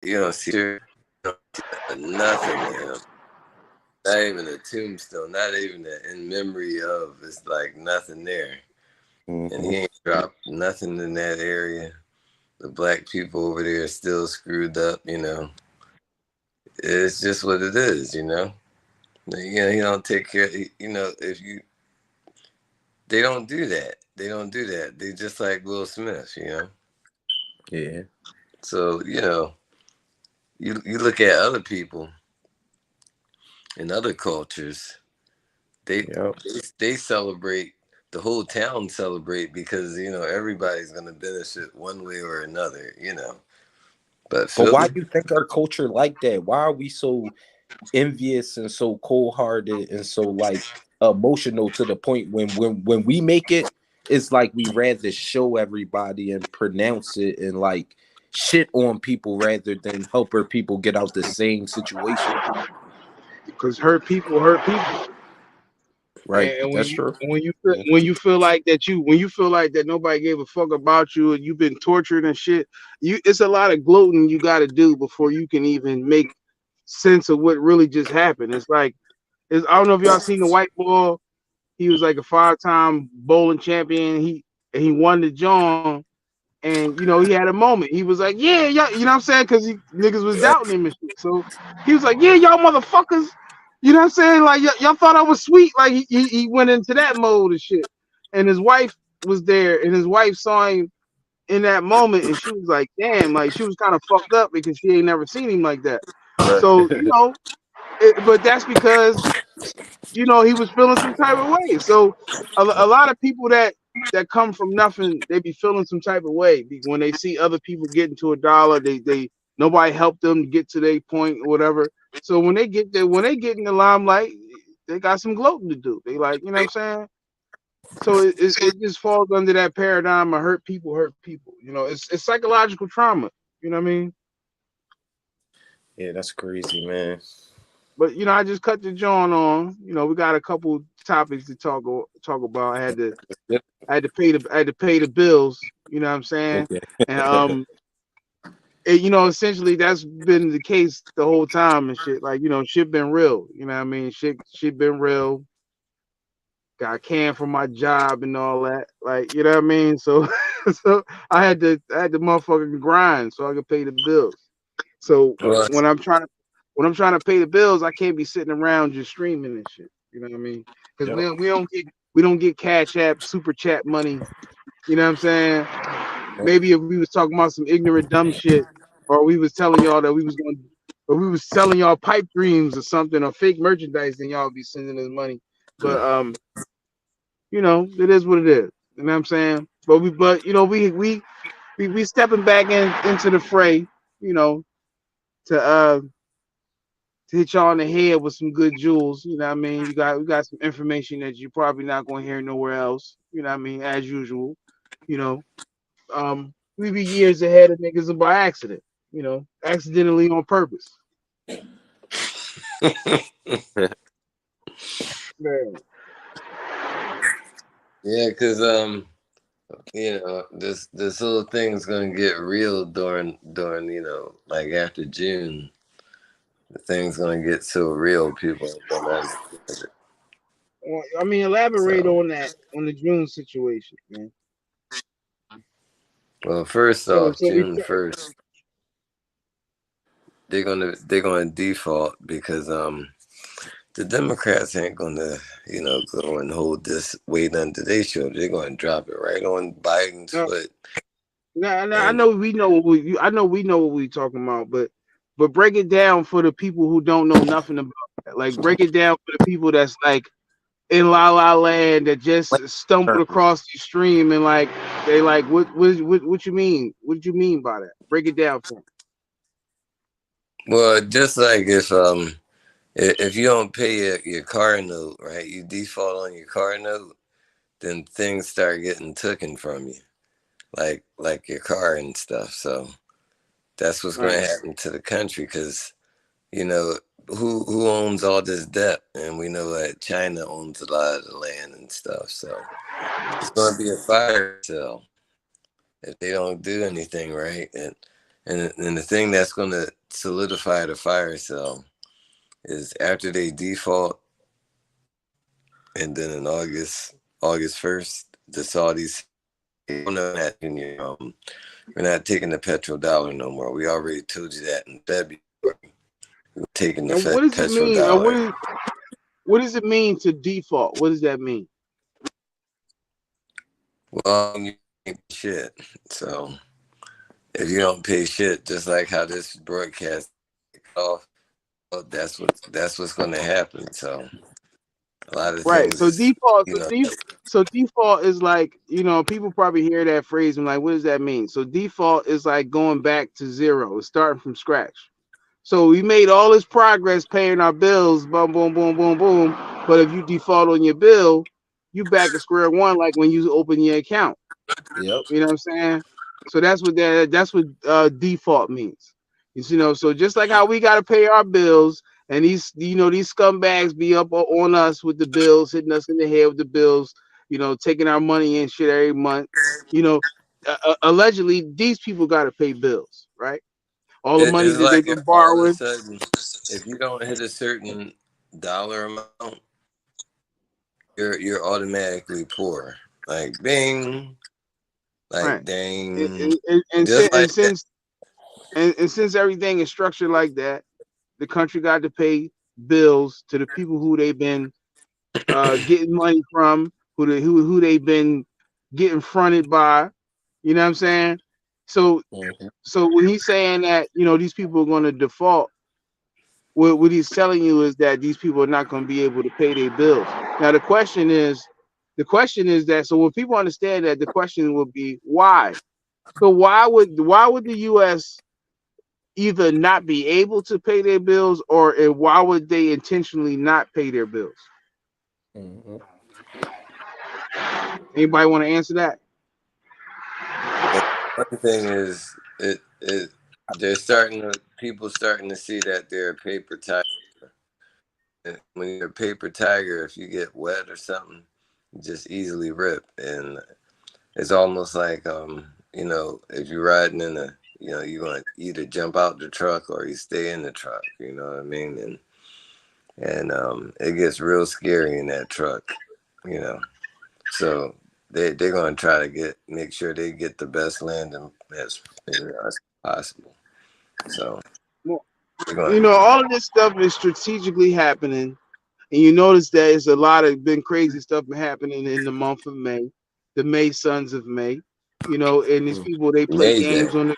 You don't see nothing of him. Not even a tombstone. Not even in memory of. It's like nothing there. And Hmm. he ain't dropped nothing in that area. The black people over there are still screwed up. It's just what it is. He don't take care. If you, they don't do that. They don't do that. They just like Will Smith. Yeah. So you look at other people in other cultures. They Yep. they celebrate. The whole town celebrate because everybody's gonna benefit one way or another. But But why Philly, you think our culture like that? Why are we so envious and so cold hearted and so like emotional to the point when we make it, it's like we rather show everybody and pronounce it and like shit on people rather than help our people get out the same situation. Because hurt people. Right. And That's true. Yeah. when you feel like that when you feel like that nobody gave a fuck about you and you've been tortured and shit, it's a lot of gloating you got to do before you can even make sense of what really just happened. It's like I don't know if y'all seen the white boy. He was like a 5-time bowling champion. He won the John, and he had a moment. He was like, "Yeah, yeah," you know what I'm saying? Because niggas was doubting him and shit. So he was like, "Yeah, y'all motherfuckers." You know what I'm saying? Like y'all thought I was sweet. Like he went into that mode and shit. And his wife was there, and his wife saw him in that moment, and she was like, "Damn!" Like she was kind of fucked up because she ain't never seen him like that. Right. So but that's because he was feeling some type of way. So a lot of people that come from nothing, they be feeling some type of way when they see other people getting to a dollar. They nobody helped them get to their point or whatever. So when they get there, when they get in the limelight, they got some gloating to do. They like, you know what I'm saying? So it just falls under that paradigm of hurt people hurt people. It's psychological trauma. You know what I mean? Yeah, that's crazy, man. But I just cut the joint on. We got a couple topics to talk about. Yep. I had to pay the bills. You know what I'm saying? Okay. And essentially that's been the case the whole time and shit. Like shit been real. You know what I mean? Shit been real. Got canned from my job and all that. Like you know what I mean? So so I had to motherfucking grind so I could pay the bills. So well, when I'm trying to pay the bills, I can't be sitting around just streaming and shit. You know what I mean? Because Yep. we don't get Cash App, Super Chat money. You know what I'm saying? Yep. Maybe if we was talking about some ignorant dumb shit, or we was telling y'all that we was going, or we was selling y'all pipe dreams or something, or fake merchandise, then y'all be sending us money. But it is what it is. You know what I'm saying? But we stepping back into the fray. You know, to hit y'all on the head with some good jewels. You know what I mean? We got some information that you're probably not gonna hear nowhere else. You know what I mean? As usual. You know, we be years ahead of niggas by accident. Accidentally on purpose. Man. yeah, because this whole thing's gonna get real during like after June. The thing's gonna get so real, people ain't gonna understand it. Well, I mean, elaborate So, on that on the June situation, man. well, first So off, so we June 1st, they're gonna default because the Democrats ain't gonna go and hold this weight under their shoulder. They're gonna drop it right on Biden's now, foot. now I And know we know I know we know what we talking about, but break it down for the people who don't know nothing about that. Like break it down for the people that's like in La La Land that just stumbled across the stream and like they like what you mean? What did you mean by that? Break it down for them. well, just like if you don't pay your car note, right, you default on your car note, then things start getting taken from you, like your car and stuff. So that's what's going Right. to happen to the country because you know who owns all this debt, and we know that China owns a lot of the land and stuff. So it's going to be a fire sale if they don't do anything right. And And the thing that's going to solidify the fire sale is after they default, and then in August 1st, the Saudis, we're not taking the petrodollar no more. We already told you that in February. We're taking the And what does it mean? petrodollar. What does it mean to default? What does that mean? Well, you ain't shit. So if you don't pay shit, just like how this broadcast off, well, that's what's going to happen. So a lot of Right. So things, default. you know. So default is like, people probably hear that phrase and like, what does that mean? So default is like going back to zero, it's starting from scratch. So we made all this progress paying our bills, boom, boom, boom, boom, boom. But if you default on your bill, you back at square one, like when you open your account. Yep. You know what I'm saying? So that's what default means. So just like how we gotta pay our bills, and these scumbags be up on us with the bills, hitting us in the head with the bills, taking our money and shit every month. Allegedly, these people gotta pay bills, right? All the money It's that they've like if been all of a borrowing. sudden, if you don't hit a certain dollar amount, you're automatically poor. Like bing, like Right. dang, And just like that. since everything is structured like that, the country got to pay bills to the people who they've been getting money from, who they've been getting fronted by. You know what I'm saying? So when he's saying that these people are going to default, what he's telling you is that these people are not going to be able to pay their bills. Now the question is that, so when people understand that, the question will be why. So why would the U.S. either not be able to pay their bills, or why would they intentionally not pay their bills? Anybody want to answer that? One thing is people starting to see that they're a paper tiger. And when you're a paper tiger, if you get wet or something, you just easily rip. And it's almost like if you're riding in you're going to either jump out the truck or you stay in the truck. You know what I mean? And it gets real scary in that truck. So they're going to try to make sure they get the best landing as possible. So all of this stuff is strategically happening, and you notice that it's a lot of been crazy stuff happening in the month of May, the May Sons of May. And these people, they play games on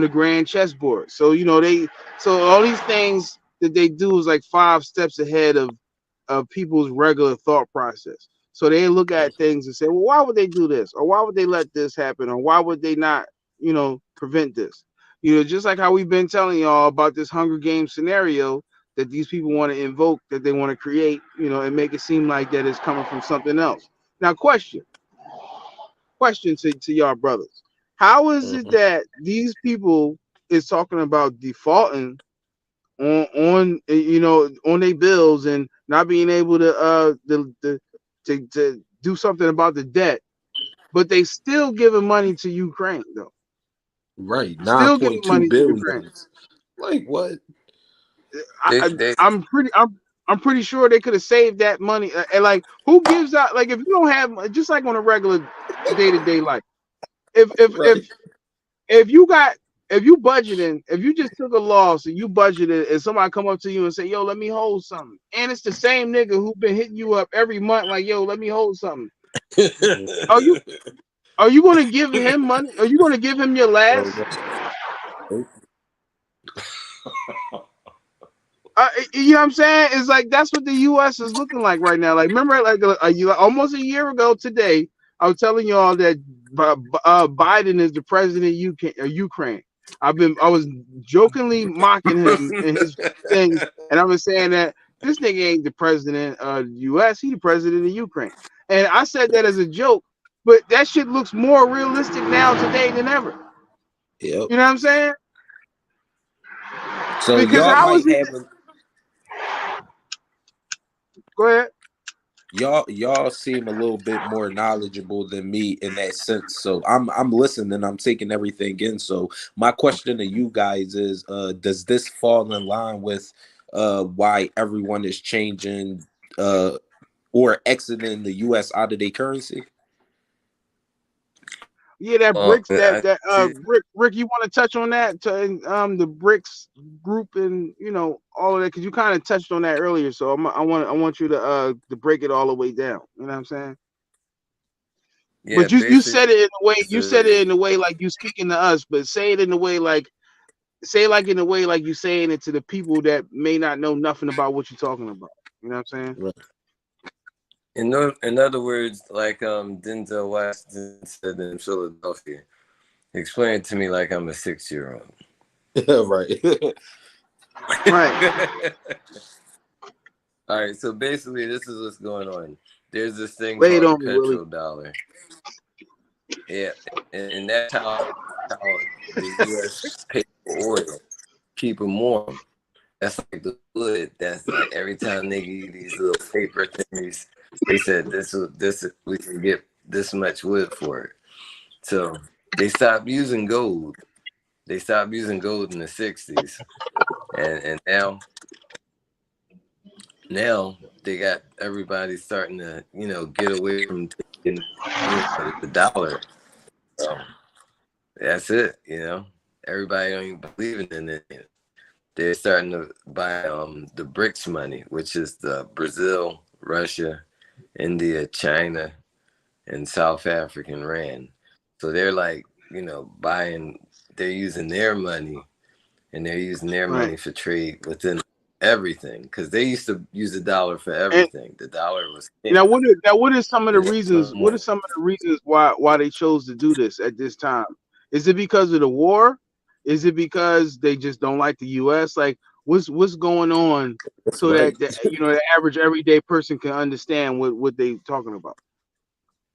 the grand chessboard. So all these things that they do is like 5 steps ahead of people's regular thought process. So they look at things and say, well, why would they do this? Or why would they let this happen? Or why would they not, prevent this? Just like how we've been telling y'all about this Hunger Games scenario that these people want to invoke, that they want to create, and make it seem like that it's coming from something else. Now, question to y'all brothers. How is it that these people is talking about defaulting on their bills and not being able to do something about the debt, but they still giving money to Ukraine though? Right, Still giving 9.2 money to billion. Ukraine. Like what? I'm pretty sure they could have saved that money. And like, who gives out? Like, if you don't have, just like on a regular day-to-day life, if you budgeting, if you just took a loss and you budgeted, and somebody come up to you and say, "Yo, let me hold something," and it's the same nigga who been hitting you up every month, like, "Yo, let me hold something." Are you going to give him money? Are you going to give him your last? You know what I'm saying? It's like that's what the U.S. is looking like right now. Like, remember, like almost a year ago today, I was telling y'all that Biden is the president of Ukraine. I was jokingly mocking him in his things, and I was saying that this nigga ain't the president of the U.S. He the president of Ukraine, and I said that as a joke. But that shit looks more realistic now today than ever. Yep. You know what I'm saying? So because y'all how might is it? have Go ahead. y'all seem a little bit more knowledgeable than me in that sense. So I'm listening, I'm taking everything in. So my question to you guys is, does this fall in line with why everyone is changing or exiting the US out of their currency? Yeah, that BRICS, Rick, you want to touch on that, the BRICS group, and all of that, because you kind of touched on that earlier. So I want you to break it all the way down. You know what I'm saying? Yeah, but you said it in a way. You said it in a basically, way like you speaking to us, but say it in a way like in a way like you saying it to the people that may not know nothing about what you're talking about. You know what I'm saying? Right. in other words, like Denzel Washington said in Philadelphia, explain it to me like I'm a 6-year-old. Right. Right. All right, so basically this is what's going on. There's this thing Wait called on the me, Willie. petrodollar. Yeah, and that's how the U.S. pays for oil, keep them warm. That's like the wood. That's like every time they give you these little paper things, they said this we can get this much wood for it. So they stopped using gold. They stopped using gold in the 60s, and now they got everybody starting to get away from taking the dollar. So that's it. Everybody don't even believe in it. They're starting to buy the BRICS money, which is the Brazil, Russia, India, China, and South African rand. So they're like, buying. They're using their money, and they're using their Right. money for trade within everything, because they used to use the dollar for And everything. The dollar was king. now, what are some of the It's reasons? no What are more. some of the reasons why they chose to do this at this time? Is it because of the war? Is it because they just don't like the U.S.? Like, what's going on That's so right. that the average everyday person can understand what they talking about?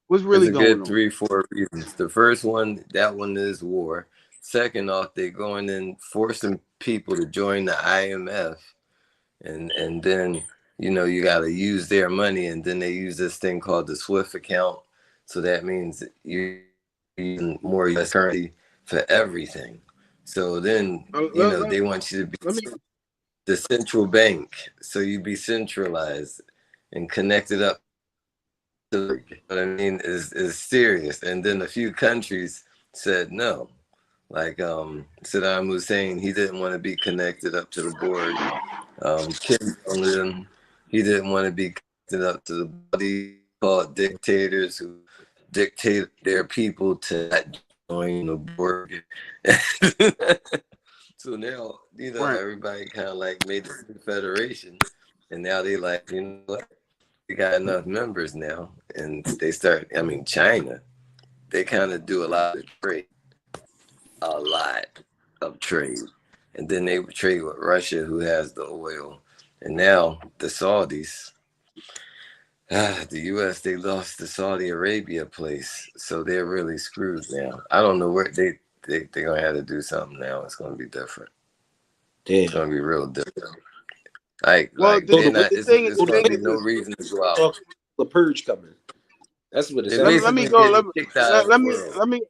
What's There's really a going good on? 3-4 reasons. The first one, that one is war. Second off, they're going and forcing people to join the IMF, and then you got to use their money, and then they use this thing called the SWIFT account. So that means you're using more US currency for everything. So then they want you to be Let me the central bank, so you be centralized and connected up to what I mean is serious. And then a few countries said no. Like Saddam Hussein, he didn't want to be connected up to the board. Kim Jong-un, he didn't want to be connected up to the body called dictators who dictate their people to not join the board. So now, right. everybody kind of like made the federation, and now they like, what? We got enough members now, and they start. I mean, China, they kind of do a lot of trade, and then they would trade with Russia, who has the oil, and now the Saudis. The U.S. they lost the Saudi Arabia place, so they're really screwed now. I don't know where they're gonna have to do something now. It's gonna be different. It's Damn. gonna be real different. Like Well, they're not. the thing It's gonna be is no this. reason to go out. The purge coming. That's what it They're sounds Let like. me basically go. getting kicked out of the world.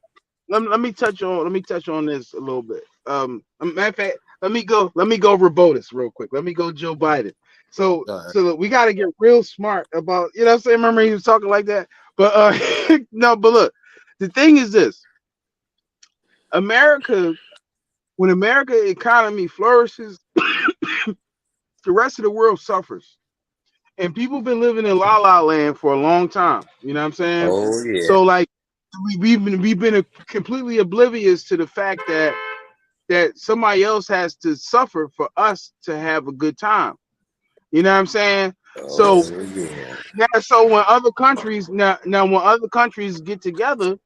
Let me touch on this a little bit. Matter of fact, let me go Robotus real quick. Let me go Joe Biden. So All right. look, we got to get real smart about, what I'm saying. Remember he was talking like that, but no, but look, the thing is this: America, when America economy flourishes, the rest of the world suffers, and people been living in la la land for a long time. You know what I'm saying? Oh yeah. So like we've been completely oblivious to the fact that somebody else has to suffer for us to have a good time. You know what I'm saying? So Oh yeah. so when other countries when other countries get together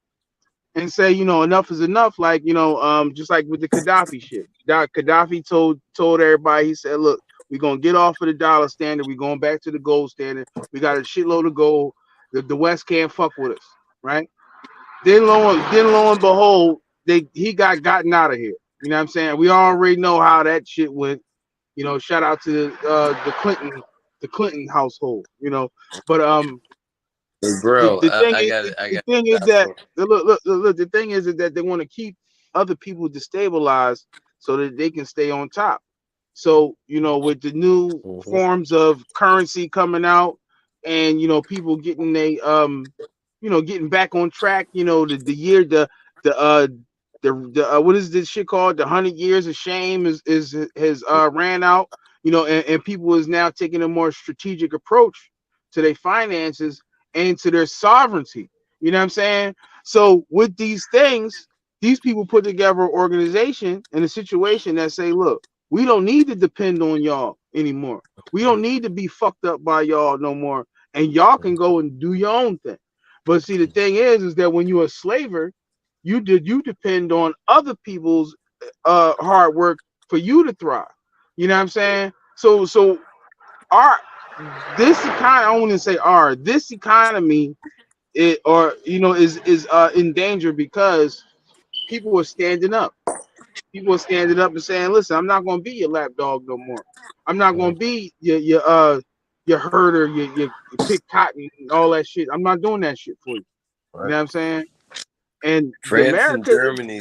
and say, enough is enough, like, just like with the Gaddafi shit. Gaddafi told everybody, he said, look, we're gonna get off of the dollar standard, we're going back to the gold standard. We got a shitload of gold. The West can't fuck with us, right? Then lo and behold, he got gotten out of here. You know what I'm saying? We already know how that shit went. Shout out to the the Clinton household, you know. But Hey, bro, the thing I is, got it. I the got thing is it. that look, the thing is that they want to keep other people destabilized so that they can stay on top. So, you know, with the new Mhm. forms of currency coming out, and you know, people getting you know, getting back on track, you know, the year the what is this shit called? The 100 years of shame is has ran out, you know, and people is now taking a more strategic approach to their finances and to their sovereignty. You know what I'm saying? So with these things, these people put together an organization and a situation that say, look, we don't need to depend on y'all anymore. We don't need to be fucked up by y'all no more. And y'all can go and do your own thing. But see, the thing is that when you're a slaver, you depend on other people's hard work for you to thrive. You know what I'm saying? So our this economy, I want to say our this economy it or you know is in danger because people are standing up. People are standing up and saying, "Listen, I'm not going to be your lapdog no more. I'm not going to be your herder, your pick cotton, and all that shit. I'm not doing that shit for you." You Right. know what I'm saying? And the France and America, Germany,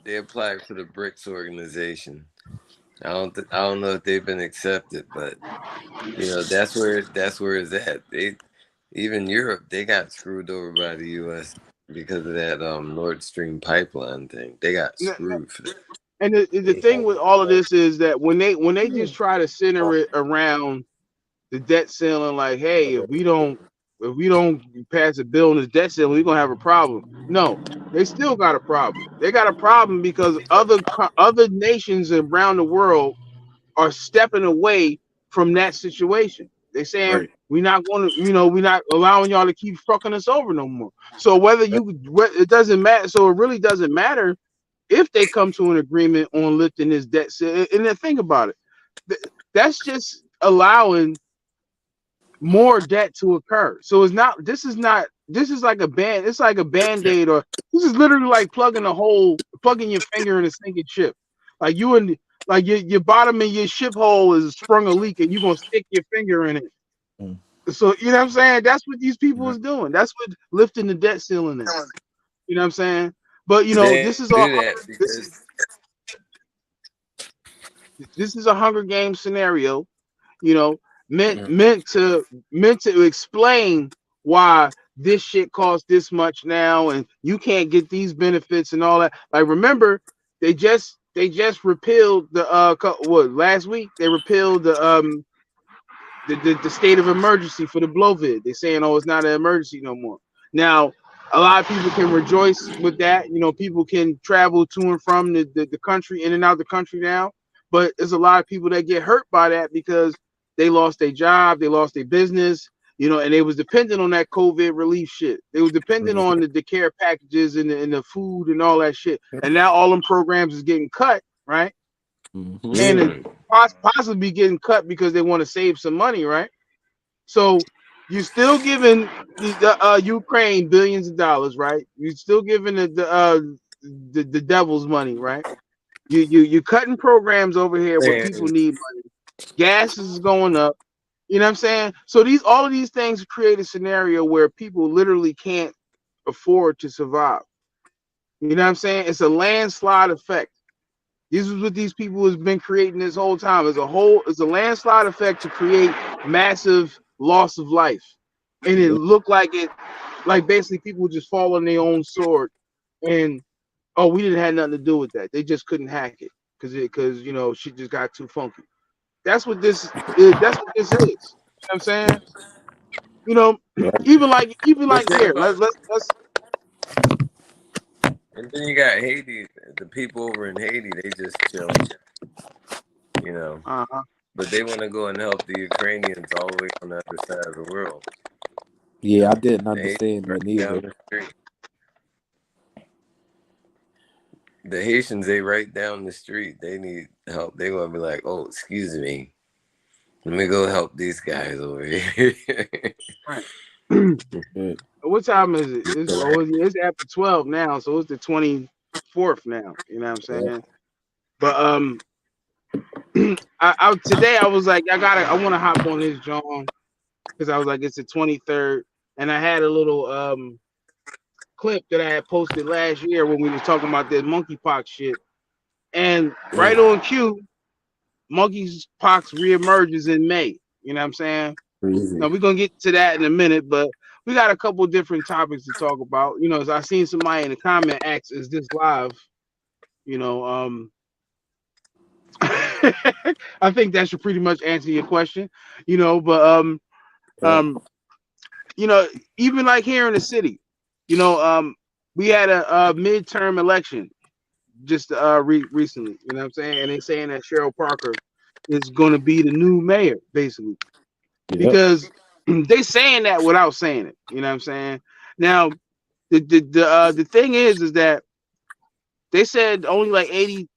they applied for the BRICS organization. I don't know if they've been accepted, but you know that's where it's at. They even Europe, they got screwed over by the U.S. because of that Nord Stream pipeline thing. They got screwed for that. and the thing with all of this is that when they just try to center it around the debt ceiling, like, hey, if we don't pass a bill on this debt ceiling, we're gonna have a problem. No, they still got a problem. They got a problem because other nations around the world are stepping away from that situation. They saying Right. we're not going to, you know, we're not allowing y'all to keep fucking us over no more. So it doesn't matter. So it really doesn't matter if they come to an agreement on lifting this debt. And then think about it. That's just allowing more debt to occur. So it's not. This is not. This is like a band. It's like a band-aid, or this is literally like plugging your finger in a sinking ship. Like you and like your bottom of your ship hole is sprung a leak, and you're gonna stick your finger in it. Mm. So you know what I'm saying? That's what these people is doing. That's what lifting the debt ceiling is. You know what I'm saying? But you know, They this is all. do that This is because this is a Hunger Games scenario. You know, meant mm, meant to meant to explain why this shit costs this much now, and you can't get these benefits and all that. Like, remember, they just repealed the what last week they repealed the state of emergency for the Blovid. They're saying, oh, it's not an emergency no more. Now, a lot of people can rejoice with that. You know, people can travel to and from the country, in and out the country now. But there's a lot of people that get hurt by that because they lost their job, they lost their business, you know, and they was dependent on that COVID relief shit. They was dependent on the care packages and the food and all that shit. And now all them programs is getting cut, right? Mhm. And it mm, possibly getting cut because they want to save some money, right? So you're still giving the Ukraine billions of dollars, right? You're still giving the devil's money, right? You're cutting programs over here where people man, need money. Gas is going up. You know what I'm saying? So all of these things create a scenario where people literally can't afford to survive. You know what I'm saying? It's a landslide effect. This is what these people has been creating this whole time. It's a landslide effect to create massive loss of life. And it looked like basically people just fall on their own sword. And oh, we didn't have nothing to do with that. They just couldn't hack it because you know shit just got too funky. That's what this is. That's what this is. You know what I'm saying? You know, even but like think here. about Let's and then you got Haiti. The people over in Haiti, they just chilling, you know. uh-huh. But they want to go and help the Ukrainians all the way on the other side of the world. You Yeah, I know, didn't the Haitians understand right that down neither. the street. The Haitians, they right down the street. They need help. They gonna be like, "Oh, excuse me, let me go help these guys over here." Right. But What time is it? It's after 12 now, so it's the 24th now. You know what I'm yeah, saying? But Today I was like, I want to hop on this John because I was like, it's the 23rd, and I had a little clip that I had posted last year when we was talking about this monkeypox shit, and right on cue, monkeypox reemerges in May. You know what I'm saying? Now we're gonna get to that in a minute, but we got a couple different topics to talk about. You know, as I seen somebody in the comment ask, "Is this live?" You know, I think that should pretty much answer your question. You know, but um, you know, even like here in the city, you know, we had a midterm election just recently. You know what I'm saying? And they're saying that Cheryl Parker is going to be the new mayor, basically, because they saying that without saying it. You know what I'm saying? Now, the thing is that they said only like 80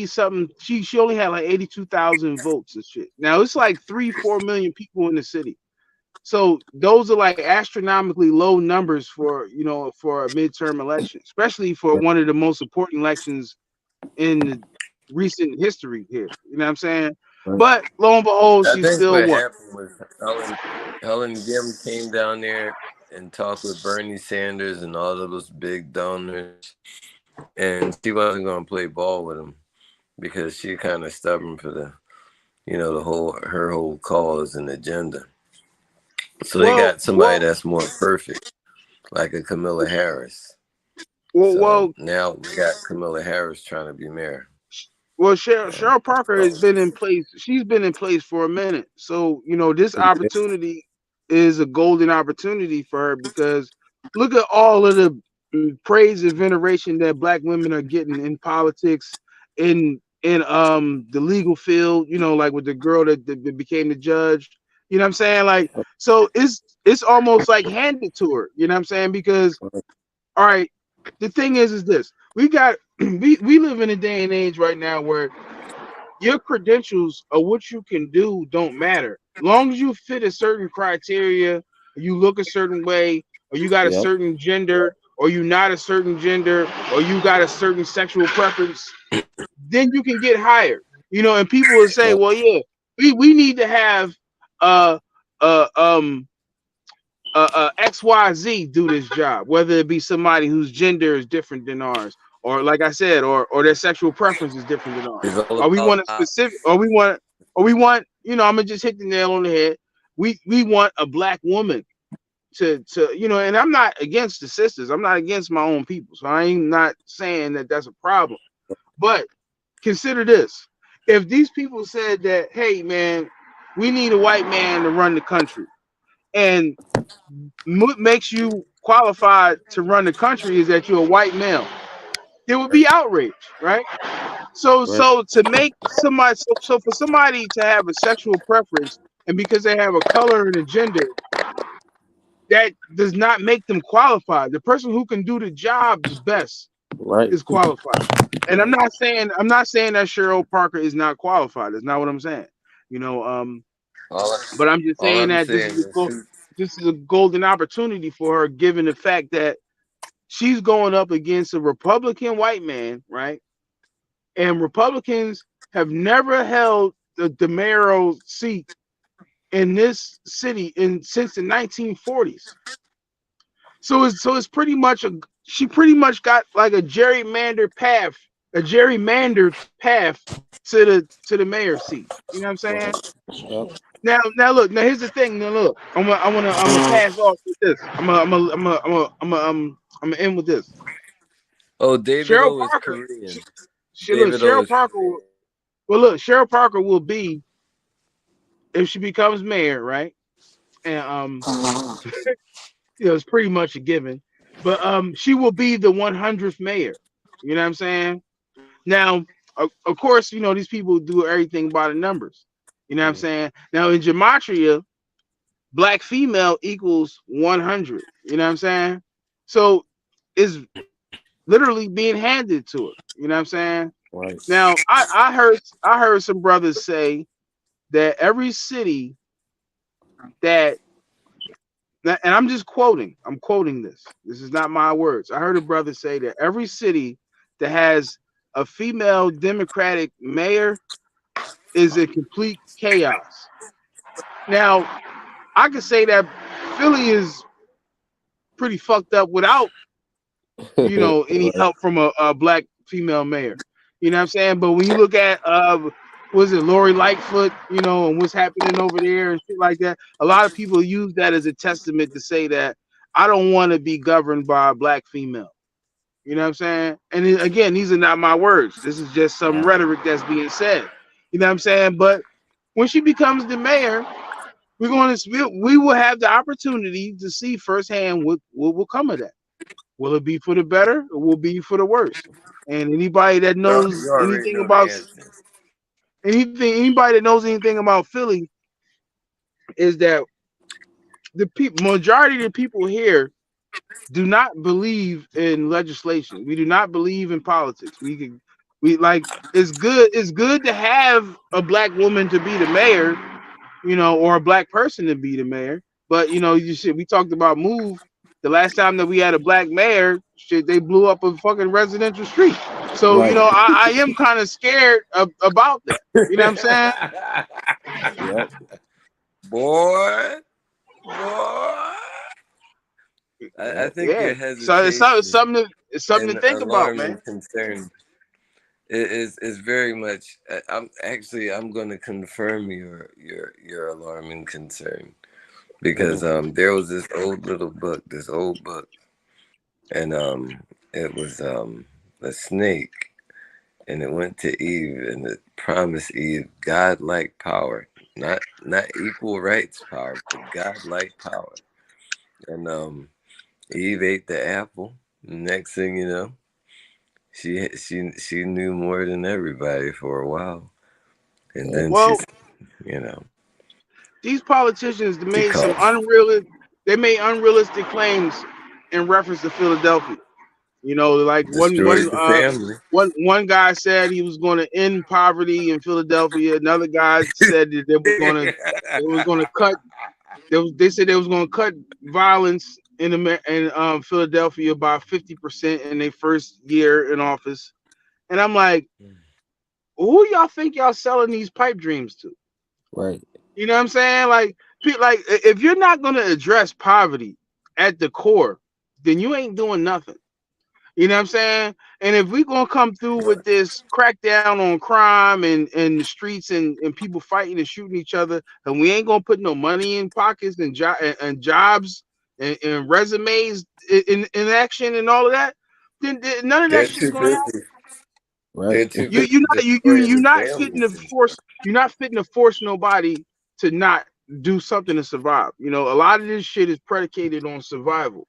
something. She only had like 82,000 votes and shit. Now it's like 3-4 million people in the city. So those are like astronomically low numbers for, you know, for a midterm election, especially for one of the most important elections in recent history here. You know what I'm saying? But lo and behold, I she's think still what what? happened was Helen Gim came down there and talked with Bernie Sanders and all of those big donors, and she wasn't going to play ball with him because she kind of stubborn for the, you know, her whole cause and agenda. So they got somebody that's more perfect, like a Kamala Harris. So now we got Kamala Harris trying to be mayor. Well, Cheryl Parker has been in place. She's been in place for a minute. So, you know, this opportunity is a golden opportunity for her because look at all of the praise and veneration that black women are getting in politics, in the legal field, you know, like with the girl that became the judge. You know what I'm saying? Like, so it's almost like handed to her, you know what I'm saying? Because all right, the thing is this. We got we live in a day and age right now where your credentials or what you can do don't matter. Long as you fit a certain criteria, you look a certain way, or you got a certain gender, or you not a certain gender, or you got a certain sexual preference, then you can get hired. You know, and people will say, well, yeah, we need to have uh um XYZ do this job, whether it be somebody whose gender is different than ours, or like I said, or their sexual preference is different than ours. Or we want a specific, or we want, you know, I'm gonna just hit the nail on the head. We want a black woman to you know, and I'm not against the sisters. I'm not against my own people, so I ain't not saying that that's a problem. But consider this: if these people said that, hey man, we need a white man to run the country, and what makes you qualified to run the country is that you're a white male, there would be outrage, right? So to make somebody, so for somebody to have a sexual preference and because they have a color and a gender, that does not make them qualified. The person who can do the job the best is qualified. And I'm not saying that Cheryl Parker is not qualified. That's not what I'm saying. You know, but I'm just saying that this is a golden opportunity for her, given the fact that she's going up against a Republican white man, right? And Republicans have never held the mayoral seat in this city since the 1940s. So it's pretty much she pretty much got like a gerrymandered path to the mayor's seat. You know what I'm saying? Now look. Now here's the thing. Now look, I'm gonna pass off with this. I'm gonna end with this. Oh, David O is Korean. Cheryl Parker. Well, look, Cheryl Parker will be, if she becomes mayor, right? And you know, it's pretty much a given. But she will be the 100th mayor. You know what I'm saying? Now, of course, you know, these people do everything by the numbers. You know what I'm saying? Now in gematria, black female equals 100. You know what I'm saying? So it's literally being handed to her. You know what I'm saying? Right. Now I heard some brothers say that every city that, and I'm just quoting. I'm quoting this. This is not my words. I heard a brother say that every city that has a female Democratic mayor is a complete chaos. Now, I could say that Philly is pretty fucked up without, any Right. help from a black female mayor. You know what I'm saying? But when you look at was it Lori Lightfoot, and what's happening over there and shit like that, a lot of people use that as a testament to say that I don't want to be governed by a black female. You know what I'm saying? And again, these are not my words. This is just some rhetoric that's being said. You know what I'm saying? But when she becomes the mayor, we will have the opportunity to see firsthand what will come of that. Will it be for the better or will it be for the worse? And anybody that You knows already anything know the about answer. anybody that knows anything about Philly is that the majority of the people here do not believe in legislation. We do not believe in politics. We like it's good to have a black woman to be the mayor, or a black person to be the mayor. But we talked about move. The last time that we had a black mayor, shit, they blew up a fucking residential street. So Right. I am kind of scared about that. You know what I'm saying? Yep. Boy, boy. I Yep. think Yeah. your So hesitation it's something to and think about, alarm man. and concern is very much. I'm going to confirm your alarm and concern because there was this old book, and it was a snake, and it went to Eve and it promised Eve godlike power, not equal rights power, but godlike power, and Eve ate the apple. Next thing you know, she knew more than everybody for a while, and Yep. then Well, you know these politicians she made some called, unrealistic. They made unrealistic claims in reference to Philadelphia. Like destroyed the family. one guy said he was going to end poverty in Philadelphia. Another guy said that they was going to cut. They said they was going to cut violence in Philadelphia by 50% in their first year in office. And I'm like, who y'all think y'all selling these pipe dreams to? Right. You know what I'm saying? Like if you're not going to address poverty at the core, then you ain't doing nothing. You know what I'm saying? And if we're gonna come through with this crackdown on crime and the streets and people fighting and shooting each other, and we ain't gonna put no money in pockets and jobs and resumes in action and all of that, then none of that They're shit's too gonna happen. busy. Right. They're too You busy you not you you destroying you're the not fitting to families and force stuff. you're not fitting to force nobody to not do something to survive. A lot of this shit is predicated on survival.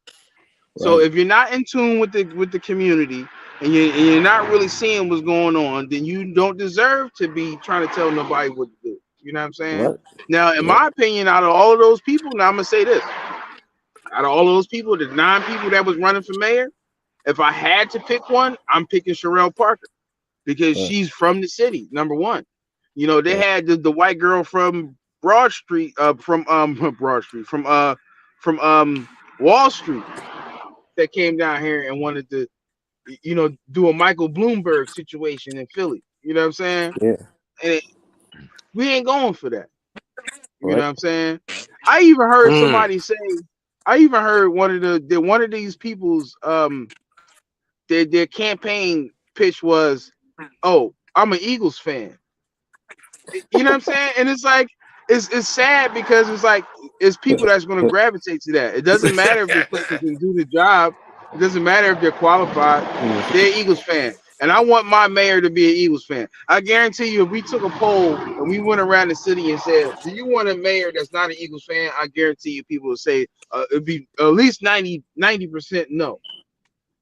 So Right. if you're not in tune with the community and you're not really seeing what's going on, then you don't deserve to be trying to tell nobody what to do. You know what I'm saying? Right. Now, in Yep. my opinion, out of all of those people, now I'm gonna say this: out of all of those people, the 9 people that was running for mayor, if I had to pick one, I'm picking Sherelle Parker because Right. she's from the city. Number one, they Right. had the white girl from Broad Street, from Broad Street, from Wall Street that came down here and wanted to do a Michael Bloomberg situation in Philly. You know what I'm saying? Yeah. And we ain't going for that. You know Right. what I'm saying? I even heard Mm. somebody say, I even heard one of these people's their campaign pitch was, "Oh, I'm an Eagles fan." You know what I'm saying? And it's like it's sad because it's like it's people that's going to gravitate to that. It doesn't matter if this person can do the job. It doesn't matter if they're qualified. They're Eagles fan. And I want my mayor to be an Eagles fan. I guarantee you, if we took a poll and we went around the city and said, "Do you want a mayor that's not an Eagles fan?" I guarantee you, people would say it'd be at least 90% no.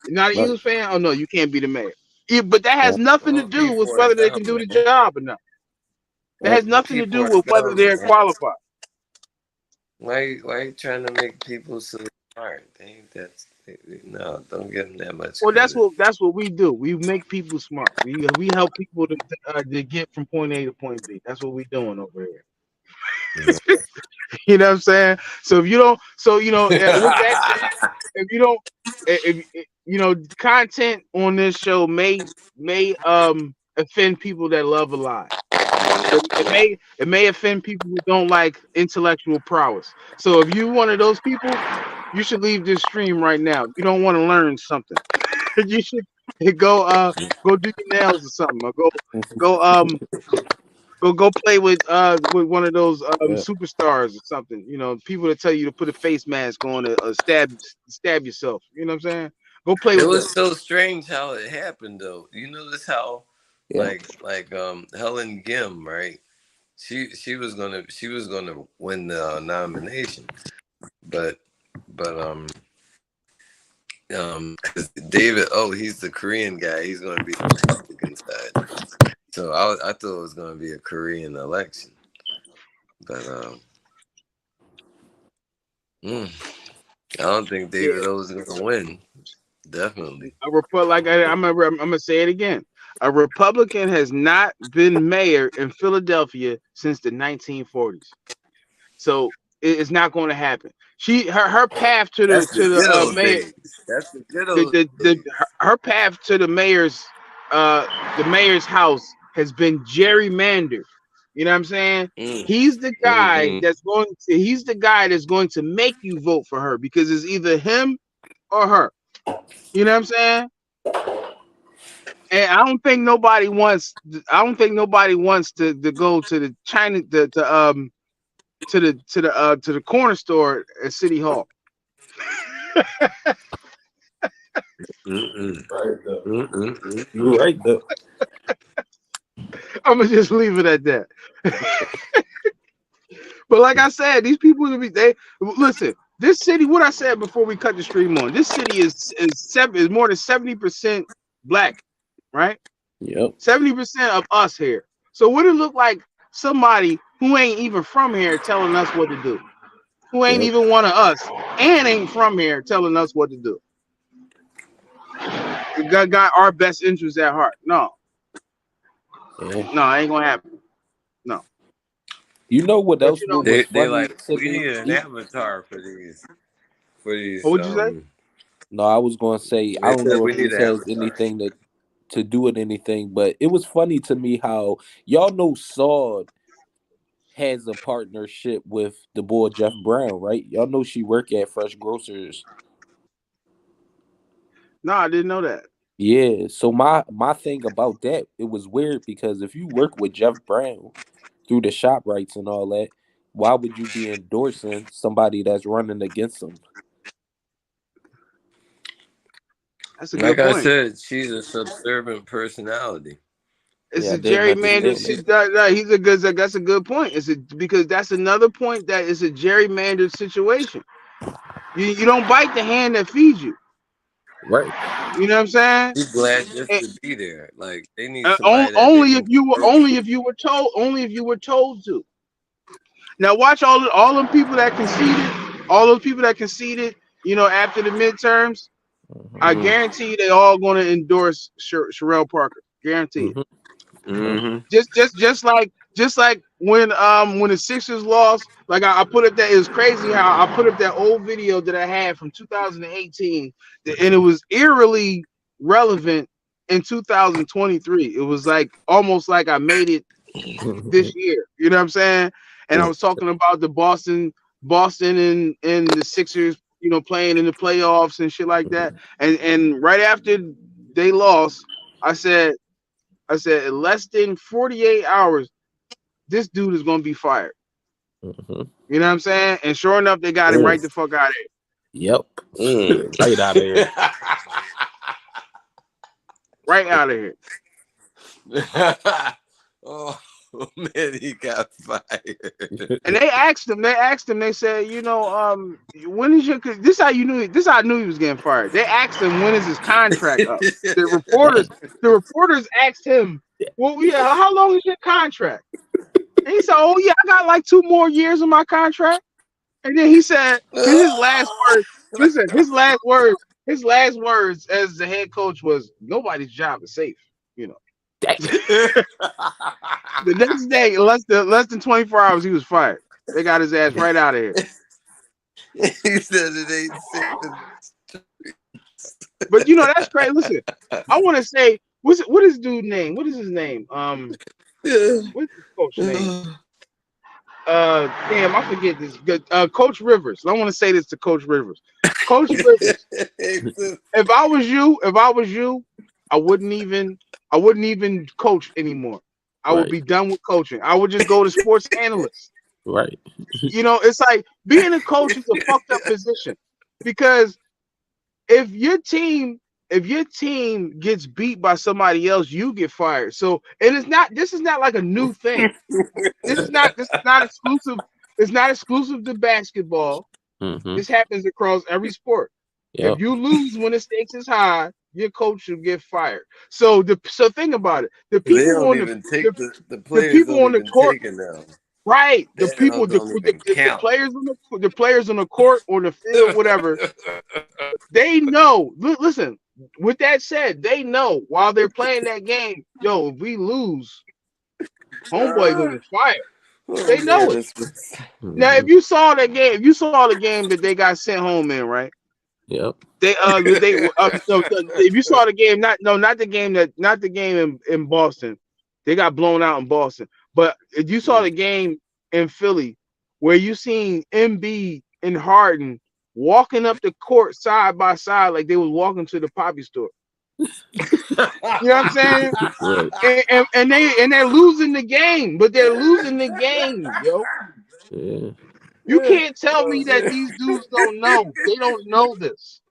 You're not an Right. Eagles fan? Oh no, you can't be the mayor. Yeah, but that has Right. nothing to Well, do with people are whether they dumb, can do the man. job or not. That Right. has nothing to People do are with whether dumb, they're man. qualified. Why you trying to make people so smart? They ain't that. No, don't give them that much Well, credit. that's what we do. We make people smart. We help people to get from point A to point B. That's what we doing over here. You know what I'm saying? So if you don't, with that said, if you don't, if content on this show may offend people that love a lie. It may offend people who don't like intellectual prowess. So if you're one of those people, you should leave this stream right now. You don't want to learn something. You should go do your nails or something. Or go go play with one of those Yeah. superstars or something. You know, people that tell you to put a face mask on to stab yourself. You know what I'm saying? Go play It with was them. so strange how it happened though. You notice how Yeah. like Helen Gim, right? She was gonna win the nomination, but 'cause David, he's the Korean guy. He's gonna be the Republican side. So I thought it was gonna be a Korean election, but I don't think David O is gonna win. Definitely. Like I'm gonna say it again. A Republican has not been mayor in Philadelphia since the 1940s. So it's not going to happen. Her path to That's the good the old mayor, days. That's the good old days. her path to the mayor's house has been gerrymandered. You know what I'm saying? He's the guy that's going to make you vote for her because it's either him or her. You know what I'm saying? And I don't think nobody wants to go to the China to the corner store at City Hall. You're right though. I'm gonna just leave it at that. But like I said, these people listen. This city, what I said before we cut the stream on, this city is more than 70% black, right? Yep. 70% of us here. So what it look like somebody who ain't even from here telling us what to do, who ain't even one of us and ain't from here telling us what to do. We got our best interests at heart. No, it ain't gonna happen. No. You know what else? You know, was They funny like to we me? need an avatar for these. What would you say? No, I was going to say I don't said know we if need this an has avatar. anything to do with anything, but it was funny to me how y'all know Saud has a partnership with the boy Jeff Brown, right? Y'all know she work at Fresh Grocers. No, I didn't know that. Yeah, so my thing about that, it was weird because if you work with Jeff Brown through the shop rights and all that, why would you be endorsing somebody that's running against them? That's a good point. Like I said, she's a subservient personality. It's a gerrymandered. That's a good point. Because that's another point that is a gerrymandered situation. You don't bite the hand that feeds you. Right. You know what I'm saying? She's glad just to be there. Like they need somebody only if you were told to. Now watch all the people that conceded, you know, after the midterms. I guarantee you they all going to endorse Sherelle Parker. Guaranteed. Just like when the Sixers lost, like I put up that, it was crazy how I put up that old video that I had from 2018, and it was eerily relevant in 2023. It was like almost like I made it this year. You know what I'm saying? And I was talking about the Boston and the Sixers, you know, playing in the playoffs and shit like that. And right after they lost, I said in less than 48 hours, this dude is gonna be fired. You know what I'm saying? And sure enough, they got him right the fuck out of here. Yep. Right out of here. Right out of here. Oh man, he got fired. And they asked him, they said, you know, when is your, this how I knew he was getting fired. They asked him, when is his contract up? The reporters asked him, well, yeah, how long is your contract? And he said, oh yeah, I got like 2 more years of my contract. And then he said, his last words as the head coach was, nobody's job is safe, you know. The next day, in less than 24 hours, he was fired. They got his ass right out of here. He said it ain't safe. But you know, that's great. Listen, I want to say, what is dude's name? What is his name? What's the coach name? Damn, I forget this. Good, Coach Rivers. I want to say this to Coach Rivers. Coach Rivers. If I was you, I wouldn't even coach anymore. I would be done with coaching. I would just go to sports analyst. Right. You know, it's like being a coach is a fucked up position because if your team gets beat by somebody else, you get fired. So, and this is not like a new thing. This is not exclusive. It's not exclusive to basketball. This happens across every sport. Yep. If you lose when the stakes is high, your coach should get fired. So think about it. The people on the people on the court, right? The people, the players on the court or the field, whatever. They know. Listen. With that said, they know while they're playing that game, yo, if we lose, homeboy gonna get fired. They know it. Now, if you saw the game that they got sent home in, right? Yep. If you saw the game, not the game in Boston, they got blown out in Boston. But if you saw the game in Philly, where you seen Embiid and Harden walking up the court side by side like they was walking to the poppy store. You know what I'm saying? Right. And they're losing the game, but they're losing the game, yo. Yeah. You can't tell me that these dudes don't know. They don't know this.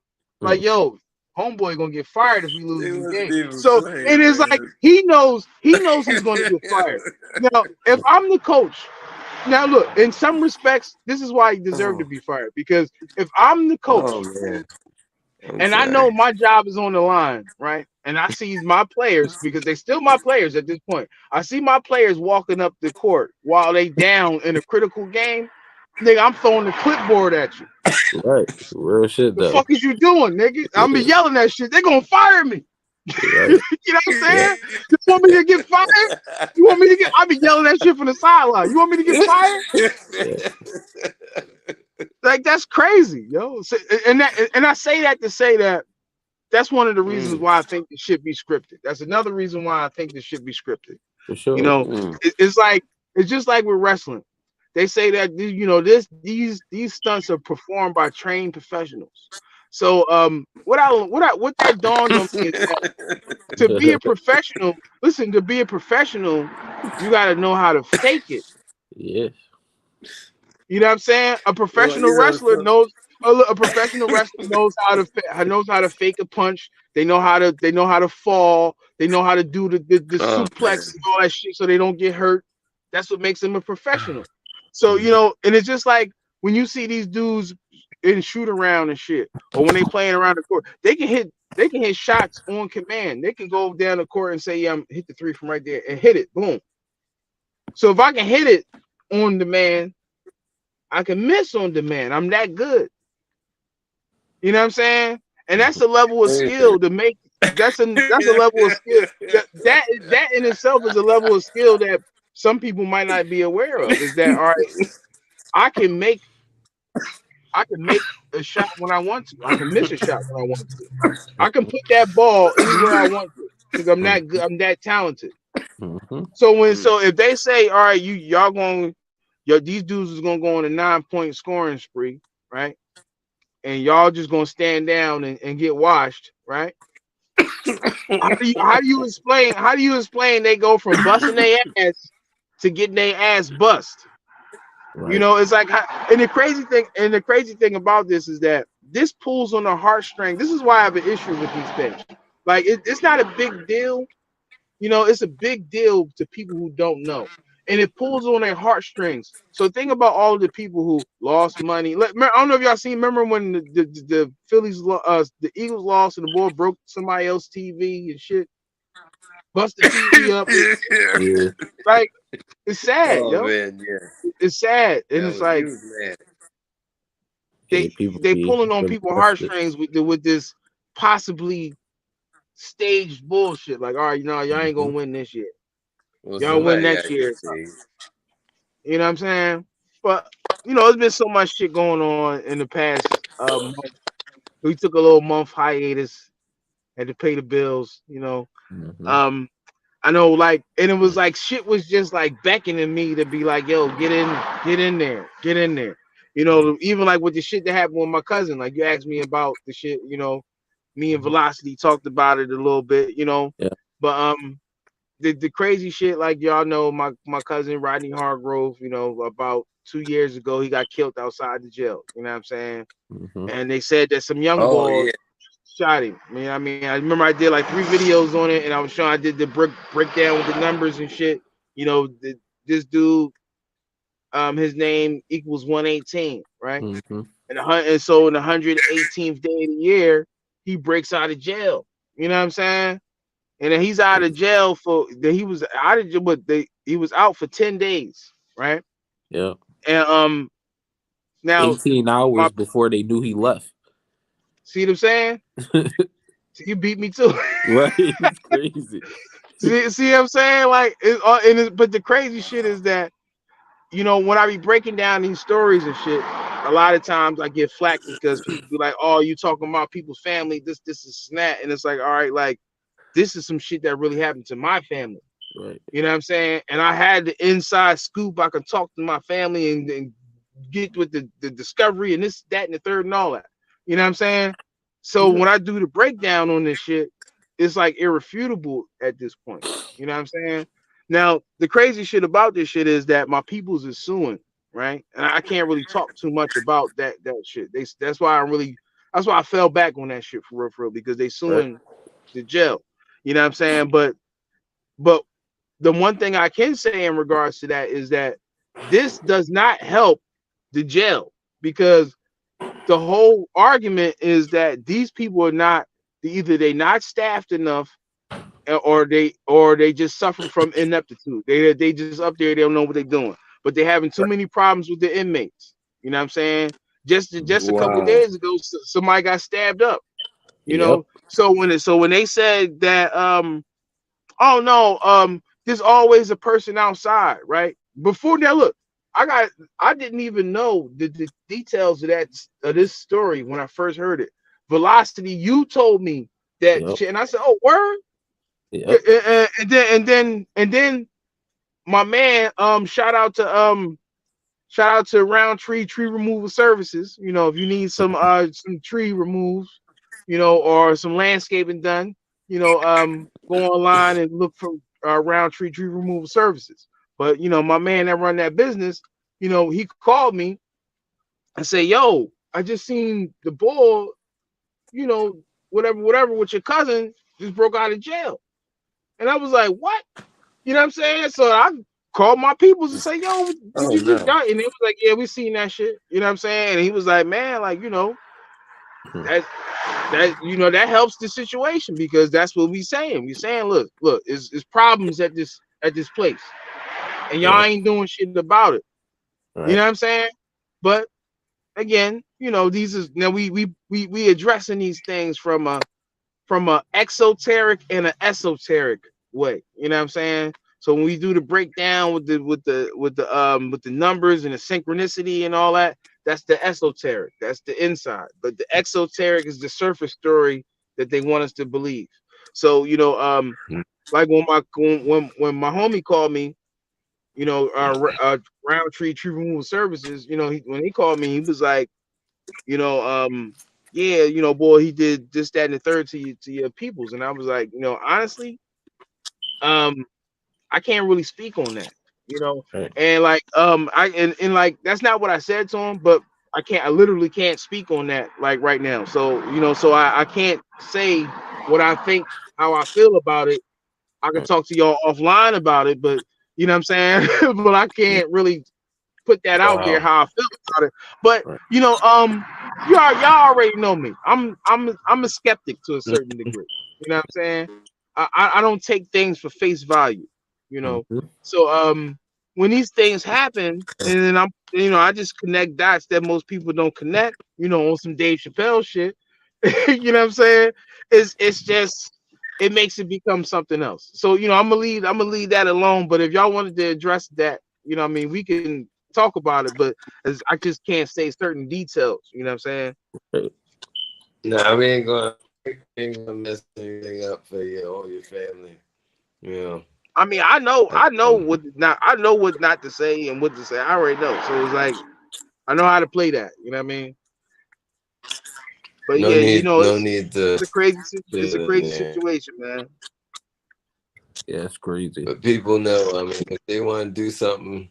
Like, yo, homeboy gonna get fired if we lose the game. So it is like he knows he's gonna get fired. Now, if I'm the coach. Now look, in some respects, this is why he deserved to be fired. Because if I'm the coach, I know my job is on the line, right? And I see my players, because they still my players at this point. I see my players walking up the court while they down in a critical game. Nigga, I'm throwing the clipboard at you. Right, real shit though. The fuck is you doing, nigga? I'm be yelling that shit. They're gonna fire me. Right. You know what I'm saying? You want me to get fired? You want me to get? I be yelling that shit from the sideline. You want me to get fired? Like that's crazy, yo. So, and I say that to say that that's one of the reasons why I think this should be scripted. That's another reason why I think this should be scripted. For sure. You know, it's just like with wrestling. They say that these stunts are performed by trained professionals. So what that dawned on me is that to be a professional, to be a professional, you got to know how to fake it. Yes. You know what I'm saying? A professional wrestler knows how to fake a punch. They know how to fall. They know how to do the suplex and all that shit so they don't get hurt. That's what makes them a professional. So, you know, and it's just like when you see these dudes in shoot around and shit, or when they playing around the court, they can hit shots on command. They can go down the court and say, yeah, hit the three from right there and hit it. Boom. So if I can hit it on demand, I can miss on demand. I'm that good. You know what I'm saying? And that's a level of skill to make. That's a level of skill. That in itself is a level of skill that some people might not be aware of. Is that all right? I can make a shot when I want to. I can miss a shot when I want to. I can put that ball anywhere I want to because I'm that good. I'm that talented. So if they say, all right, these dudes is gonna go on a 9-point scoring spree, right? And y'all just gonna stand down and get washed, right? How do you explain they go from busting their ass to getting their ass bust? Right. You know, it's like, and the crazy thing about this is that this pulls on the heartstring. This is why I have an issue with these things. Like, it's not a big deal. You know, it's a big deal to people who don't know. And it pulls on their heartstrings. So think about all the people who lost money. I don't know if y'all remember when the Phillies, the Eagles lost and the ball broke somebody else's TV and shit. Busted TV up. Yeah. Like, it's sad, yo. Man, yeah. It's sad. And it's like they pulling on people's heartstrings with this possibly staged bullshit. Like, all right, y'all ain't gonna win this year. Y'all win next year. You know what I'm saying? But you know, there's been so much shit going on in the past month. We took a little month hiatus, had to pay the bills, you know. I know, like, and it was like shit was just like beckoning me to be like, yo, get in there, get in there. You know, even like with the shit that happened with my cousin, like you asked me about the shit, you know, me and Velocity talked about it a little bit, you know. Yeah. But the crazy shit, like y'all know, my cousin Rodney Hargrove, you know, about 2 years ago, he got killed outside the jail. You know what I'm saying? Mm-hmm. And they said that some young Oh boy yeah. shot him. I mean, I remember I did like 3 videos on it, and I was showing I did the breakdown with the numbers and shit. You know, this dude, his name equals 118, right? Mm-hmm. And so in the 118th day of the year, he breaks out of jail. You know what I'm saying? And then he's out of jail he was out of jail, but he was out for 10 days, right? Yeah. And now 18 hours before they knew he left. see what I'm saying? So you beat me too. Right? It's crazy. see what I'm saying? Like, but the crazy shit is that, you know, when I be breaking down these stories and shit, a lot of times I get flack because people be like, "Oh, you talking about people's family? This is that," and it's like, all right, like this is some shit that really happened to my family. Right. You know what I'm saying? And I had the inside scoop. I could talk to my family and get with the discovery and this, that, and the third and all that. You know what I'm saying? So when I do the breakdown on this shit, it's like irrefutable at this point. You know what I'm saying? Now, the crazy shit about this shit is that my peoples is suing, right? And I can't really talk too much about that shit. That's why I fell back on that shit for real, because they suing the jail. You know what I'm saying? But the one thing I can say in regards to that is that this does not help the jail, because the whole argument is that these people are not either they not staffed enough, or they just suffer from ineptitude. They just up there, they don't know what they're doing, but they're having too many problems with the inmates. You know what I'm saying? Just a couple Wow. days ago, somebody got stabbed up. You Yep. know, so when they said that oh no, there's always a person outside, right? Before now, look, I didn't even know the details of this story when I first heard it. Velocity, you told me that Yep. shit, and I said, "Oh, word." Yep. And then my man, shout out to Roundtree Tree Removal Services. You know, if you need some tree removes, you know, or some landscaping done, you know, go online and look for Roundtree Tree Removal Services. But you know, my man that run that business, you know, he called me and say, "Yo, I just seen the bull, you know, whatever with your cousin just broke out of jail." And I was like, "What?" You know what I'm saying? So I called my peoples and say, "Yo, did Oh you just no. die?" And they was like, "Yeah, we seen that shit." You know what I'm saying? And he was like, "Man, like, you know, that you know, that helps the situation, because that's what we saying. We saying, look, it's problems at this place, and y'all ain't doing shit about it." Right. You know what I'm saying? But again, you know, these is now we addressing these things from a exoteric and an esoteric way. You know what I'm saying? So when we do the breakdown with the numbers and the synchronicity and all that, that's the esoteric. That's the inside. But the exoteric is the surface story that they want us to believe. So, you know, like when my homie called me, you know, Roundtree Tree Removal Services, you know, when he called me, he was like, you know, yeah, you know, boy, he did this, that, and the third to your peoples. And I was like, you know, honestly, I can't really speak on that, you know. Right. And like, and like that's not what I said to him, but I literally can't speak on that like right now. So, you know, so I can't say what I think, how I feel about it. I can talk to y'all offline about it, but you know what I'm saying? But I can't really put that out there Wow. how I feel about it. But Right. you know, y'all already know me. I'm a skeptic to a certain degree. You know what I'm saying? I don't take things for face value. You know, Mhm. so when these things happen, and then I just connect dots that most people don't connect. You know, on some Dave Chappelle shit. You know what I'm saying? It's just it makes it become something else. So you know, I'm gonna leave that alone. But if y'all wanted to address that, you know, what I mean, we can talk about it, but as I just can't say certain details. You know what I'm saying? No, we ain't gonna mess anything up for you or your family. You know. I mean, I know what not to say and what to say. I already know. So it's like I know how to play that. You know what I mean? But no yeah, you need, know, no need to put it's a it in crazy there. situation, man. Yeah, it's crazy. But people know. I mean, if they want to do something,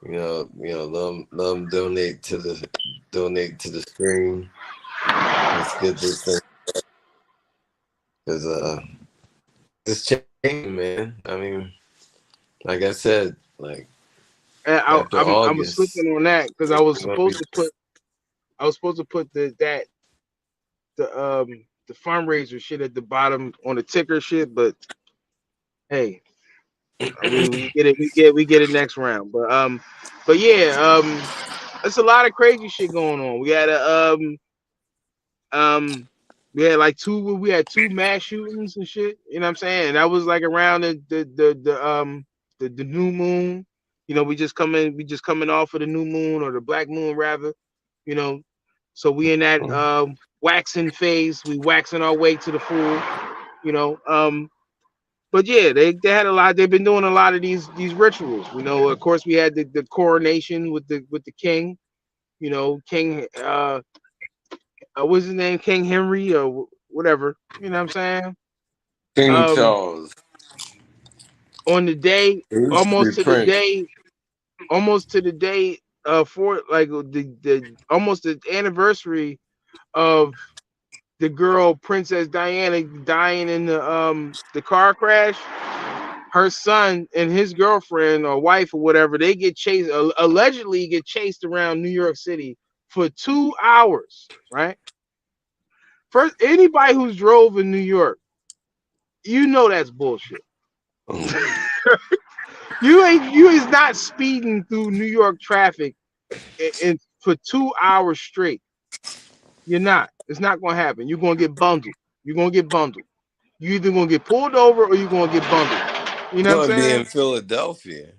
let them donate to the stream. Let's get this thing because it's changing, man. I mean, like I said, like And after I'm August, slipping on that because I it's was gonna be supposed to put the fundraiser shit at the bottom on the ticker shit, but hey, we get it, we get it next round. But yeah, it's a lot of crazy shit going on. We had a we had like two mass shootings and shit. You know what I'm saying? And that was like around the new moon. You know, we just coming off of the new moon or the black moon rather. You know, so we in that waxing phase. We waxing our way to the full. You know, but yeah, they had a lot. They've been doing a lot of these rituals. You know, of course, we had the coronation with the king. You know, King what's his name, King Henry or whatever. You know what I'm saying? King Um, Charles. on the day, It used to be almost to the Prince. day, for like the almost the anniversary of the girl Princess Diana dying in the car crash. Her son and his girlfriend or wife or whatever, they get chased, allegedly get chased around New York City for 2 hours, right? First, anybody who's drove in New York, you know that's bullshit. You is not speeding through New York traffic for 2 hours straight. You're not. It's not gonna happen. You're gonna get bundled. You're gonna get bundled. You either gonna get pulled over or you're gonna get bundled. You know what I'm Gonna be saying? in Philadelphia.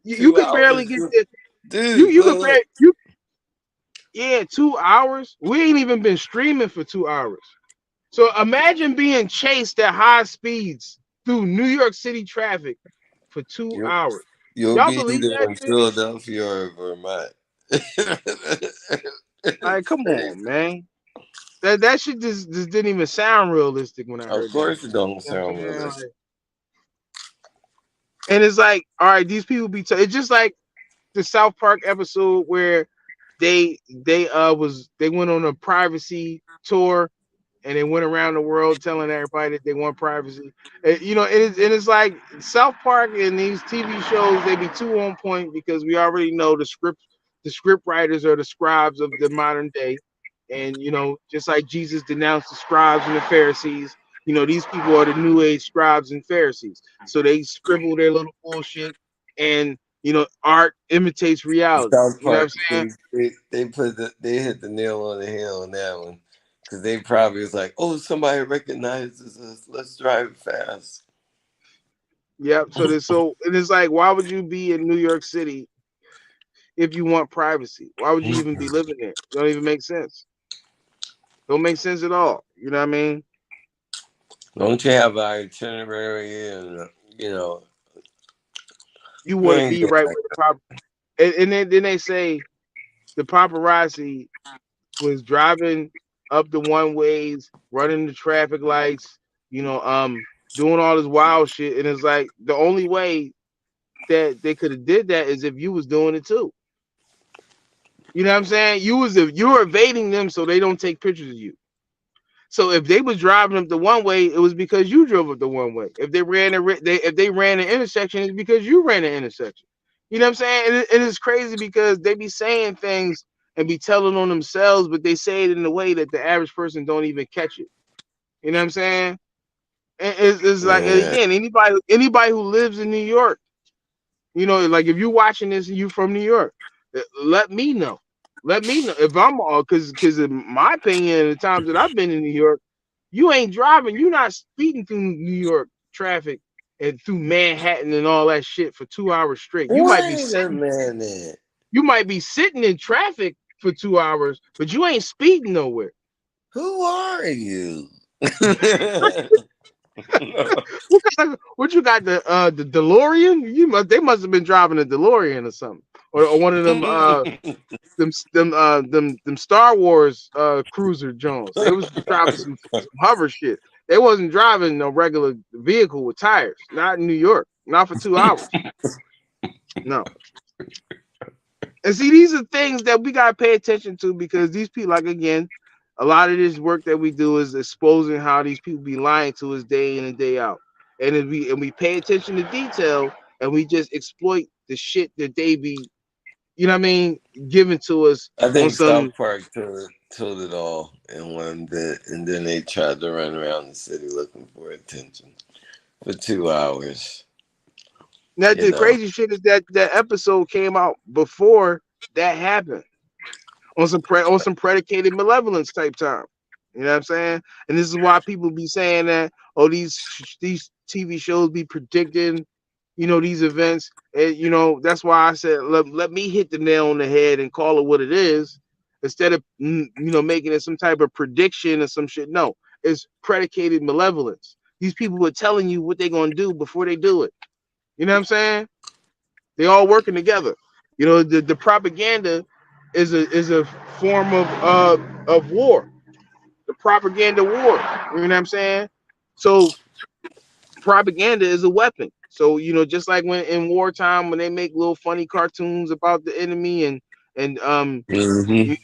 You Two could barely hours, get there. dude. You could Look. barely yeah, 2 hours. We ain't even been streaming for 2 hours. So imagine being chased at high speeds through New York City traffic for two You, hours. you'll Y'all be believe either that in shit? Philadelphia or Vermont. Like, It's come crazy. on, man. That shit just didn't even sound realistic when I Of heard that course, it shit. don't You know what sound I'm saying? realistic. Like, and it's like, all right, these people it's just like the South Park episode where they went on a privacy tour and they went around the world telling everybody that they want privacy. You know, it's like South Park and these TV shows, they be too on point because we already know the script writers are the scribes of the modern day. And you know, just like Jesus denounced the scribes and the Pharisees, you know, these people are the new age scribes and Pharisees. So they scribble their little bullshit, and you know, art imitates reality. South You know what Park, I'm saying? they hit the nail on the head on that one because they probably was like, oh, somebody recognizes us. Let's drive fast. Yep. So it is like, why would you be in New York City if you want privacy? Why would you even be living there? It don't even make sense. Don't make sense at all. You know what I mean? Don't you have an itinerary and you know? You You want to ain't be doing right like where the pop, and then they say the paparazzi was driving up the one ways, running the traffic lights, you know, doing all this wild shit, and it's like the only way that they could have did that is if you was doing it too. You know what I'm saying? You were evading them so they don't take pictures of you. So if they was driving up the one way, it was because you drove up the one way. If they ran an intersection, it's because you ran an intersection. You know what I'm saying? And it's crazy because they be saying things and be telling on themselves, but they say it in a way that the average person don't even catch it. You know what I'm saying? And it's like, and yeah. again, anybody who lives in New York, you know, like if you're watching this and you from New York, let me know. Let me know if I'm all because in my opinion, the times that I've been in New York, you ain't driving, you're not speeding through New York traffic and through Manhattan and all that shit for 2 hours straight. Wait a minute. You might be sitting in traffic for 2 hours, but you ain't speeding nowhere. Who are you? What you got the DeLorean? They must have been driving a DeLorean or something, or one of them Star Wars cruiser Jones. They was driving some hover shit. They wasn't driving no regular vehicle with tires. Not in New York. Not for 2 hours. No. And see, these are things that we gotta pay attention to because these people, like again, a lot of this work that we do is exposing how these people be lying to us day in and day out. And if we pay attention to detail and we just exploit the shit that they be, you know what I mean, giving to us I on think some. South Park told it all in one bit, and then they tried to run around the city looking for attention for 2 hours. Now You the know, crazy shit is that that episode came out before that happened on some predicated malevolence type time. You know what I'm saying? And this is why people be saying that these TV shows be predicting, these events. And that's why I said let me hit the nail on the head and call it what it is instead of making it some type of prediction or some shit. No, it's predicated malevolence. These people are telling you what they're gonna do before they do it. You know what I'm saying? They all working together. The propaganda is a form of war. The propaganda war. You know what I'm saying? So propaganda is a weapon. So just like when in wartime when they make little funny cartoons about the enemy and hmm you know,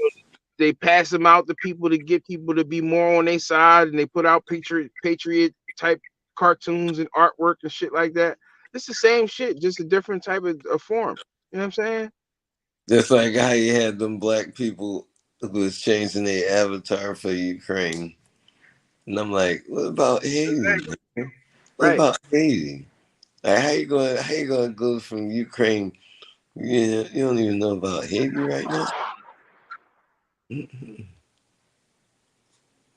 they pass them out to people to get people to be more on their side, and they put out patriot type cartoons and artwork and shit like that. It's the same shit, just a different type of form. You know what I'm saying? just like how you had them black people who was changing their avatar for Ukraine, and I'm like, what about Haiti? Exactly. What Right. about Haiti? Like, how you gonna go from Ukraine? You don't even know about Haiti right now. Mhm.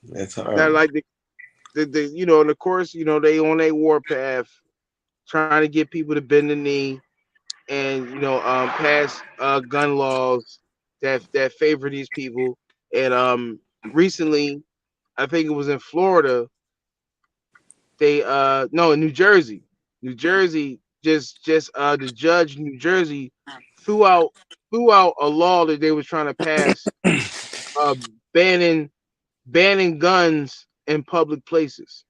That's Now, horrible. like and of course, they on a war path, trying to get people to bend the knee and pass gun laws that favor these people. And recently, I think it was in Florida, they no, in New Jersey. New Jersey just the judge in New Jersey threw out threw out a law that they was trying to pass, uh banning banning guns in public places.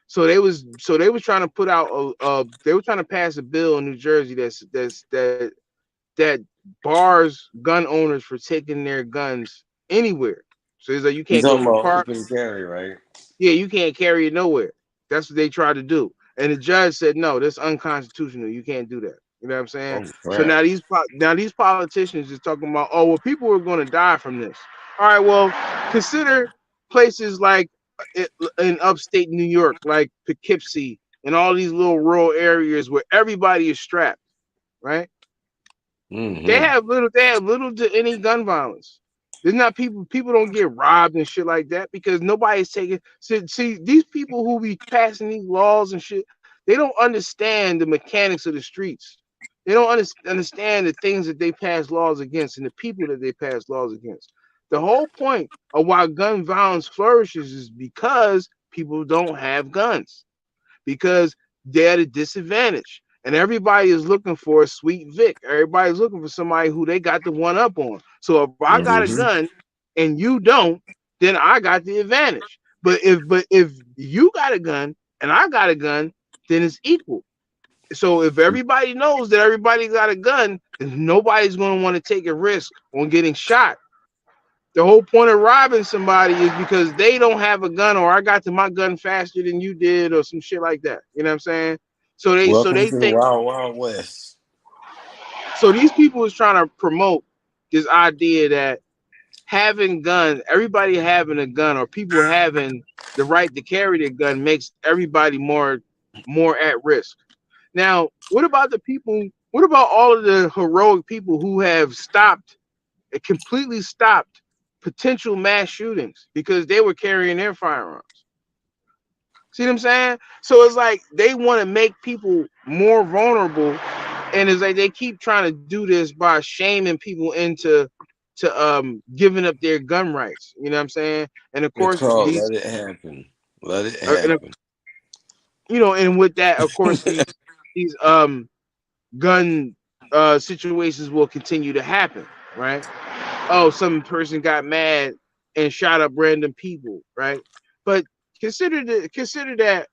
So they was trying to put out they were trying to pass a bill in New Jersey that bars gun owners for taking their guns anywhere. So it's like you You can't go talking to the about park. open carry, right? Yeah, you can't carry it nowhere. That's what they tried to do. And the judge said, no, that's unconstitutional. You can't do that. You know what I'm saying? Oh So crap! now these politicians is talking about, oh well, people are going to die from this. All right, well, consider places like in upstate New York, like Poughkeepsie, and all these little rural areas where everybody is strapped, right? They hmm have little to any gun violence. There's not people don't get robbed and shit like that because nobody's taking see these people who be passing these laws and shit, they don't understand the mechanics of the streets. They don't understand the things that they pass laws against and the people that they pass laws against. The whole point of why gun violence flourishes is because people don't have guns, because they're at a disadvantage. And everybody is looking for a sweet Vic. Everybody's looking for somebody who they got the one up on. So if I got a hmm gun and you don't, then I got the advantage. But if you got a gun and I got a gun, then it's equal. So if everybody knows that everybody got a gun, then nobody's going to want to take a risk on getting shot. The whole point of robbing somebody is because they don't have a gun, or I got to my gun faster than you did, or some shit like that. You know what I'm saying? So they so Welcome they to the think Wild Wild West. so these people is trying to promote this idea that having guns, everybody having a gun, or people having the right to carry their gun makes everybody more at risk. Now, what about the people? What about all of the heroic people who have stopped it completely stopped potential mass shootings because they were carrying their firearms? See what I'm saying? So it's like they want to make people more vulnerable, and it's like they keep trying to do this by shaming people into giving up their gun rights. You know what I'm saying? And of It's course called these Let It Happen. Let it and happen. you know, and with that, of course, these gun situations will continue to happen, right? Oh, some person got mad and shot up random people, right? But consider that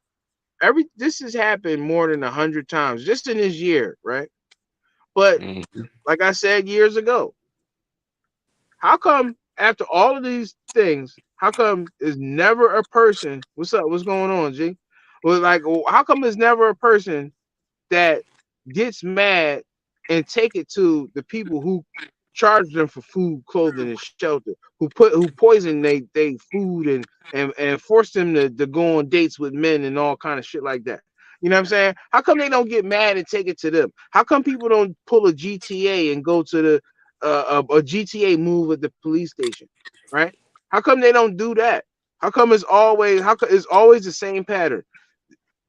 this has happened more than 100 times just in this year, right? But Mhm. like I said years ago, how come after all of these things, how come is never a person? What's up? What's going on, G? Well, like, how come there's never a person that gets mad and take it to the people who charge them for food, clothing, and shelter, who poison they food and force them to go on dates with men and all kind of shit like that. You know what I'm saying? How come they don't get mad and take it to them? How come people don't pull a GTA and go to the a GTA move at the police station, right? How come they don't do that? It's always the same pattern?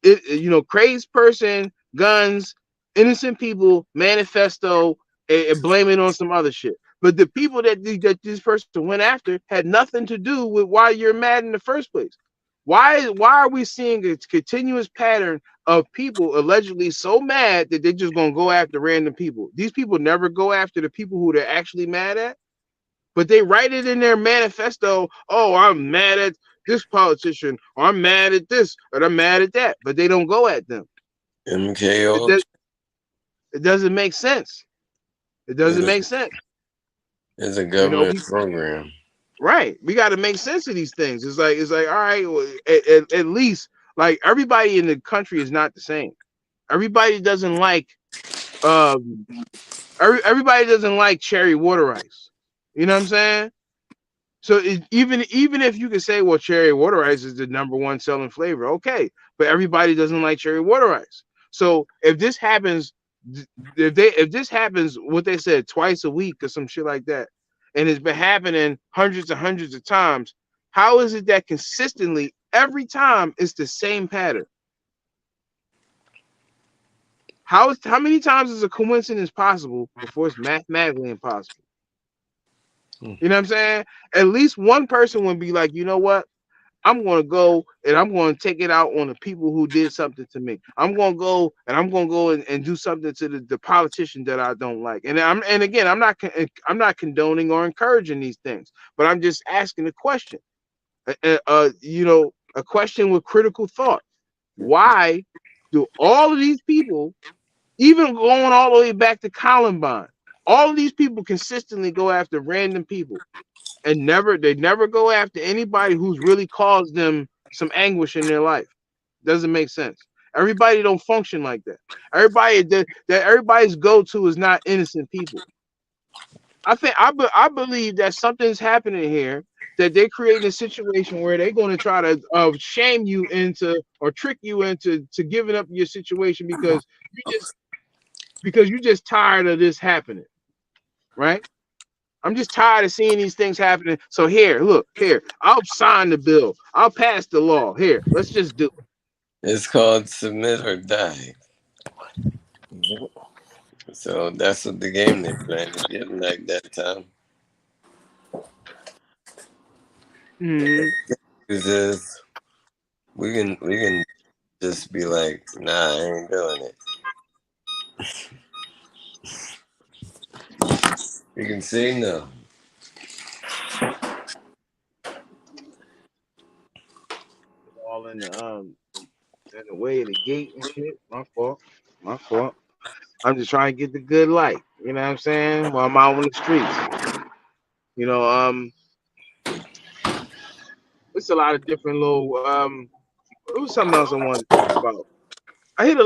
You know, crazed person, guns, innocent people, manifesto, and blame it on some other shit. But the people that this person went after had nothing to do with why you're mad in the first place. Why are we seeing a continuous pattern of people allegedly so mad that they're just gonna go after random people? These people never go after the people who they're actually mad at, but they write it in their manifesto. Oh, I'm mad at this politician, or I'm mad at this, or I'm mad at that, but they don't go at them. MK It, Ultra does, it doesn't make sense. It is doesn't a, make sense. is a You know, government program. right? We got to make sense of these things. It's like, all right, well, at least like everybody in the country is not the same. Everybody doesn't like um everybody doesn't like cherry water ice. You know what I'm saying? So even if you could say, well, cherry water ice is the number one selling flavor, okay, but everybody doesn't like cherry water ice. So if this happens, if this happens, what they said twice a week or some shit like that, and it's been happening hundreds of times, how is it that consistently every time it's the same pattern? How many times is a coincidence possible before it's mathematically impossible? You know what I'm saying? At least one person would be like, you know what? I'm going to go and I'm going to take it out on the people who did something to me. I'm going to go and I'm going to go and do something to the politician that I don't like. And again, I'm not condoning or encouraging these things, but I'm just asking a question. You know, a question with critical thought. Why do all of these people, even going all the way back to Columbine, all of these people consistently go after random people? And they never go after anybody who's really caused them some anguish in their life. Doesn't make sense. Everybody don't function like that. Everybody that everybody's go-to is not innocent people. I believe that something's happening here, that they're creating a situation where they're going to try to shame you into or trick you into giving up your situation you just because you're just tired of this happening, right? I'm just tired of seeing these things happening. So here, look, here, I'll sign the bill. I'll pass the law. Here, let's just do it. It's called submit or die. So that's what the game they playing. It's getting like that time. Mm-hmm. Because we can just be like, nah, I ain't doing it. You can say no. All in the way of the gate and shit. My fault. My fault. I'm just trying to get the good light. You know what I'm saying? While I'm out on the streets. You know, it's a lot of different little it was something else I wanted to talk about. I hit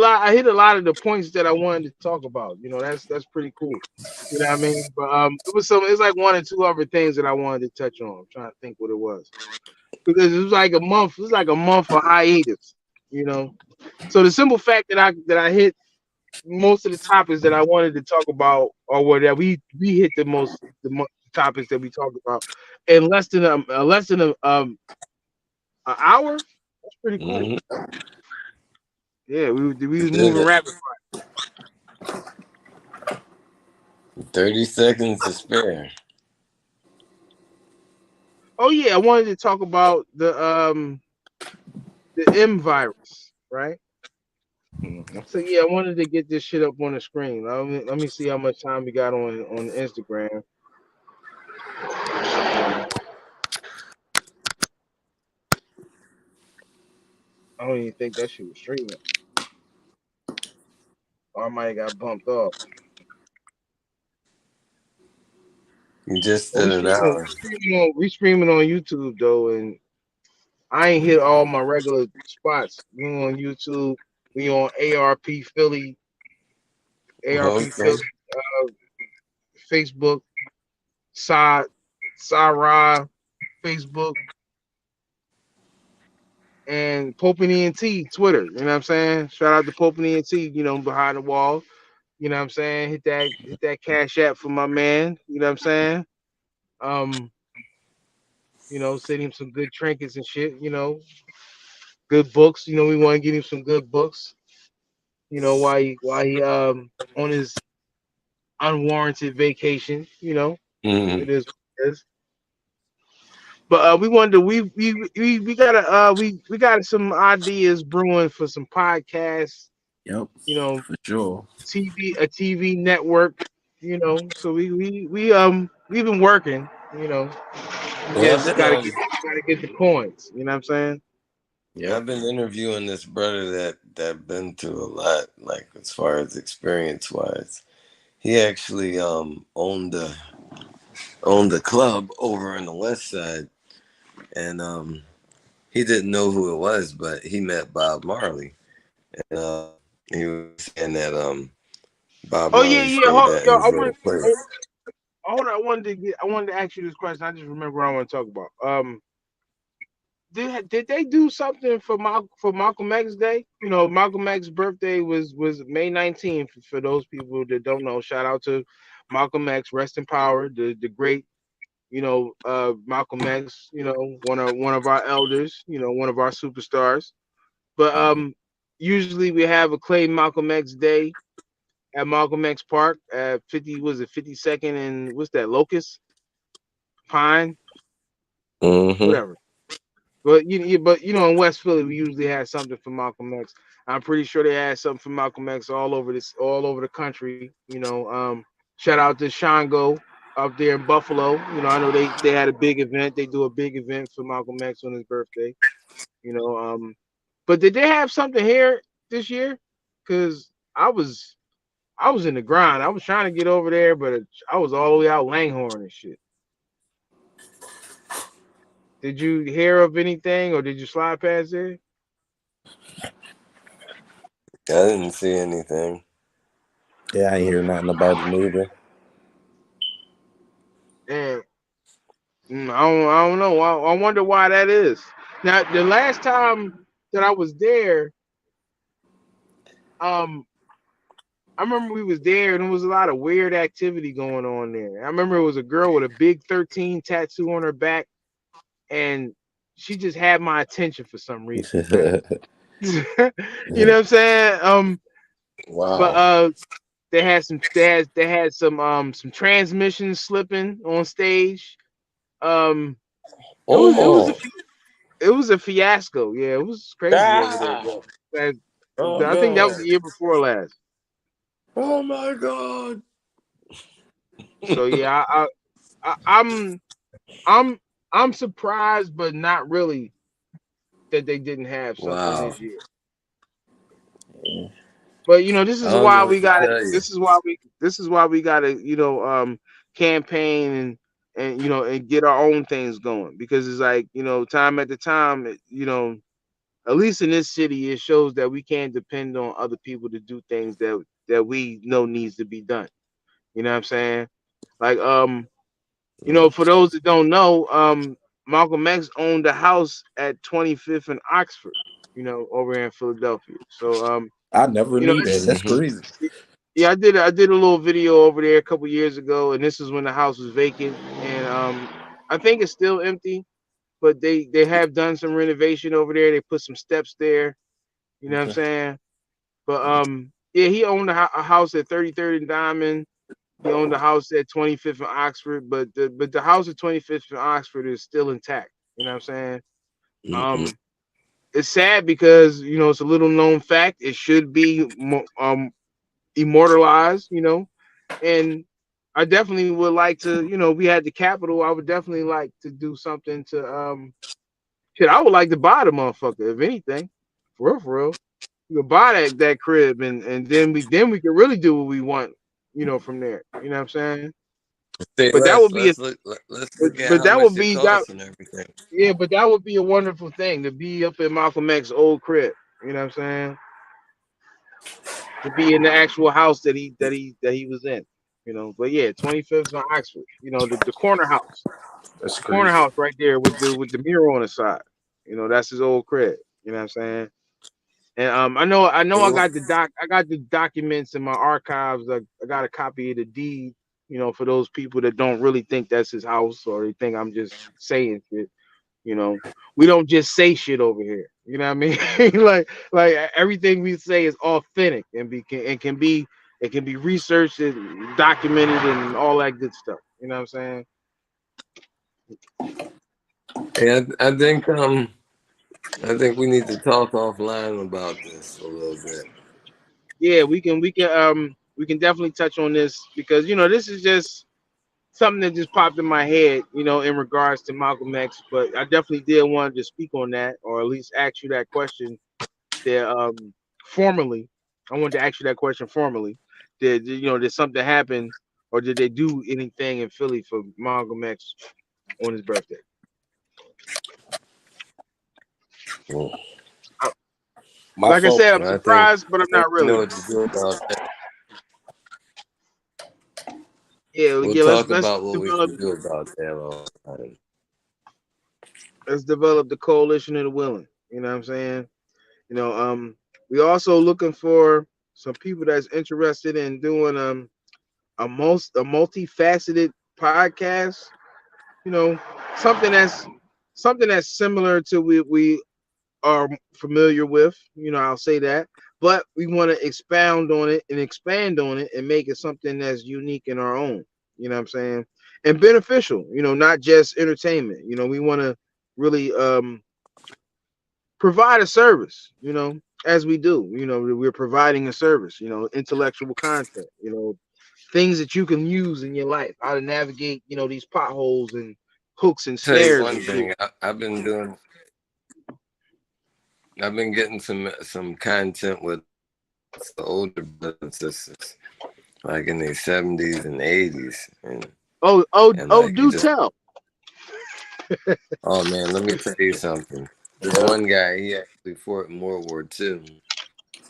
a lot of the points that I wanted to talk about. You know, that's pretty cool. You know what I mean? But it's like one or two other things that I wanted to touch on. I'm trying to think what it was. Because it was like a month of hiatus, you know. So the simple fact that I hit most of the topics that I wanted to talk about, or what that we hit topics that we talked about in less than an hour. That's pretty cool. Mm-hmm. Yeah, we was Did moving it. rapid. 30 seconds to spare. Oh yeah, I wanted to talk about the M virus, right? Mhm. So yeah, I wanted to get this shit up on the screen. Let me see how much time we got on Instagram. I don't even think that shit was streaming. Or I might have got bumped off. You just But did an hour. we streaming on YouTube though, and I ain't hit all my regular spots. We on YouTube. We on ARP Philly, ARP Okay. Philly, Facebook, Sa Sarah, Facebook, and Pope and ENT Twitter. You know what I'm saying? Shout out to Pope and ENT. Behind the wall. You know what I'm saying? Hit that cash app for my man. You know what I'm saying? Um, send him some good trinkets and shit. Good books. We want to get him some good books. Why he on his unwarranted vacation. Hmm. It is what it is. But we wanted to we got we got some ideas brewing for some podcasts. Yep, You know, for sure. TV network. So we've been working. We Yeah, I've just been gotta get the coins. You know what I'm saying? Yep. I've been interviewing this brother that been through a lot, like as far as experience wise. He actually owned a club over on the west side, and he didn't know who it was, but he met Bob Marley, and he was saying that Bob Oh yeah, Marley yeah. stayed at Yo, his little place. hold on. I wanted to ask you this question. I just remember what I want to talk about. Did they do something for Malcolm X Day? Malcolm X's birthday was May 19th. For those people that don't know, shout out to Malcolm X, rest in power, the great, Malcolm X, one of our elders, one of our superstars. But usually we have a clay Malcolm X Day at Malcolm X Park at 50, was it 52nd and what's that, Locust Pine, Mm-hmm. whatever. But in West Philly, we usually have something for Malcolm X. I'm pretty sure they had something for Malcolm X all over the country. Shout out to Shango up there in Buffalo. I know they had a big event. They do a big event for Malcolm X on his birthday. You know, um, but did they have something here this year? Cause I was in the grind. I was trying to get over there, but I was all the way out Langhorne and shit. Did you hear of anything, or did you slide past there? I didn't see anything. Yeah, I ain't hear nothing about it neither. And I don't know. I wonder why that is. Now, the last time that I was there, um, I remember we was there and there was a lot of weird activity going on there. I remember it was a girl with a big 13 tattoo on her back, and she just had my attention for some reason. Right? You know what I'm saying? But Wow. they had some transmissions slipping on stage. Um, it was Oh. a fiasco. Yeah, it was crazy over there, Ah. bro. That, Oh I think that was no. the year before last. Oh my God. So yeah, I'm I'm I'm surprised, but not really that they didn't have something Wow. this year. But this I is don't why know we what to got it. tell you. This is why we got to campaign and get our own things going, because it's like time at the time at least in this city, it shows that we can't depend on other people to do things that we know needs to be done. You know what I'm saying? Like for those that don't know, Malcolm X owned a house at 25th and Oxford, over in Philadelphia. So I never you know, knew that. That's Mm-hmm. crazy. yeah, I did a little video over there a couple years ago, and this is when the house was vacant, and I think it's still empty, but they have done some renovation over there. They put some steps there. You know what I'm Okay. saying? But yeah, he owned a house at 33rd and Diamond. He owned a house at 25th and Oxford, but the house at 25th and Oxford is still intact. You know what I'm saying? Mm-hmm. Um, it's sad because it's a little known fact. It should be immortalized, and I definitely would like to. We had the capital. I would definitely like to do something to shit. I would like to buy the motherfucker, if anything, for real, for real. You could buy that crib, and then we could really do what we want, from there. You know what I'm saying? See, But that would be a let's look at but how that much would it be that costs and everything. yeah, but that would be a wonderful thing to be up in Malcolm X's old crib. You know what I'm saying? To be in the actual house that he was in. But yeah, 25th on Oxford. The corner house. That's The corner crazy. house right there with the mirror on the side. That's his old crib. You know what I'm saying? And I got the documents in my archives. I got a copy of the deed, for those people that don't really think that's his house or they think I'm just saying shit. We don't just say shit over here. You know what I mean? like everything we say is authentic and can be researched and documented and all that good stuff. You know what I'm saying? Yeah, I think we need to talk offline about this a little bit. Yeah, we can definitely touch on this because this is just something that just popped in my head, in regards to Malcolm X. But I definitely did want to speak on that, or at least ask you that question there formally. I wanted to ask you that question formally. Did something happen, or did they do anything in Philly for Malcolm X on his birthday? Mm. Like I said, I'm I think surprised, but I'm not you know really. what to do about that. Yeah, We'll yeah. Let's talk let's about what we develop should do about that all the time. let's develop the coalition of the willing. You know what I'm saying? You know, we also looking for some people that's interested in doing a multifaceted podcast. You know, something that's similar to we are familiar with. I'll say that, but we want to expound on it and expand on it and make it something that's unique in our own. You know what I'm saying? And beneficial. Not just entertainment. We want to really provide a service. As we do. We're providing a service. Intellectual content. Things that you can use in your life. How to navigate. These potholes and hooks and Tell you snares one and shit. thing, I've been getting some content with the older brothers and sisters, like in their 70s and 80s, and like you Do just, tell. oh man, let me tell you something. This one guy, he actually fought in World War II,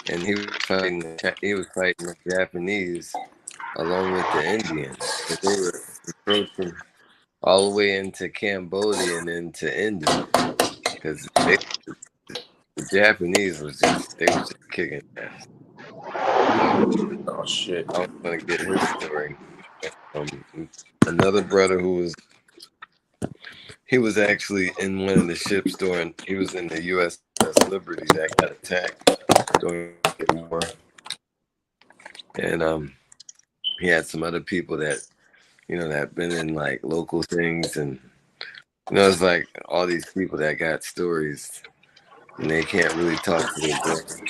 and he was fighting the Japanese along with the Indians. And they were approaching all the way into Cambodia and into India, because the Japanese they was just kicking ass. Oh shit. I was gonna get his story from another brother he was actually in one of the ships during he was in the USS Liberty that got attacked during the war, and he had some other people that that been in like local things, and it's like all these people that got stories and they can't really talk to their brothers.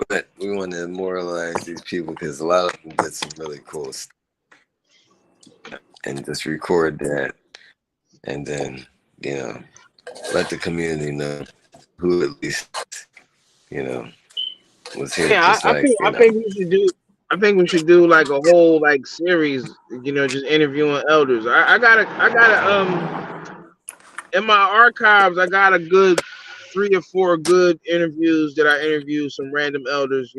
But we want to immortalize these people because a lot of them did some really cool stuff, and just record that, and then let the community know who at least was here, Yeah, just like I think we should do. I think we should do like a whole like series. Just interviewing elders. I got in my archives. I got a good 3 or 4 good interviews that I interviewed some random elders.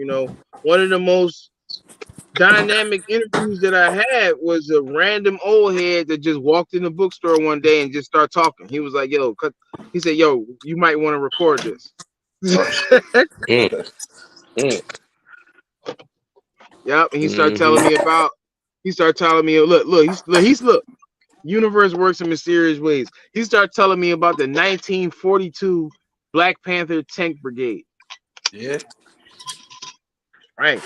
One of the most dynamic interviews that I had was a random old head that just walked in the bookstore one day and just started talking. He was like, "Yo," he said, "Yo, you might want to record this." Yep, and he started telling me about. He started telling me, look. Universe works in mysterious ways. He started telling me about the 1942 Black Panther Tank Brigade. Yeah. Right.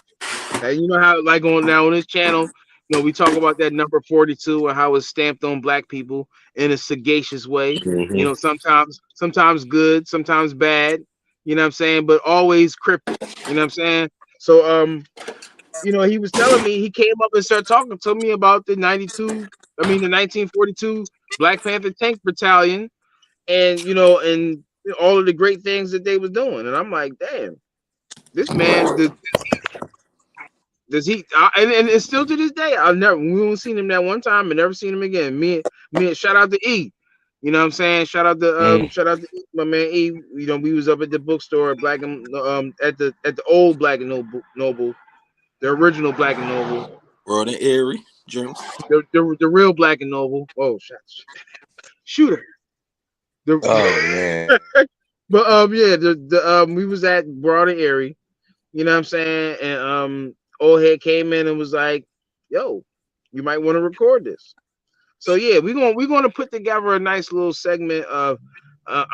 And you know how like on this channel You know, we talk about that number 42 and how it's stamped on black people in a sagacious way. You Hmm. know, sometimes good, sometimes bad. You know what I'm saying? But always cryptic. You know what I'm saying? So you know, he was telling me he came up and started talking to me about the 1942 Black Panther Tank Battalion, and you know, and all of the great things that they was doing. And I'm like, damn, this man, does he? And it's still to this day. We only seen him that one time and never seen him again. Shout out to E. You know what I'm saying? Shout out to E, my man E. You know, we was up at the bookstore at Black and at the old Black and Noble, the original Black and Noble, World and Erie, Germs. the real Black and Noble. Oh, shooter. The, Oh man. but yeah, the we was at Broad and Erie. You know what I'm saying? And old head came in and was like, "Yo, you might want to record this." So yeah, we're gonna put together a nice little segment of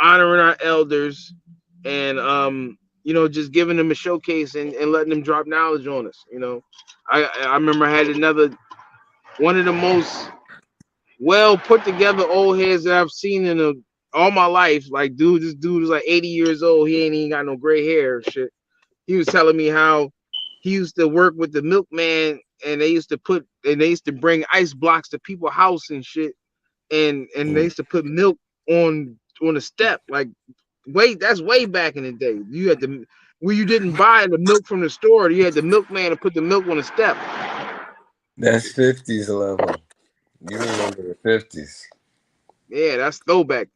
honoring our elders and you know, just giving them a showcase and letting them drop knowledge on us. You know, I remember I had one of the most well put together old heads that I've seen all my life. Like, this dude is like 80 years old. He ain't even got no gray hair and shit. He was telling me how he used to work with the milkman, and they used to bring ice blocks to people's house and shit, and they used to put milk on a step. Like, that's way back in the day. You had to where you didn't buy the milk from the store. You had the milkman to put the milk on the step. That's 50s level. You remember the 50s. Yeah, that's throwback.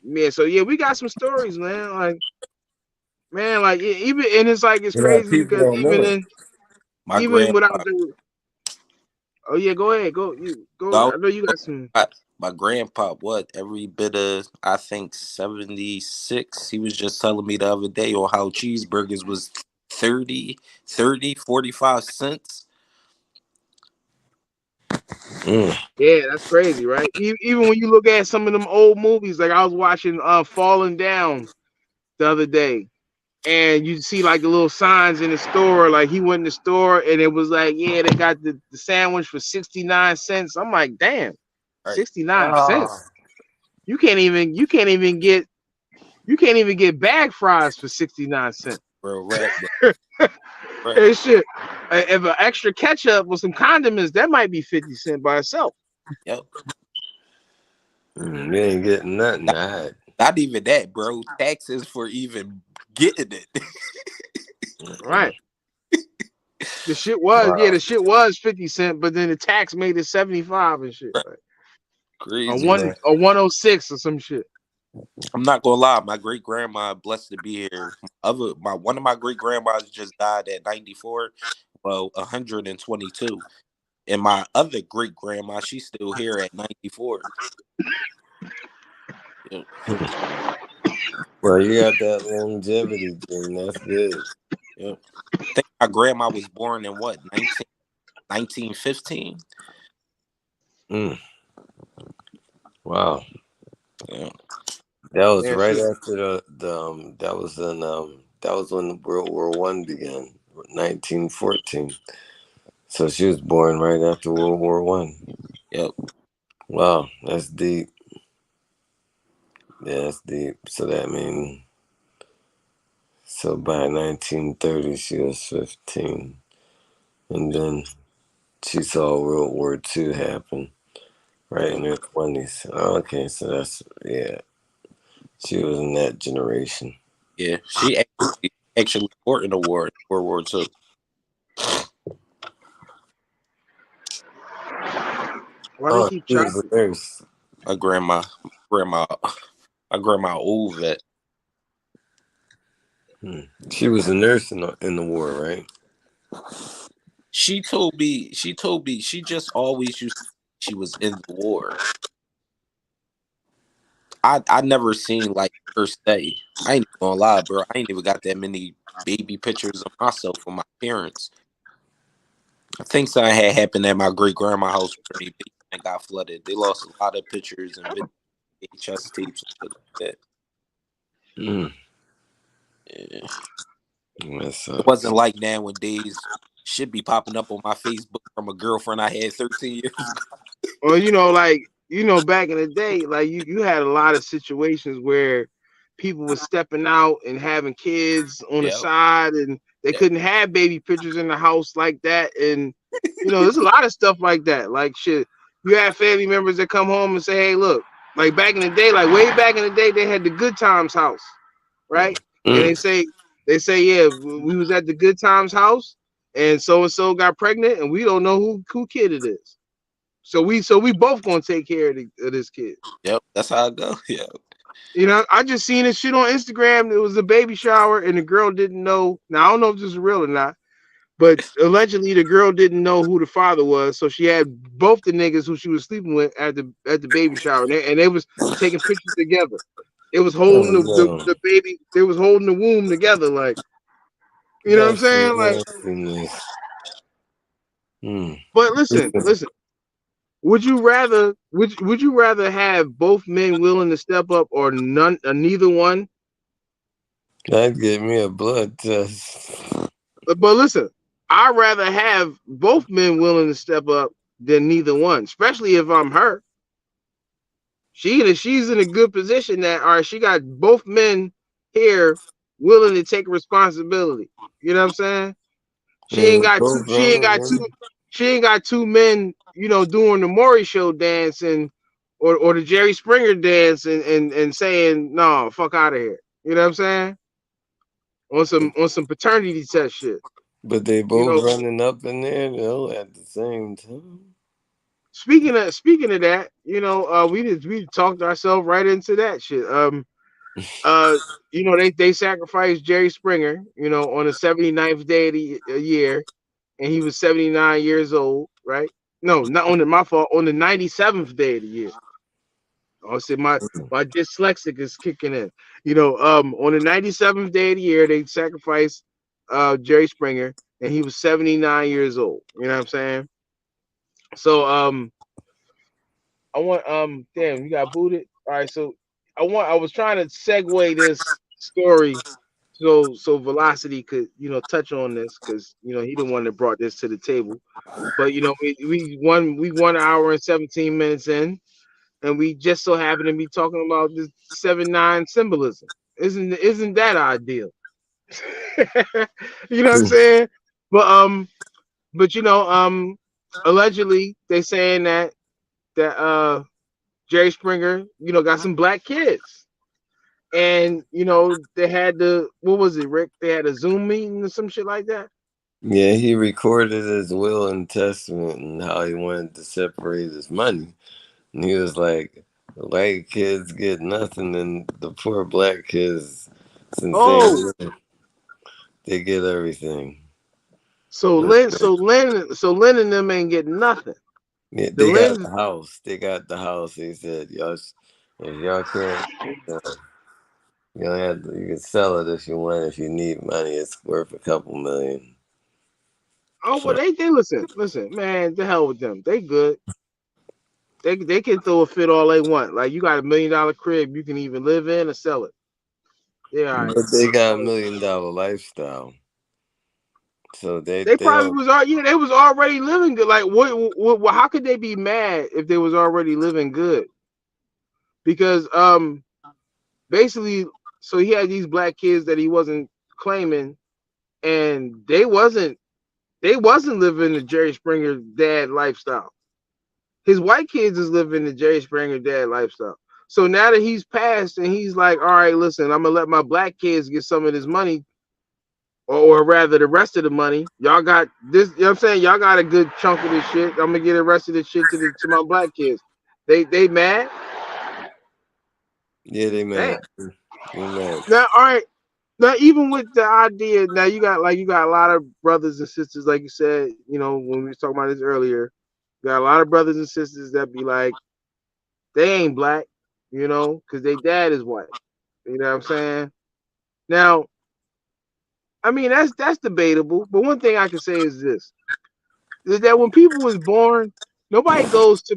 Yeah, so yeah, we got some stories, man. Like even, and it's like it's A lot of crazy people because don't know it. My even without grandpa. the oh yeah, go ahead, go. No, I know you got some. my grandpa, what, every bit of, I think, 76. He was just telling me the other day on how cheeseburgers was 45 cents. Mm. Yeah, that's crazy, right? Even when you look at some of them old movies, like I was watching Falling Down the other day, and you see like the little signs in the store, like he went in the store and it was like, yeah, they got the sandwich for 69 cents. I'm like, damn, Right. 69 cents. Oh. You can't even get bag fries for 69 cents. Real rap. Right. Hey, shit. If an extra ketchup with some condiments, that might be 50 cents by itself. Yep. You ain't getting nothing. Not even that, bro. Taxes for even getting it. Right. The shit Wow. was 50 cents, but then the tax made it 75 and shit. Right? Crazy. Man. A 106 or some shit. I'm not gonna lie, my great grandma, blessed to be here. One of my great grandmas just died at 94, well, 122. And my other great grandma, she's still here at 94. Yeah. Well, you got that longevity thing. That's good. Yeah. I think my grandma was born in what, 1915? Mm. Wow. Yeah. That was Yeah, right shit. after that was when World War One began, 1914. So she was born right after World War One. Yep. Wow, that's deep. Yeah, that's deep. So that means by 1930 she was 15, and then she saw World War Two happen right in her 20s. Okay, so that's she was in that generation. Yeah. She actually fought in the war, World War II. Why they keep She was chopping? a nurse. My grandma, old vet. She was a nurse in the war, right? She told me she just always used to say she was in the war. I never seen like her say. I ain't gonna lie, bro. I ain't even got that many baby pictures of myself from my parents. I think something had happened at my great grandma's house where their basement got flooded. They lost a lot of pictures and VHS tapes and shit like that. Mm. Yeah. That It sucks. wasn't like nowadays. should be popping up on my Facebook from a girlfriend I had 13 years ago. Or like back in the day, like you had a lot of situations where people were stepping out and having kids on the Yep. side, and they Yep. couldn't have baby pictures in the house like that. And there's a lot of stuff like that. Like shit, you have family members that come home and say, "Hey, look, like back in the day, like way back in the day, they had the Good Times house, right?" And Mm. they say, "Yeah, we was at the Good Times house, and so got pregnant, and we don't know who kid it is. So we both gonna take care of this kid." Yep. That's how I go. Yeah. I just seen this shit on Instagram. It was a baby shower, and the girl didn't know. Now I don't know if this is real or not, but allegedly the girl didn't know who the father was, so she had both the niggas who she was sleeping with at the baby shower, and they was taking pictures together. It was holding Oh, no. the baby. They was holding the womb together, like what I'm That's saying, like. nastiness. Hmm. But listen. Would you rather have both men willing to step up or none neither one? That'd give me a blood test. But listen, I'd rather have both men willing to step up than neither one, especially if I'm her. She's in a good position that all right, she got both men here willing to take responsibility. You know what I'm saying? She Yeah, ain't we got two both running. she ain't got two men, doing the Maury show dance or the Jerry Springer dance and saying, no, fuck out of here. You know what I'm saying? On some paternity test shit. But they You both know, running up in there though at the same time. speaking of that, we talked ourselves right into that shit. Uh they sacrificed Jerry Springer, on the 79th day of the year, and he was 79 years old, right? No, not on my fault, on the 97th day of the year. I said my dyslexic is kicking in. On the 97th day of the year, they sacrificed Jerry Springer, and he was 79 years old. You know what I'm saying? So I want damn, you got booted. All right, so I was trying to segue this story so Velocity could touch on this because he the one that brought this to the table. But we 1 hour and 17 minutes in, and we just so happen to be talking about this 7-9 symbolism. Isn't that ideal? You know what I'm saying? But allegedly they saying that Jerry Springer, got some black kids. And they had what was it, Rick? They had a Zoom meeting or some shit like that. Yeah, he recorded his will and testament and how he wanted to separate his money. And he was like, the white kids get nothing, and the poor black kids, since Oh, they get everything. so But Lynn and them ain't getting nothing. yeah, The they got Lynn, the house. They got the house. He said, y'all, if y'all can't, you don't have to, you can sell it if you want. If you need money, it's worth a couple million. oh well, So they listen, man, the hell with them. They good. They can throw a fit all they want. Like you got $1 million crib, you can even live in or sell it. Yeah, all right. but they got $1 million lifestyle. So They they probably don't. was they was already living good. Like what how could they be mad if they was already living good? Because basically, so he had these black kids that he wasn't claiming, and they wasn't living the Jerry Springer dad lifestyle. His white kids is living the Jerry Springer dad lifestyle. So now that he's passed and he's like, all right, listen, I'm gonna let my black kids get some of this money, or rather the rest of the money. Y'all got this, you know what I'm saying? Y'all got a good chunk of this shit. I'm gonna get the rest of this shit to my black kids. They mad? Yeah, they Damn. mad. They mad. Now, all right. Now, even with the idea, now you got a lot of brothers and sisters, like you said, when we was talking about this earlier, you got a lot of brothers and sisters that be like, they ain't black, because their dad is white. You know what I'm saying? Now, I mean that's debatable, but one thing I can say is this: is that when people was born, nobody goes to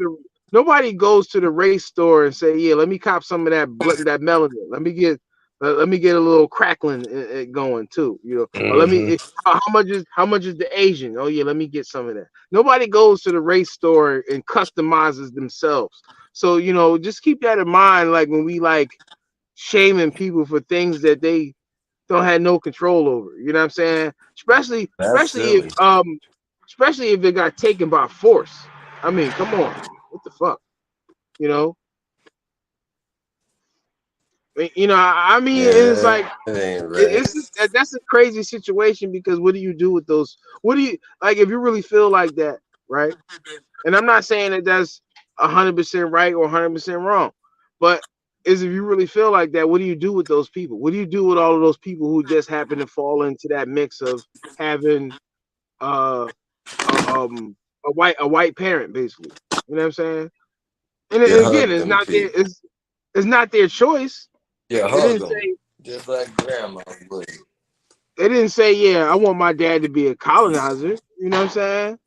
the race store and say, yeah, let me cop some of that melanin. Let me get a little crackling going too, you know. Or let me. How much is the Asian? Oh yeah, let me get some of that. Nobody goes to the race store and customizes themselves. So you know, just keep that in mind. Like when we like shaming people for things that they don't have no control over. You know what I'm saying? That's silly. Especially if it got taken by force. I mean, come on, what the fuck? You know, you know. I mean, it's Yeah, like it ain't right. that's a crazy situation because what do you do with those? What do you like if you really feel like that, right? And I'm not saying that that's 100% right or 100% wrong, but is if you really feel like that, what do you do with those people? What do you do with all of those people who just happen to fall into that mix of having uh, a white parent, basically? You know what I'm saying? You And again, hug them people. it's not their choice. You It hug didn't them, say just like grandma would. yeah, I want my dad to be a colonizer. You know what I'm saying?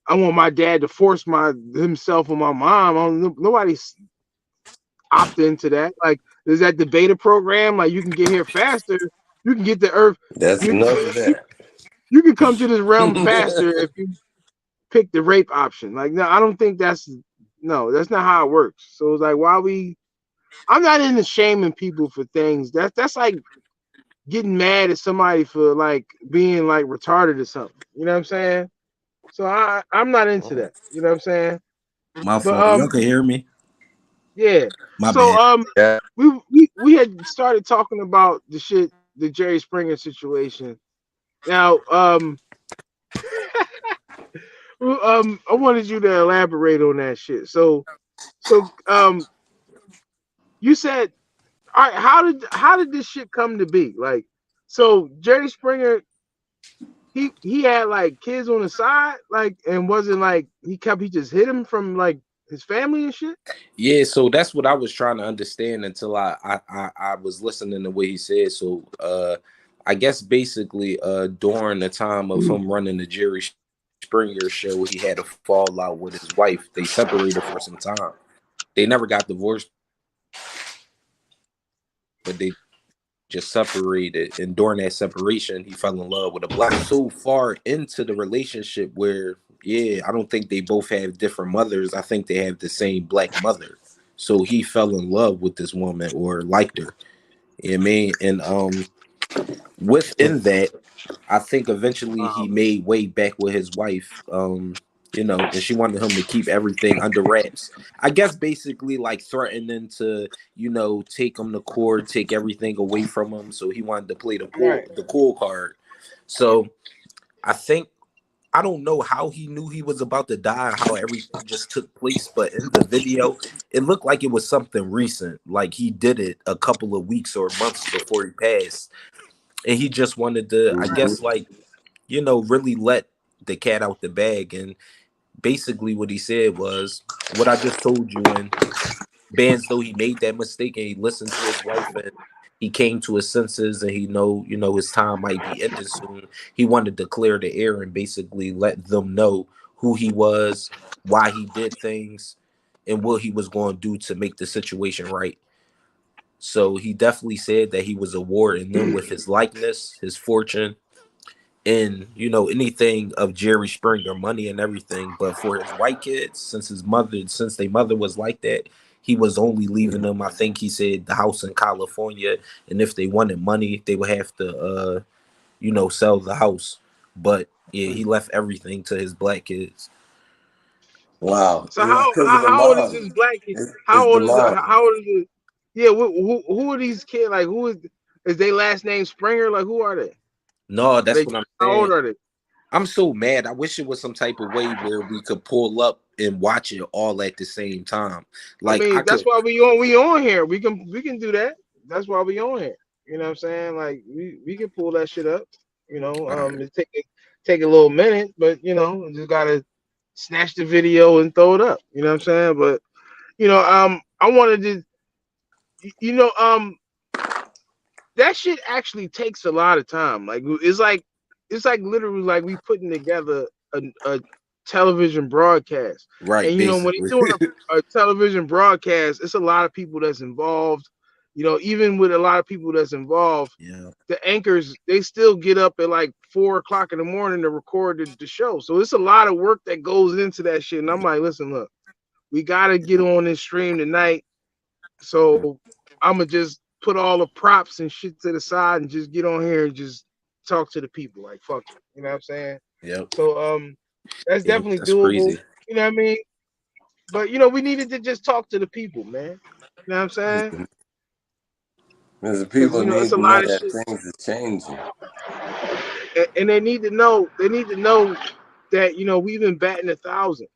I want my dad to force himself on my mom. Nobody's opt into that. Like, there's that debate program. Like, you can get here faster. You can get the Earth. That's You enough of that. you can come to this realm faster if you pick the rape option. Like, no, I don't think that's not how it works. So it's like, why we? I'm not into shaming people for things. That's like getting mad at somebody for like being like retarded or something. You know what I'm saying? So I'm not into that. You know what I'm saying? My But fault. Y'all can hear me. yeah. My So bad. Yeah, we had started talking about the Jerry Springer situation. Now I wanted you to elaborate on that shit. So you said, all right, how did this shit come to be? Like, so Jerry Springer, he had like kids on the side, like, and wasn't like he just hid him from like his family and shit. Yeah, so that's what I was trying to understand until I was listening to what he said. So I guess basically during the time of him running the Jerry Springer show, he had a fallout with his wife. They separated for some time. They never got divorced, but they just separated. And during that separation, he fell in love with a black. So far into the relationship where, yeah, I don't think they both have different mothers. I think they have the same black mother. So he fell in love with this woman or liked her. You know what I mean? And within that, I think eventually he made way back with his wife. And she wanted him to keep everything under wraps. I guess basically like threatening to, take him to court, take everything away from him. So he wanted to play Right. the cool card. So I think I don't know how he knew he was about to die, how everything just took place, but in the video, it looked like it was something recent. Like he did it a couple of weeks or months before he passed. And he just wanted to, I guess, like, really let the cat out the bag. And basically what he said was what I just told you. And Bands, though he made that mistake and he listened to his wife and he came to his senses and he his time might be ended soon. He wanted to clear the air and basically let them know who he was, why he did things, and what he was going to do to make the situation right. So he definitely said that he was awarding them with his likeness, his fortune, and anything of Jerry Springer, money and everything. But for his white kids, since their mother was like that, he was only leaving them. I think he said the house in California, and if they wanted money, they would have to, sell the house. But yeah, he left everything to his black kids. wow. So It's because of the how old is mom. this black kid? It's the mom. How old is it? Yeah, who are these kids? Like, is their last name Springer? Like, who are they? No, Are that's they what I'm how saying. old are they? I'm so mad. I wish it was some type of way where we could pull up and watch it all at the same time. I Like I mean, that's could. why we on here. We can do that. That's why we on here. You know what I'm saying? Like we can pull that shit up. All right. It take a little minute, but just gotta snatch the video and throw it up. You know what I'm saying? But I wanted to, you know, that shit actually takes a lot of time. Like it's like literally like we putting together a television broadcast. Right, And when basically. you're doing a television broadcast, it's a lot of people that's involved. You know, even with a lot of people that's involved, Yeah. the anchors, they still get up at like 4 o'clock in the morning to record the show. So it's a lot of work that goes into that shit. And I'm like, listen, look, we gotta get on this stream tonight. So I'ma just put all the props and shit to the side and just get on here and just talk to the people. Like fuck it. You know what I'm saying? Yep. So that's Yeah, definitely that's doable. crazy. You know what I mean? But you know, we needed to just talk to the people, man. You know what I'm saying? Because the Because people you know, it's need a to know lot of that shit. things is changing. And they need to know, that, you know, we've been batting 1,000.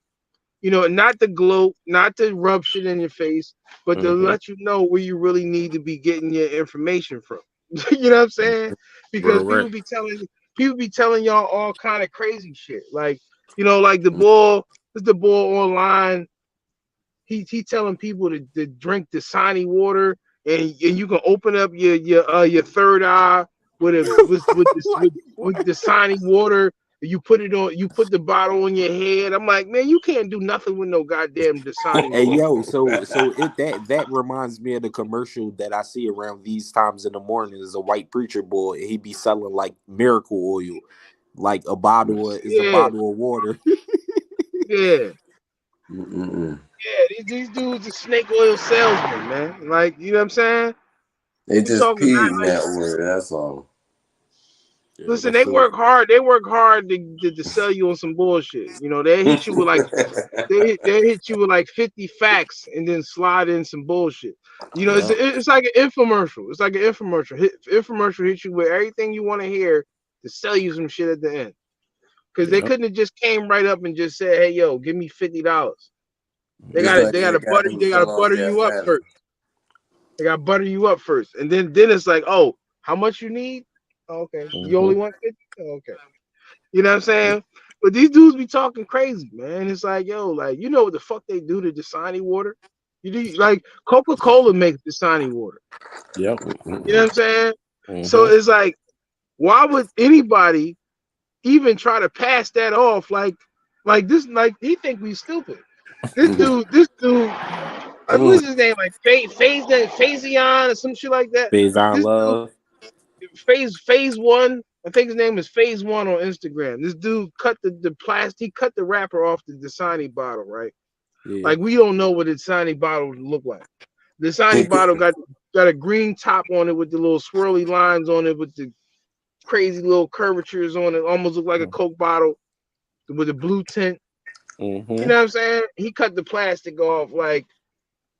You know, not to gloat, not to rub shit in your face, but to Mm-hmm. let you know where you really need to be getting your information from. You know what I'm saying? Because Right. people be telling y'all all kind of crazy shit. Like, you know, like the bull online. He telling people to drink Dasani water, and you can open up your third eye with a with Dasani water. You put it on. You put the bottle on your head. I'm like, man, you can't do nothing with no goddamn Dasani Hey water. yo, so it that reminds me of the commercial that I see around these times in the morning. Is a white preacher boy, and he be selling like miracle oil, like a Yeah, bottle of water. yeah, Mm-mm. yeah. These dudes are snake oil salesmen, man. Like, you know what I'm saying? They We just talking peed not in like. that word. That's all. Yeah, Listen, that's they so. work hard. They work hard to sell you on some bullshit. You know, they hit you with like they hit you with like 50 facts and then slide in some bullshit. You know, Yeah. it's like an infomercial. It's like an infomercial. Infomercial hits you with everything you want to hear to sell you some shit at the end. Because they Yep. couldn't have just came right up and just said, "Hey, yo, give me $50." They Just got to like they got the to guy butter who they got to fell off butter that you up ladder. first. They got to butter you up first, and then it's like, "Oh, how much you need? Oh, okay, you only Mm-hmm. want 50? Oh, okay." You know what I'm saying? But these dudes be talking crazy, man. It's like, yo, like, you know what the fuck they do to Dasani water? You do like Coca-Cola makes Dasani water. Yep. You know what I'm saying? So Mm-hmm. it's like, why would anybody even try to pass that off like this? Like he think we stupid. This dude, Mm. what's his name? Like Phazion or some shit like that. Phase on This dude, love. phase one. I think his name is Phase One on Instagram. This dude cut the plastic, he cut the wrapper off the Dasani bottle, right? Yeah. Like we don't know what the Dasani bottle look like. The Dasani bottle got a green top on it with the little swirly lines on it with the crazy little curvatures on it. Almost look like a Coke bottle with a blue tint. You Mm-hmm. know what I'm saying? He cut the plastic off like,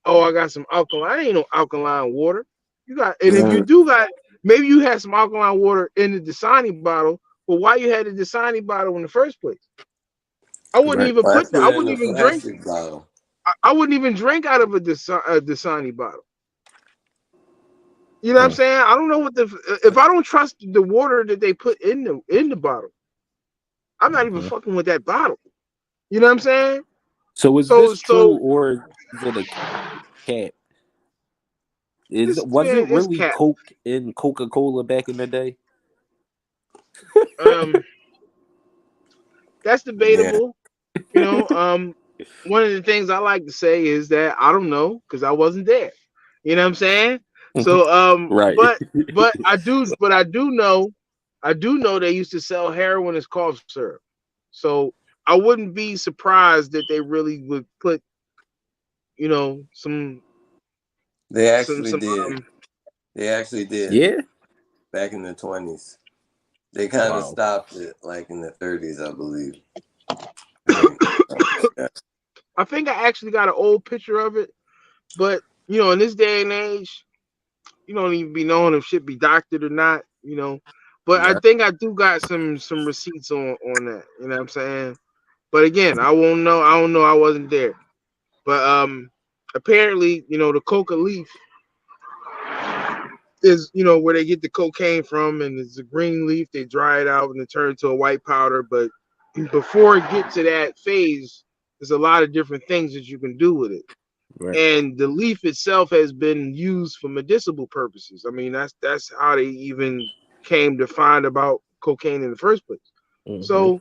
oh, I got some alkaline. Ain't no alkaline water. You got, and if you Mm. do got, maybe you had some alkaline water in the Dasani bottle. But why you had the Dasani bottle in the first place? I wouldn't Right. even I put that. put I it in wouldn't a even drink. plastic bottle. I wouldn't even drink out of a Dasani bottle. You know what I'm Mm. saying? I don't know what if I don't trust the water that they put in the bottle, I'm not even Mm-hmm. fucking with that bottle. You know what I'm saying? So is So this true so or is it a cat? this Was it man is really cat. Coke in Coca-Cola back in the day? Um, that's Yeah. debatable. You know, one of the things I like to say is that I don't know because I wasn't there. You know what I'm saying? So Right. but I do know they used to sell heroin as cough syrup. So I wouldn't be surprised that they really would put, you know, They some actually some did. um They actually did Yeah. back in the 20s. They kind of Wow. stopped it like in the 30s, I believe. I think. I think I actually got an old picture of it, but you know, in this day and age, you don't even be knowing if shit be doctored or not, you know. But I Right. think I do got some receipts on that, you know what I'm saying? But again, I won't know. I don't know. I wasn't there. But apparently, you know, the coca leaf is, you know, where they get the cocaine from, and it's a green leaf. They dry it out and it turns into a white powder. But before it gets to that phase, there's a lot of different things that you can do with it. Right. And the leaf itself has been used for medicinal purposes. I mean, that's how they even came to find about cocaine in the first place. Mm-hmm. So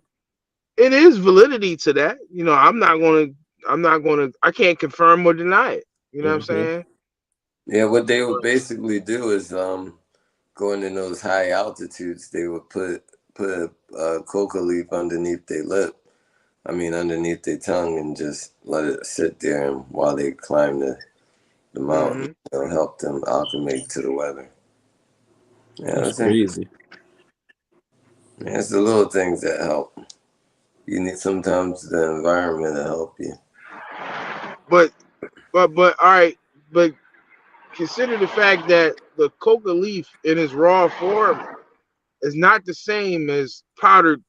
it is validity to that. You know, I can't confirm or deny it. You know what I'm Mm-hmm. saying? Yeah, what they would basically do is going in those high altitudes, they would put a coca leaf underneath their lip. I mean, underneath their tongue, and just let it sit there, and while they climb the mountain, it'll help them acclimate to the weather. Yeah, That's crazy. Yeah, it's the little things that help. You need sometimes the environment to help you. But all right, but consider the fact that the coca leaf in its raw form is not the same as powdered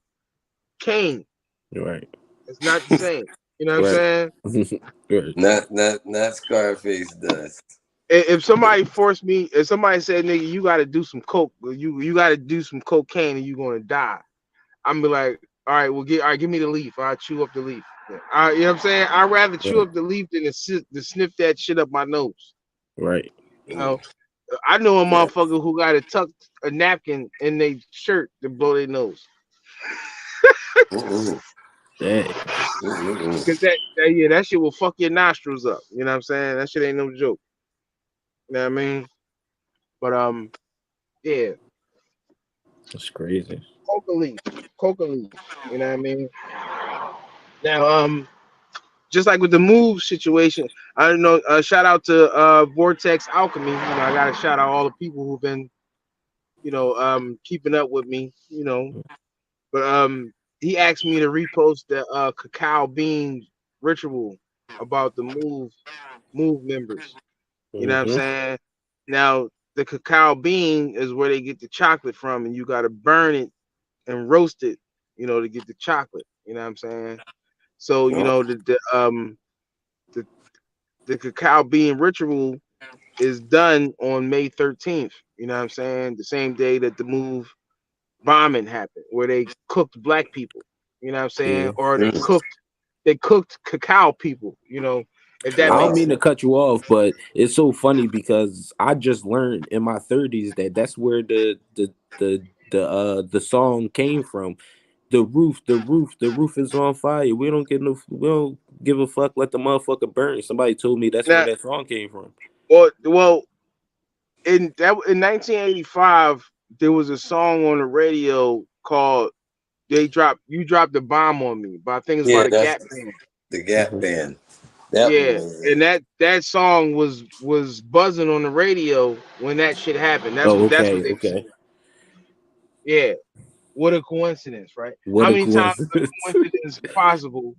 cane. Right. It's not the same. You know what I'm saying? Right. Not Scarface does. If somebody forced me, if somebody said, "Nigga, you got to do some coke, you got to do some cocaine, and you're gonna die," I'm be like, "All right, well, give me the leaf. I'll chew up the leaf." You know what I'm saying? I'd rather chew up the leaf than to sniff that shit up my nose. Right. You know, I know a motherfucker who got to tuck a napkin in their shirt to blow their nose. Hey. Because that shit will fuck your nostrils up. You know what I'm saying? That shit ain't no joke. You know what I mean? But yeah. That's crazy. Coca leaf. You know what I mean? Now, just like with the move situation, I don't know. Shout out to Vortex Alchemy. You know, I gotta shout out all the people who've been, keeping up with me. You know, but he asked me to repost the cacao bean ritual about the move members. You know what I'm saying? Now the cacao bean is where they get the chocolate from, and you gotta burn it and roast it, to get the chocolate. You know what I'm saying? So the cacao bean ritual is done on May 13th. You know what I'm saying? The same day that the move bombing happened, where they cooked black people. You know what I'm saying? Yeah. Or they cooked cacao people. If that I don't makes mean sense. to cut you off, but it's so funny because I just learned in my 30s that that's where the song came from. The roof is on fire. We don't give a fuck. Let the motherfucker burn. Somebody told me that's where Now, that song came from. well, in 1985, there was a song on the radio called "You Dropped the Bomb on Me," but I think it's by the Gap That's Band. the Gap Band. That one Yeah, was and that song was buzzing on the radio when that shit happened. That's Oh, what okay, they okay. said. Yeah, what a coincidence, right? What How a many times is a coincidence. coincidence possible?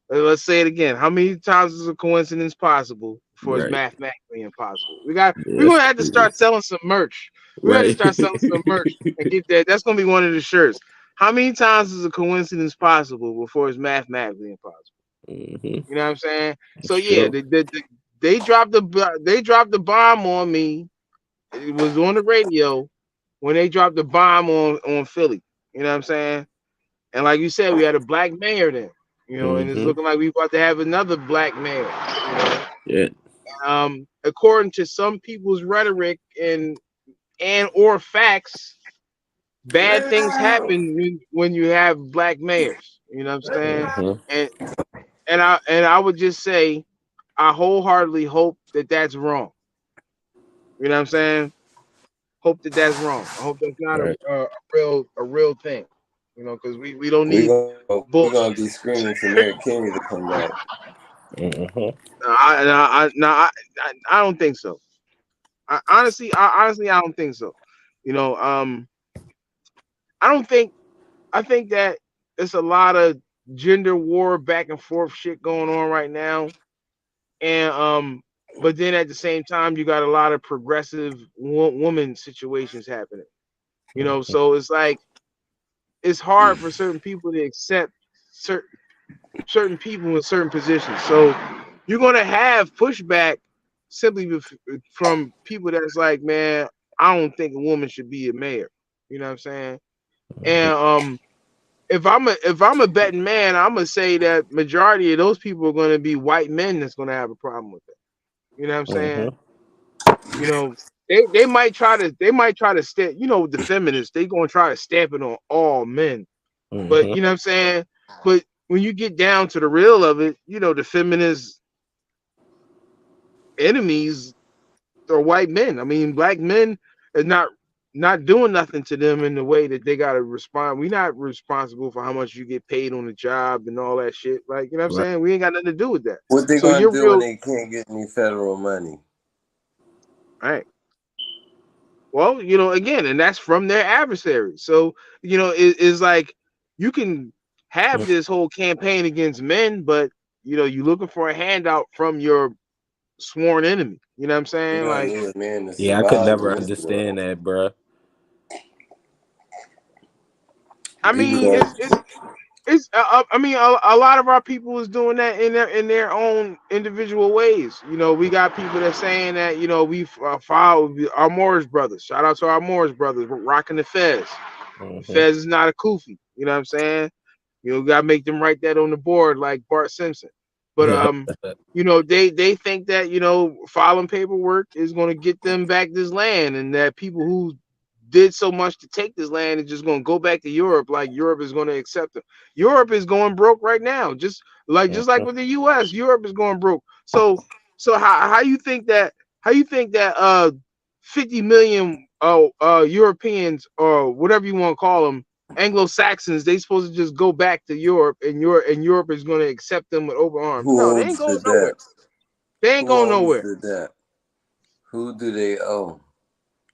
Let's say it again. How many times is a coincidence possible before it's Right. mathematically impossible? We're Yeah, gonna that's have to crazy. start selling some merch. We got to Right. start selling some merch and get that. That's gonna be one of the shirts. How many times is a coincidence possible before it's mathematically impossible? You know what I'm saying? So That's yeah, true. they dropped the bomb on me. It was on the radio when they dropped the bomb on Philly. You know what I'm saying? And like you said, we had a black mayor then. And it's looking like we about to have another black mayor. Yeah. According to some people's rhetoric and or facts, bad things happen when you have black mayors. You know what I'm saying? And I would just say, I wholeheartedly hope that that's wrong. You know what I'm saying? Hope that that's wrong. I hope that's not Right. a real thing. Because we don't we're need we're bullshit. gonna be screaming for Mary King to come back. I don't think so. Honestly, I don't think so. I don't think. I think that it's a lot of gender war back and forth shit going on right now, and but then at the same time, you got a lot of progressive woman situations happening. So it's like it's hard for certain people to accept certain people in certain positions. So you're gonna have pushback simply from people that's like, man, I don't think a woman should be a mayor. You know what I'm saying? And if I'm a betting man, I'm gonna say that majority of those people are gonna be white men that's gonna have a problem with it. You know what I'm saying? They might try to stamp, the feminists, they gonna try to stamp it on all men. But you know what I'm saying? But when you get down to the real of it, the feminist enemies or white men. I mean, black men are not doing nothing to them in the way that they gotta respond. We're not responsible for how much you get paid on the job and all that shit. Like, you know what I'm Right. saying? We ain't got nothing to do with that. What they So gonna you're do when real, they can't get any federal money? right? Well, you know, again, and that's from their adversaries. So, you know, it's like you can have this whole campaign against men, but you know, you're looking for a handout from your sworn enemy. You know what I'm You're saying? gonna Like, need a man to Yeah, I could survive in never this understand world. that, bruh. I People mean, don't. it's I mean, a lot of our people is doing that in their own individual ways. You know, we got people that saying that, you know, we follow our Morris brothers. Shout out to our Morris brothers. We're rocking the Fez. The Mm-hmm. Fez is not a kufi. You know what I'm saying? You know, gotta make them write that on the board like Bart Simpson. But you know, they think that, you know, filing paperwork is gonna get them back this land, and that people who did so much to take this land is just gonna go back to Europe, like Europe is gonna accept them. Europe is going broke right now, just like with the US. Europe is going broke. So how you think that 50 million Europeans, or whatever you want to call them, Anglo-Saxons, they supposed to just go back to Europe, and Europe is going to accept them with open arms? Who No, they ain't owns going the nowhere. debt? They ain't Who going owns nowhere. the debt? Who do they owe?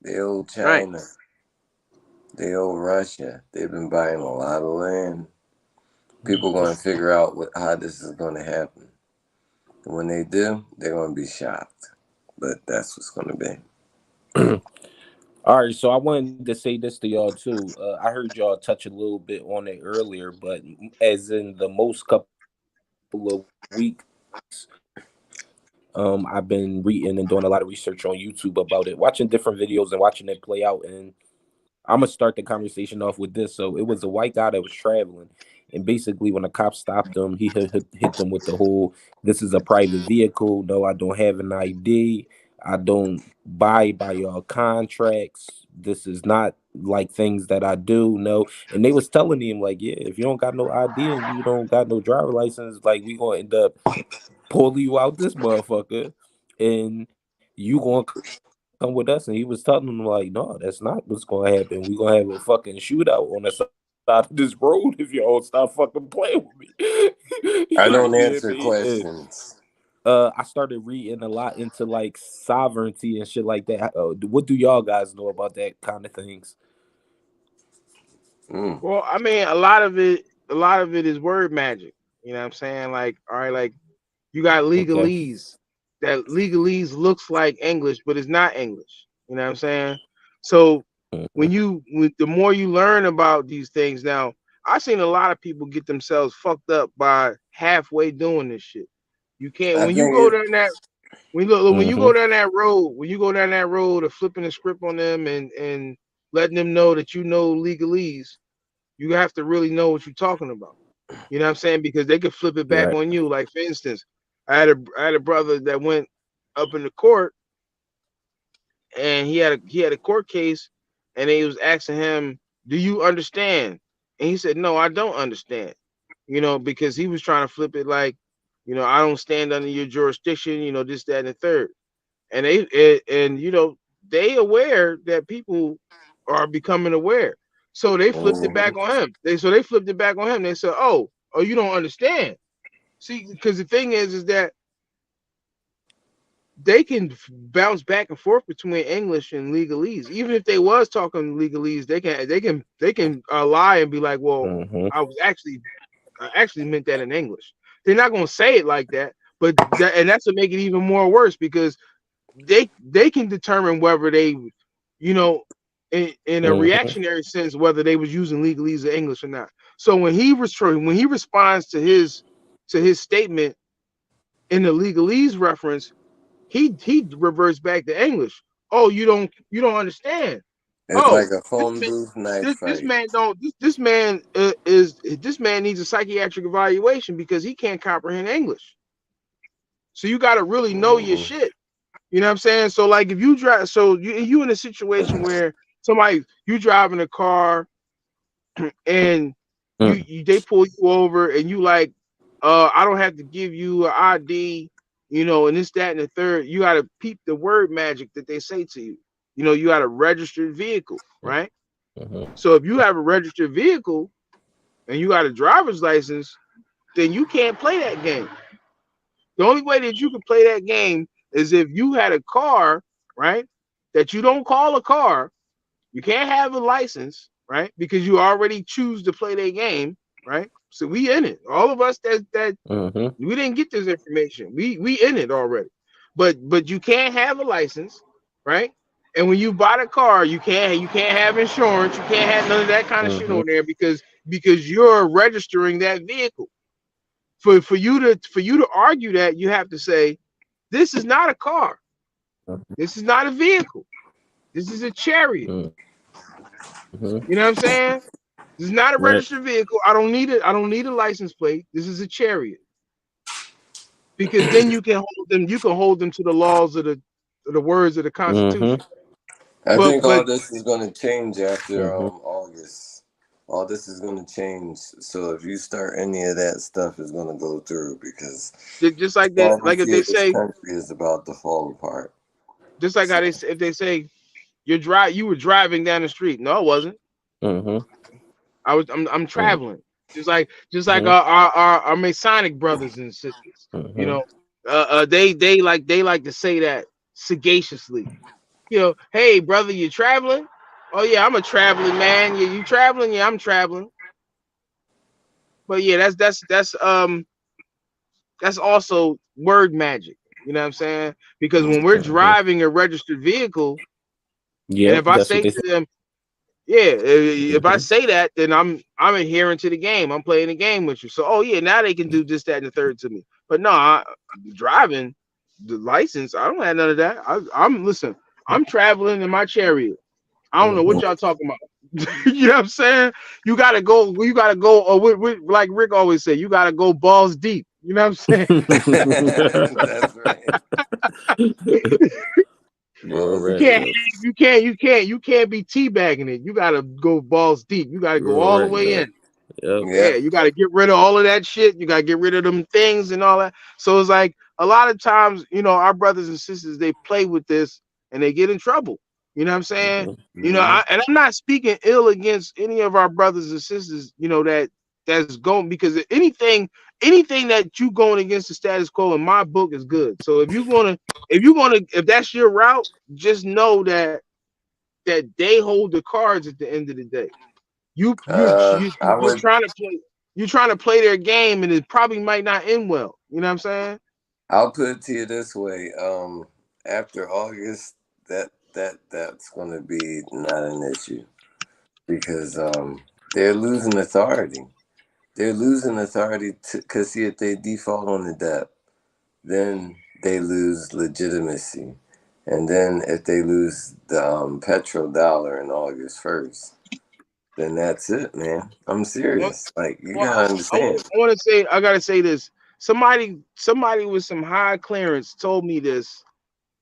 They owe Right. China. They owe Russia. They've been buying a lot of land. People going to figure out how this is going to happen. And when they do, they're going to be shocked. But that's what's going to be. All right, so I wanted to say this to y'all too. I heard y'all touch a little bit on it earlier, but as in the most couple of weeks, I've been reading and doing a lot of research on YouTube about it, watching different videos and watching it play out. And I'm gonna start the conversation off with this. So it was a white guy that was traveling, and basically when the cops stopped him, he hit them with the whole, "This is a private vehicle. No, I don't have an ID. I don't buy by y'all contracts. This is not like things that I do." No, and they was telling him like, "Yeah, if you don't got no ID and you don't got no driver license, like we gonna end up pulling you out this motherfucker, and you gonna come with us." And he was telling them like, "No, that's not what's gonna happen. We gonna have a fucking shootout on the side of this road if y'all stop fucking playing with me." I You don't feel answer me? questions. I started reading a lot into like sovereignty and shit like that. What do y'all guys know about that kind of things? Well, I mean, a lot of it is word magic. You know what I'm saying? Like, all right, like you got Okay. legalese. That legalese looks like English, but it's not English. You know what I'm saying? So Mhm. the more you learn about these things, now I've seen a lot of people get themselves fucked up by halfway doing this shit. You can't I when you think go it. down that when you go Mhm. down that road, of flipping the script on them and letting them know that you know legalese, you have to really know what you're talking about. You know what I'm saying? Because they could flip it back Right. on you. Like, for instance, I had a brother that went up in the court, and he had a court case, and they was asking him, "Do you understand?" And he said, "No, I don't understand." You know, because he was trying to flip it like, you know, I don't stand under your jurisdiction. You know, this, that, and the third. And you know, they aware that people are becoming aware. So they flipped it back Mhm. on him. They flipped it back on him. They said, "Oh, you don't understand." See, because the thing is that they can bounce back and forth between English and legalese. Even if they was talking legalese, they can lie and be like, "Well, Mhm. I actually meant that in English." They're not gonna say it like that, but that's to make it even more worse, because they can determine whether they, you know, in a Mhm. reactionary sense, whether they was using legalese or English or not. So when he responds to his statement in the legalese reference, he reverts back to English. "Oh, you don't understand. It's Oh, like a phone booth knife this fight. man don't this man needs a psychiatric evaluation because he can't comprehend English." So you got to really know your Mhm. shit. You know what I'm saying? So like if you drive, so you in a situation where you driving a car, and Mhm. they pull you over, and you like, I don't have to give you an ID. you know, and this, that, and the third. You got to peep the word magic that they say to you. You know, you got a registered vehicle, right? So if you have a registered vehicle and you got a driver's license, then you can't play that game. The only way that you can play that game is if you had a car, right? That you don't call a car. You can't have a license, right? Because you already choose to play that game, right? So we in it. All of us that we didn't get this information. We in it already. But you can't have a license, right? And when you buy the car, you can't have insurance. You can't have none of that kind of shit on there because you're registering that vehicle. For you to argue that, you have to say this is not a car. This is not a vehicle. This is a chariot. You know what I'm saying? This is not a registered vehicle. I don't need it. I don't need a license plate. This is a chariot. Because then you can hold them. You can hold them to the laws of the words of the Constitution. I think all this is going to change after August. All this is going to change. So if you start any of that stuff, is going to go through because just like that, like if they say, country is about to fall apart. Just like how if they say you were driving down the street. No, I wasn't. I'm traveling. Just like our Masonic brothers and sisters. You know, they like to say that sagaciously. You know, hey brother, you traveling? Oh yeah, I'm a traveling man. Yeah, you traveling? Yeah, I'm traveling. But yeah, that's also word magic. You know what I'm saying? Because when we're driving a registered vehicle, and if I say to them, if I say that, then I'm adhering to the game. I'm playing the game with you. So, oh yeah, now they can do this, that, and the third to me. But no, I'm driving the license. I don't have none of that. I'm traveling in my chariot. I don't know what y'all talking about. You know what I'm saying? You gotta go. Like Rick always said, you gotta go balls deep. You know what I'm saying? That's right. You can't be teabagging it. You gotta go balls deep. You gotta go all the way in. Yeah, you gotta get rid of all of that shit. You gotta get rid of them things and all that. So it's like a lot of times, you know, our brothers and sisters, they play with this and they get in trouble. You know what I'm saying? You know, and I'm not speaking ill against any of our brothers and sisters, you know, that's going, because anything that you going against the status quo in my book is good. So if that's your route, just know that they hold the cards at the end of the day. You're trying to play their game, and it probably might not end well. You know what I'm saying? I'll put it to you this way: after August, that's going to be not an issue because they're losing authority. They're losing authority because see, if they default on the debt, then they lose legitimacy, and then if they lose the petrodollar in August 1st. Then that's it, man. I'm serious. Like you gotta understand. I gotta say this. Somebody with some high clearance told me this,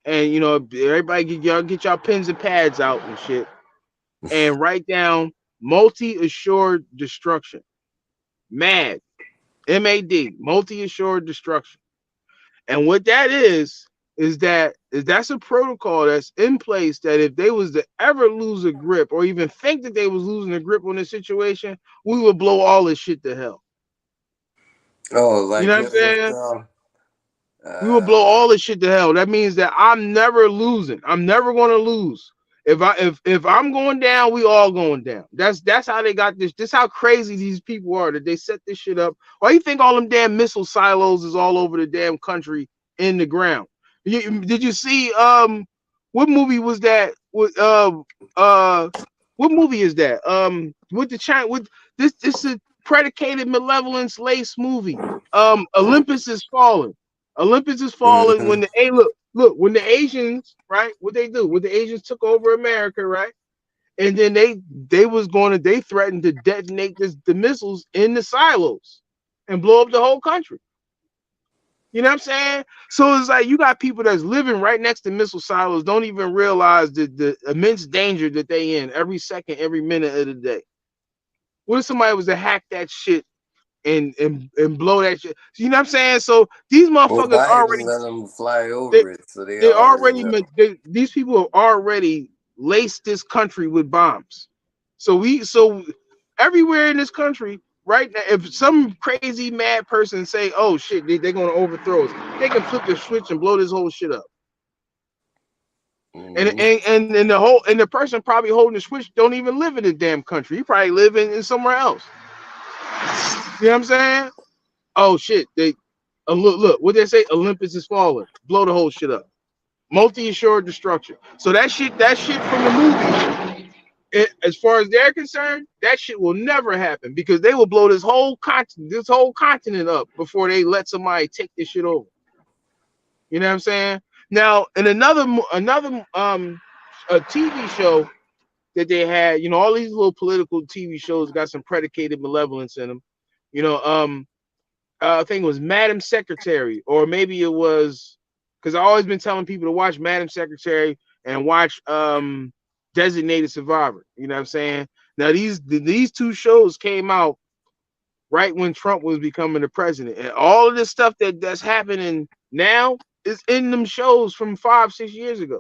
and you know, everybody get y'all pens and pads out and shit, and write down multi-assured destruction. MAD, MAD, multi-assured destruction. And what that is that's a protocol that's in place that if they was to ever lose a grip or even think that they was losing a grip on this situation, we would blow all this shit to hell. Oh, like you know what I'm saying? We will blow all this shit to hell. That means that I'm never losing. I'm never going to lose. If I'm going down, we all going down. That's how they got this. This how crazy these people are that they set this shit up. Why you think all them damn missile silos is all over the damn country in the ground? Did you see what movie was that? What movie is that? With the China with this is a predicated malevolence lace movie. Olympus is falling. Olympus is falling when when the Asians, right? What they do? When the Asians took over America, right? And then they threatened to detonate the missiles in the silos and blow up the whole country. You know what I'm saying? So it's like you got people that's living right next to missile silos, don't even realize the immense danger that they in every second, every minute of the day. What if somebody was to hack that shit and blow that shit. You know what I'm saying? So these Well, motherfuckers Biden already let them fly they over it, so they they already already know. these people have already laced this country with bombs. So everywhere in this country right now, if some crazy mad person say, "Oh shit, they're gonna overthrow us," they can flip the switch and blow this whole shit up. And Mm-hmm. and the person probably holding the switch don't even live in the damn country. He probably live in somewhere else. You know what I'm saying? Oh shit, they look what they say. Olympus is falling. Blow the whole shit up. Multi-assured destruction. So that shit from the movie, as far as they're concerned, that shit will never happen because they will blow this whole continent up before they let somebody take this shit over. You know what I'm saying? Now, in another a TV show that they had, all these little political TV shows got some predicated malevolence in them. You know, I think it was Madam Secretary, or maybe it was because I always been telling people to watch Madam Secretary and watch Designated Survivor. You know what I'm saying? Now these two shows came out right when Trump was becoming the president, and all of this stuff that's happening now is in them shows from 5-6 years ago.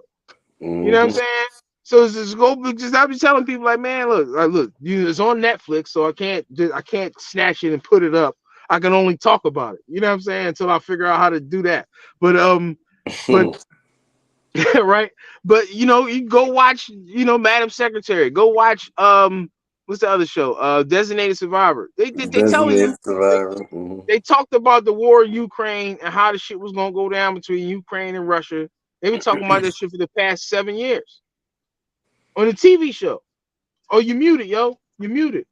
You know what I'm Mm-hmm. saying? So it's just I be telling people like, man, look, it's on Netflix, so I can't snatch it and put it up. I can only talk about it. You know what I'm saying? Until I figure out how to do that. But right. But you can go watch, Madam Secretary. Go watch what's the other show? Designated Survivor. They telling you Designated survivor. Mm-hmm. they talked about the war in Ukraine and how the shit was gonna go down between Ukraine and Russia. They've been talking about that shit for the past 7 years on the TV show. Oh, you muted, yo. You muted.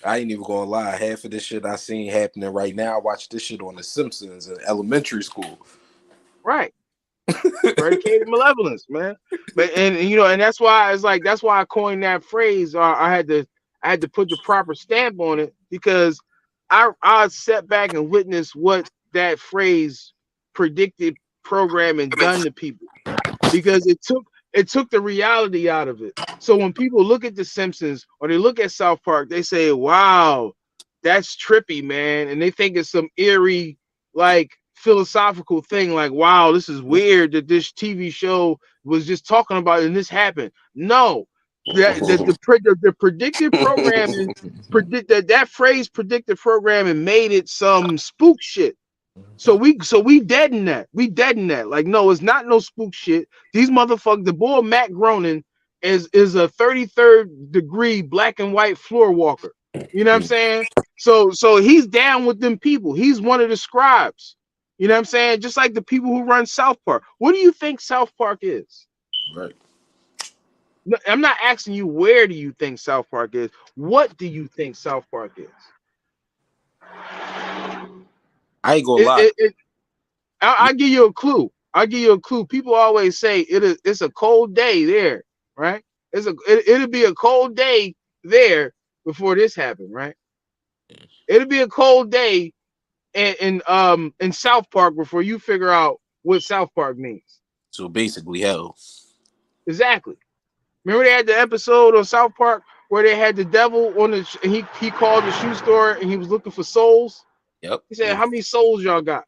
I ain't even gonna lie. Half of this shit I seen happening right now. I watched this shit on The Simpsons in elementary school. Right. Predicated malevolence, man. But and that's why I coined that phrase. Or I had to put the proper stamp on it because I sat back and witnessed what that phrase predicted programming done to people because it took the reality out of it. So when people look at The Simpsons or they look at South Park, they say, "Wow, that's trippy, man," and they think it's some eerie, like philosophical thing. Like, "Wow, this is weird that this TV show was just talking about it and this happened." No, the predictive programming that phrase predictive programming made it some spook shit. So we dead in that. We dead in that. Like, no, it's not no spook shit. These motherfuckers, the boy Matt Groening is a 33rd degree black and white floor walker. You know what I'm saying? So he's down with them people. He's one of the scribes. You know what I'm saying? Just like the people who run South Park. What do you think South Park is? Right. No, I'm not asking you where do you think South Park is. What do you think South Park is? I ain't gonna lie. I'll give you a clue. I'll give you a clue. People always say it's a cold day there, right? It'll be a cold day there before this happened, right? It'll be a cold day in South Park before you figure out what South Park means. So basically, hell. Exactly. Remember they had the episode on South Park where they had the devil on the and he called the shoe store and he was looking for souls. Yep. He said, "How many souls y'all got?"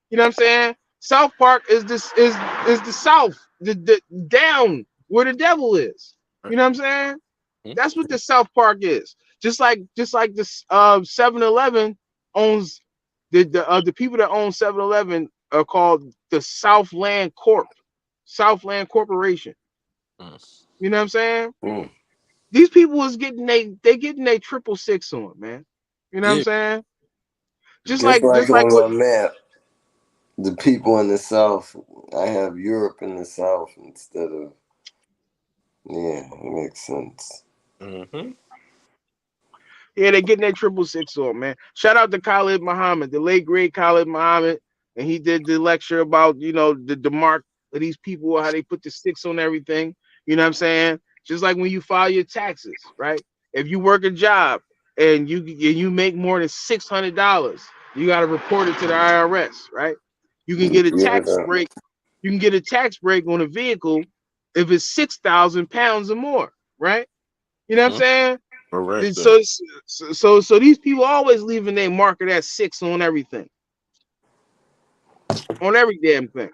You know what I'm saying? South Park is the South, the down where the devil is. You know what I'm saying? That's what the South Park is. Just like this 7-Eleven owns the people that own 7-Eleven are called the Southland Corp, Southland Corporation. You know what I'm saying? These people is getting they getting their 666 on, man. You know what I'm saying? Just like on what my map, the people in the South, I have Europe in the South instead of. Yeah, it makes sense. Mm-hmm. Yeah, they're getting their 666 on, man. Shout out to Khalid Muhammad, the late great Khalid Muhammad, and he did the lecture about the mark of these people, how they put the six on everything. You know what I'm saying? Just like when you file your taxes, right? If you work a job and you make more than $600, you got to report it to the IRS, right? You can get a tax break. You can get a tax break on a vehicle if it's 6,000 pounds or more, right? You know what I'm saying? Correct. So these people always leaving their market at 6 on everything, on every damn thing.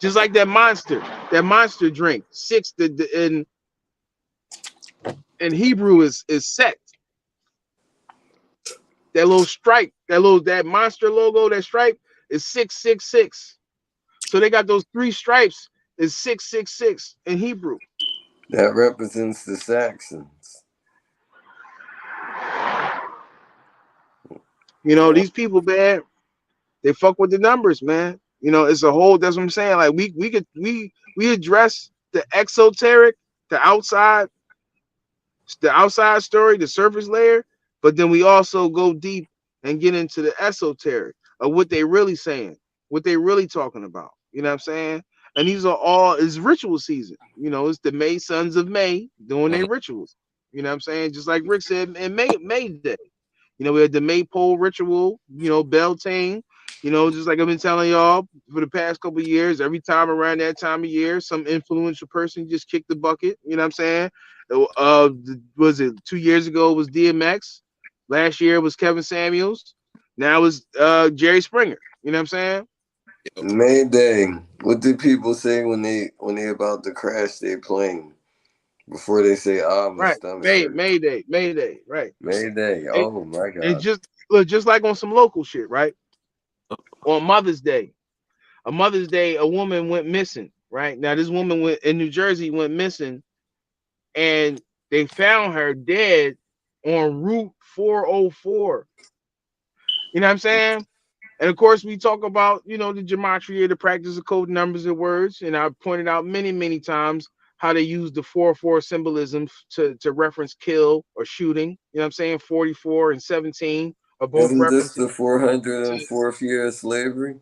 Just like that monster drink. 6 in Hebrew is set. That little stripe, that monster logo, that stripe is 666. So they got those 3 stripes is 666 in Hebrew. That represents the Saxons. You know, these people, man, they fuck with the numbers, man. You know, it's a whole. That's what I'm saying. Like we address the exoteric, the outside story, the surface layer, but then we also go deep and get into the esoteric of what they really saying, what they really talking about. You know what I'm saying? And these are all is ritual season. You know, it's the May Sons of May doing their rituals. You know what I'm saying? Just like Rick said in May Day. You know, we had the Maypole ritual, you know, Beltane. You know, just like I've been telling y'all for the past couple of years, every time around that time of year, some influential person just kicked the bucket. You know what I'm saying? Was it 2 years ago? It was DMX. Last year it was Kevin Samuels. Now it's Jerry Springer. You know what I'm saying? Mayday. What do people say when they about to crash their plane? Before they say, my Right. stomach hurts. Mayday. Right. Mayday. Oh my God. And just like on some local shit, right? On Mother's Day, a woman went missing. Right now, this woman went in New Jersey went missing, and they found her dead on Route 404. You know what I'm saying? And of course, we talk about, you know, the gematria, the practice of code numbers and words. And I've pointed out many times how they use the 4-4 symbolism to reference kill or shooting. You know what I'm saying? 44 and 17 are both Isn't this references. the 404th year of slavery?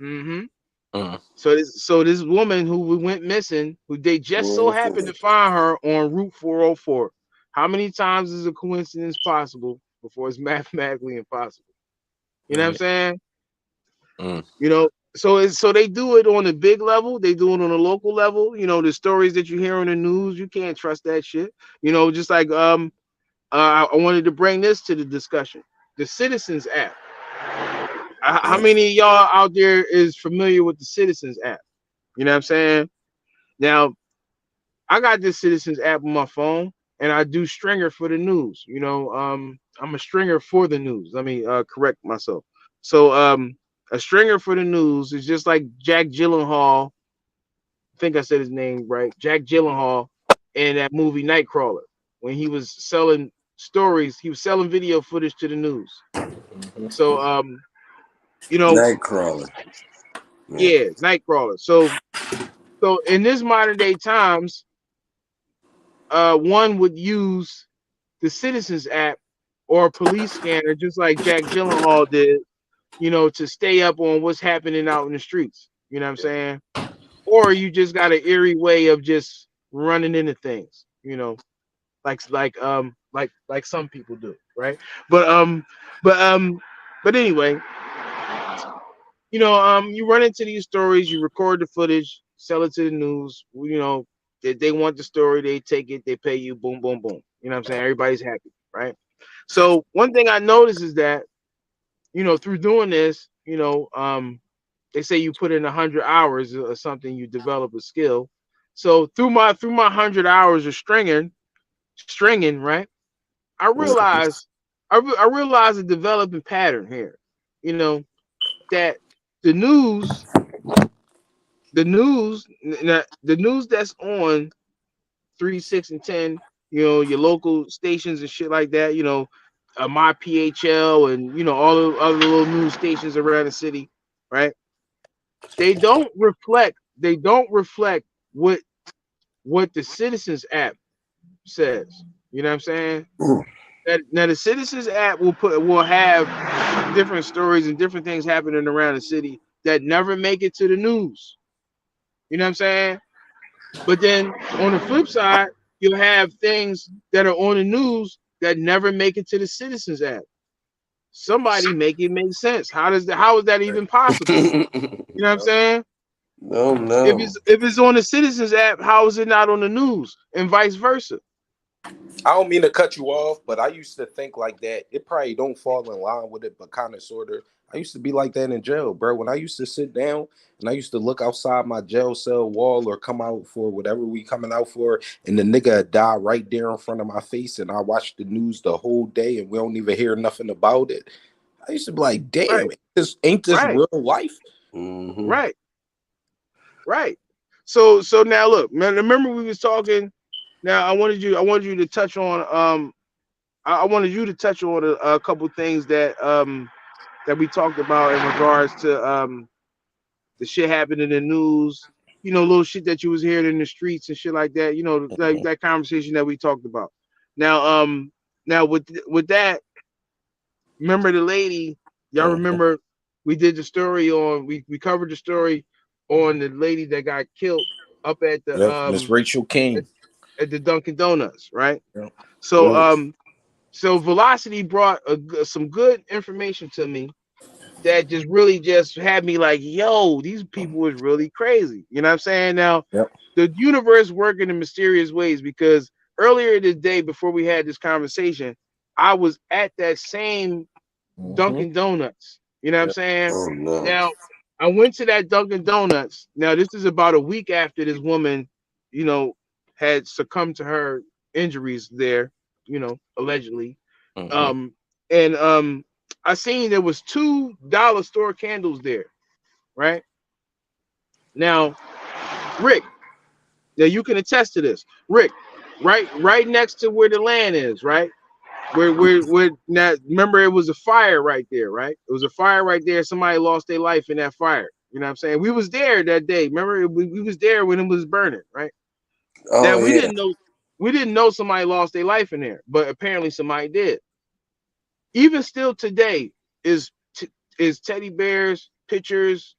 Mm-hmm. So this woman who went missing, who they just so happened to find her on Route 404. How many times is a coincidence possible before it's mathematically impossible? You know what I'm saying? You know, so they do it on a big level, they do it on a local level. You know, the stories that you hear on the news, you can't trust that shit. You know, just like I wanted to bring this to the discussion. The Citizens app. How many of y'all out there is familiar with the Citizens app? You know what I'm saying? Now, I got this Citizens app on my phone, and I do stringer for the news. You know, I'm a stringer for the news. Let me correct myself. So, a stringer for the news is just like Jack Gyllenhaal. I think I said his name right. Jack Gyllenhaal in that movie Nightcrawler, when he was selling stories, he was selling video footage to the news. So, you know, Nightcrawler. Yeah, Nightcrawler. So in this modern day times, one would use the Citizens app or a police scanner, just like Jack Gyllenhaal did, you know, to stay up on what's happening out in the streets. You know what I'm saying? Or you just got an eerie way of just running into things, you know, like some people do, right? But anyway, you know, you run into these stories, you record the footage, sell it to the news. You know, they want the story, they take it, they pay you, boom, boom, boom. You know what I'm saying? Everybody's happy, right? So one thing I noticed is that, you know, through doing this, you know, they say you put in 100 hours or something, you develop a skill. So through my 100 hours of stringing, right? I realized a developing pattern here. You know, that the news that's on 3, 6, and 10, you know, your local stations and shit like that, you know, my PHL and, you know, all the other little news stations around the city, right? They don't reflect what the Citizens app says. You know what I'm saying? Now the Citizens app will have different stories and different things happening around the city that never make it to the news. You know what I'm saying? But then on the flip side, you'll have things that are on the news that never make it to the Citizens app. Somebody make it make sense. How is that even possible? You know what I'm saying? No. If it's on the Citizens app, how is it not on the news? And vice versa. I don't mean to cut you off, but I used to think like that. It probably don't fall in line with it, but kind of sort of. I used to be like that in jail, bro. When I used to sit down and I used to look outside my jail cell wall or come out for whatever we coming out for, and the nigga die right there in front of my face, and I watch the news the whole day and we don't even hear nothing about it. I used to be like, damn, Right. ain't this Right. real life? Mm-hmm. Right. Right. So now look, man, remember we was talking. Now I wanted you to touch on I wanted you to touch on a couple things that that we talked about in regards to the shit happening in the news, you know, little shit that you was hearing in the streets and shit like that, you know, like that conversation that we talked about. Now with that, remember the lady, y'all remember we did the story on we covered the story on the lady that got killed up at Yep, Miss Rachel King. at the Dunkin' Donuts, right? Yep. So so Velocity brought some good information to me that just really just had me like, yo, these people is really crazy. You know what I'm saying? Now, Yep. the universe working in mysterious ways, because earlier today, before we had this conversation, I was at that same Dunkin' Donuts. You know what I'm Yep. saying? Oh no. Now, I went to that Dunkin' Donuts. Now, this is about a week after this woman, you know, had succumbed to her injuries there, you know, allegedly. Um, and I seen there was $2 store candles there, right? Now, Rick, now you can attest to this. Rick, right next to where the land is, right? Where now remember it was a fire right there, right? It was a fire right there. Somebody lost their life in that fire. You know what I'm saying? We was there that day. Remember, we was there when it was burning, right? Now Oh yeah. we didn't know somebody lost their life in there, but apparently somebody did. Even still today is is teddy bears, pictures,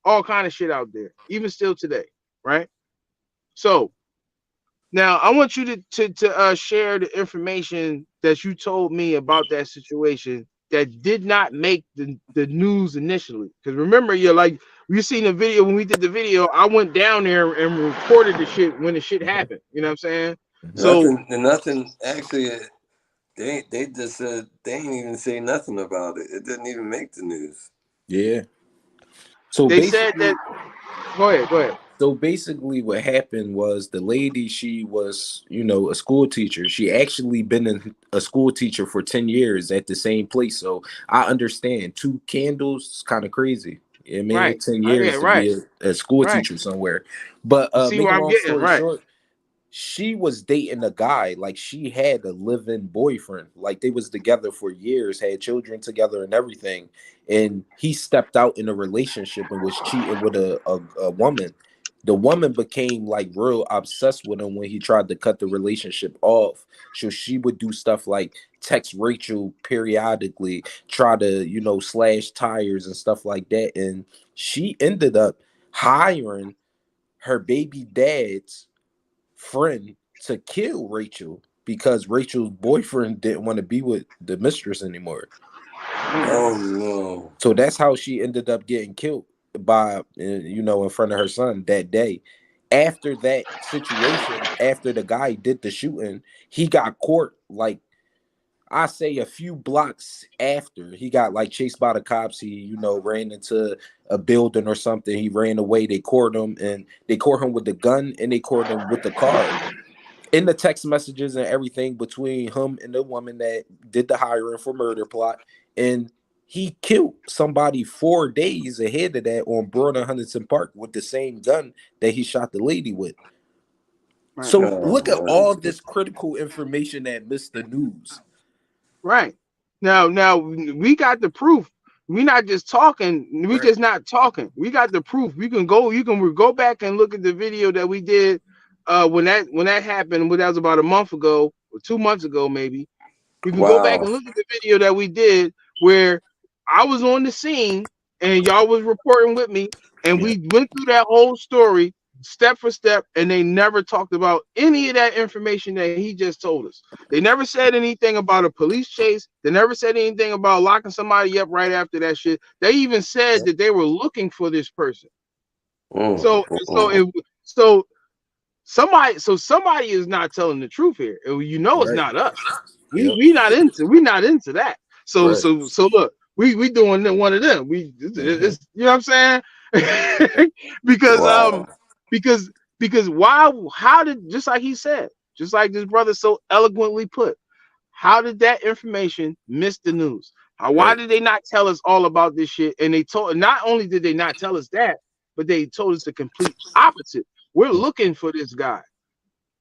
all kind of shit out there. Even still today, right? So now I want you to share the information that you told me about that situation that did not make the news initially. Because remember, you're like you seen the video when we did the video. I went down there and recorded the shit when the shit happened. You know what I'm saying? So Nothing. Actually, they just said they ain't even say nothing about it. It didn't even make the news. Yeah. So they said basically, that. Go ahead. so basically, what happened was the lady, she was, you know, a school teacher. She actually been a school teacher for 10 years at the same place. So I understand 2 candles is kind of crazy. I mean, Right. it's 10 Oh, yeah. years to Right. be a school Right. teacher somewhere. But You see make where a I'm long getting? story Right. short, she was dating a guy. Like, she had a live-in boyfriend. Like, they was together for years, had children together and everything. And he stepped out in a relationship and was cheating with a woman. The woman became like real obsessed with him when he tried to cut the relationship off. So she would do stuff like text Rachel periodically, try to, you know, slash tires and stuff like that. And she ended up hiring her baby dad's friend to kill Rachel because Rachel's boyfriend didn't want to be with the mistress anymore. Oh no. So that's how she ended up getting killed by, you know, in front of her son that day. After that situation, after the guy did the shooting, he got caught like I say a few blocks after he got like chased by the cops. He, you know, ran into a building or something. He ran away. They caught him and they caught him with the gun and they caught him with the car. In the text messages and everything between him and the woman that did the hiring for murder plot, and he killed somebody 4 days ahead of that on Broad and Huntington Park with the same gun that he shot the lady with. Right. So look at Oh, all this critical information that missed the news. Right. Now we got the proof. We not just talking. We Right. just not talking. We got the proof. We can go. You can go back and look at the video that we did when that happened. That was about a month ago or 2 months ago, maybe. You can go back wow. and look at the video that we did where I was on the scene and y'all was reporting with me, and Yeah. we went through that whole story step for step, and they never talked about any of that information that he just told us. They never said anything about a police chase. They never said anything about locking somebody up right after that shit. They even said that they were looking for this person. Mm, So mm, so mm. it so somebody is not telling the truth here. You know, it's Right. not us. Yep. We not into that. So Right. so look, we doing one of them. It's you know what I'm saying? because Wow. because why, how did, just like he said, just like this brother so eloquently put, how did that information miss the news? Why Right. did they not tell us all about this shit? And they told, not only did they not tell us that, but they told us the complete opposite. We're looking for this guy.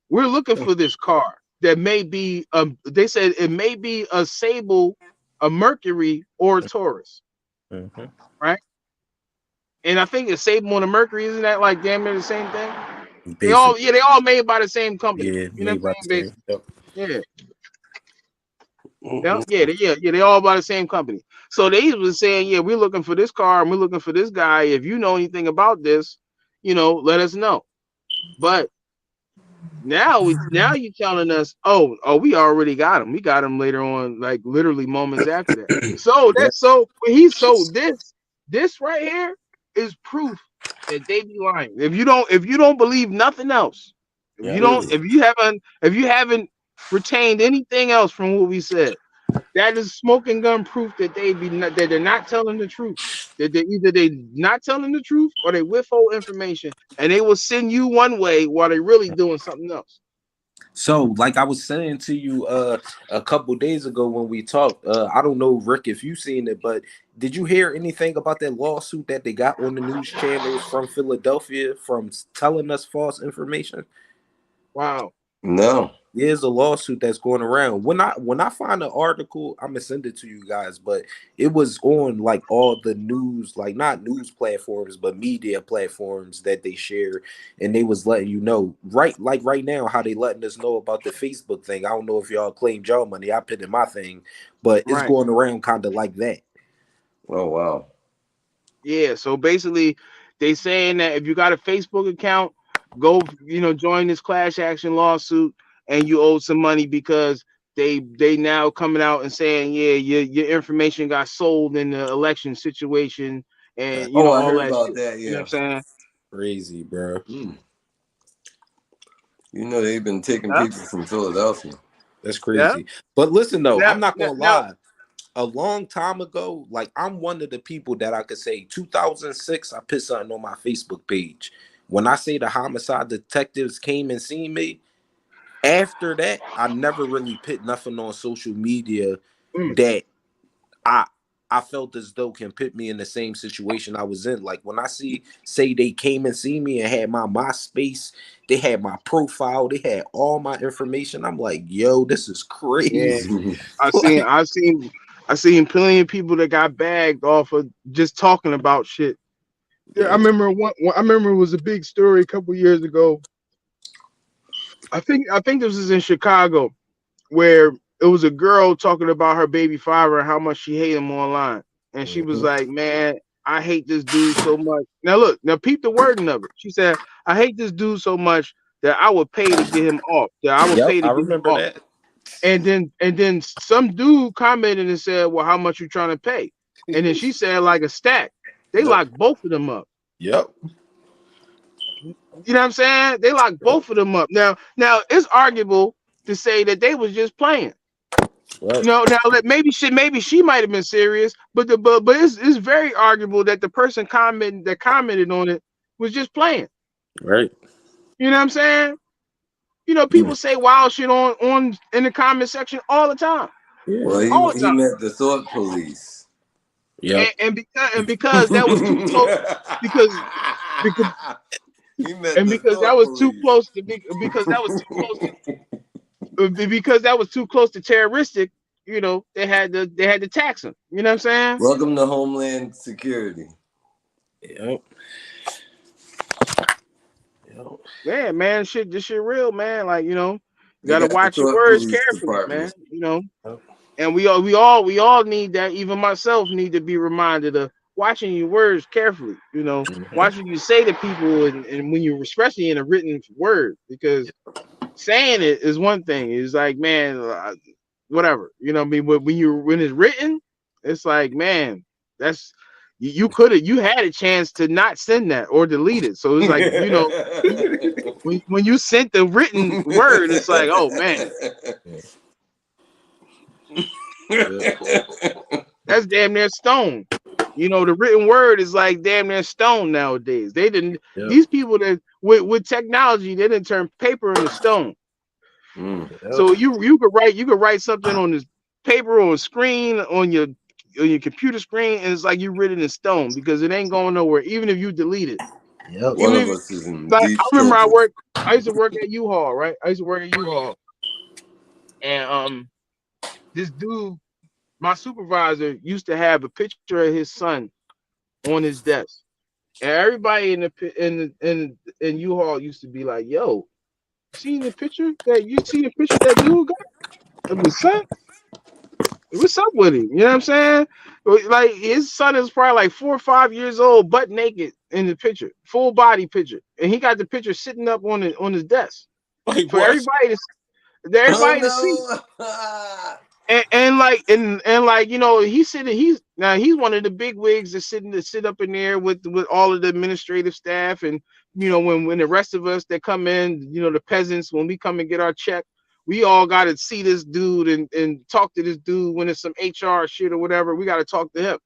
We're looking for this car that may be they said it may be a Sable, a Mercury, or a Taurus, Mhm. right? And I think a Sable and a Mercury, isn't that like damn near the same thing? Basically, They all made by the same company. yeah, You know made by what I'm the saying? same. Yep. Basically. Yeah. Mm-mm. They all by the same company. So they was saying, yeah, we're looking for this car and we're looking for this guy. If you know anything about this, let us know. But now you telling us, oh, we already got him. We got him later on, like literally moments after that. So Yep. this right here is proof that they be lying. If you don't believe nothing else, Yep. if you haven't retained anything else from what we said, that is smoking gun proof that that they're not telling the truth. That they not telling the truth or they withhold information, and they will send you one way while they really doing something else. So, like I was saying to you a couple days ago when we talked, I don't know, Rick, if you seen it, but did you hear anything about that lawsuit that they got on the news channels from Philadelphia from telling us false information? Wow. No. There's a lawsuit that's going around. When I find an article, I'm gonna send it to you guys. But it was on like all the news, like not news platforms, but media platforms that they share, and they was letting you know right now how they letting us know about the Facebook thing. I don't know if y'all claimed y'all money. I put in my thing, but it's Right. going around kind of like that. Oh wow. Yeah. So basically, they saying that if you got a Facebook account, go join this class action lawsuit, and you owe some money because they now coming out and saying, yeah, your information got sold in the election situation, and Oh, I all heard that about shit. that. You know what Yeah. I'm saying? Crazy, bro. Mm. You know they've been taking Huh? people from Philadelphia. That's Yeah. crazy. But listen though, Now, I'm not now, gonna now, lie. A long time ago, like I'm one of the people that I could say 2006, I put something on my Facebook page. When I say the homicide detectives came and seen me, after that, I never really put nothing on social media mm, that I I felt as though can put me in the same situation I was in. Like when I say they came and see me and had my MySpace, they had my profile, they had all my information. I'm like, yo, this is yeah, crazy. I've seen, Like, I've seen, I've seen plenty of people that got bagged off of just talking about shit. Yeah, I yeah. remember I remember it was a big story a couple years ago. I think this was in Chicago, where it was a girl talking about her baby father and how much she hated him online. And she was Mhm. like, man, I hate this dude so much. Now look, now peep the wording of it. She said, I hate this dude so much that I would pay to get him off. That I would Yep, pay to I get him remember off. that. And then some dude commented and said, well, how much you trying to pay? And then she said like a stack. They Yep. locked both of them up. Yep. You know what I'm saying? They locked both of them up. Now it's arguable to say that they was just playing. Right. Now maybe she might have been serious, but it's very arguable that the person commented on it was just playing. Right. You know what I'm saying? People say wild shit on in the comment section all the time, Yeah. Well, all the he time. met the thought police. Yep. And because that was too close, because because He met and the because that thought was too police. close to be because that was too close because that was too close to terroristic. They had to tax him. You know what I'm saying? Welcome to Homeland Security. Yep. Yep. Yeah, man, this shit real, man. Like, you They gotta got the watch your thought words police carefully, man. department. Yep. And we all need that. Even myself need to be reminded of watching your words carefully. Mhm. Watching you say to people, and when you're especially in a written word, because saying it is one thing. It's like, man, whatever. You know what I mean? But when it's written, it's like, man, that's you had a chance to not send that or delete it. So it's like, when you sent the written word, it's like, oh man, that's damn near stone. You know, the written word is like damn near stone nowadays. They didn't. Yep. These people that with technology, they didn't turn paper into stone. Mm. Yep. So you could write something on this paper or screen on your computer screen, and it's like you written in stone because it ain't going nowhere. Even if you delete it. Yep. One Even of if, us is in like deep I remember trouble. I used to work at U-Haul, right? I used to work at U-Haul, and this dude, my supervisor, used to have a picture of his son on his desk, and everybody in U-Haul used to be like, "Yo, seen the picture that dude got of his son? What's up with him?" You know what I'm saying? Like his son is probably like 4 or 5 years old, butt naked in the picture, full body picture, and he got the picture sitting up on his desk Like for what? everybody to see. Oh no! And like you know he's one of the big wigs that sit up in there with all of the administrative staff, and you know when the rest of us that come in, you know, the peasants, when we come and get our check, we all got to see this dude and talk to this dude. When it's some HR shit or whatever, we got to talk to him.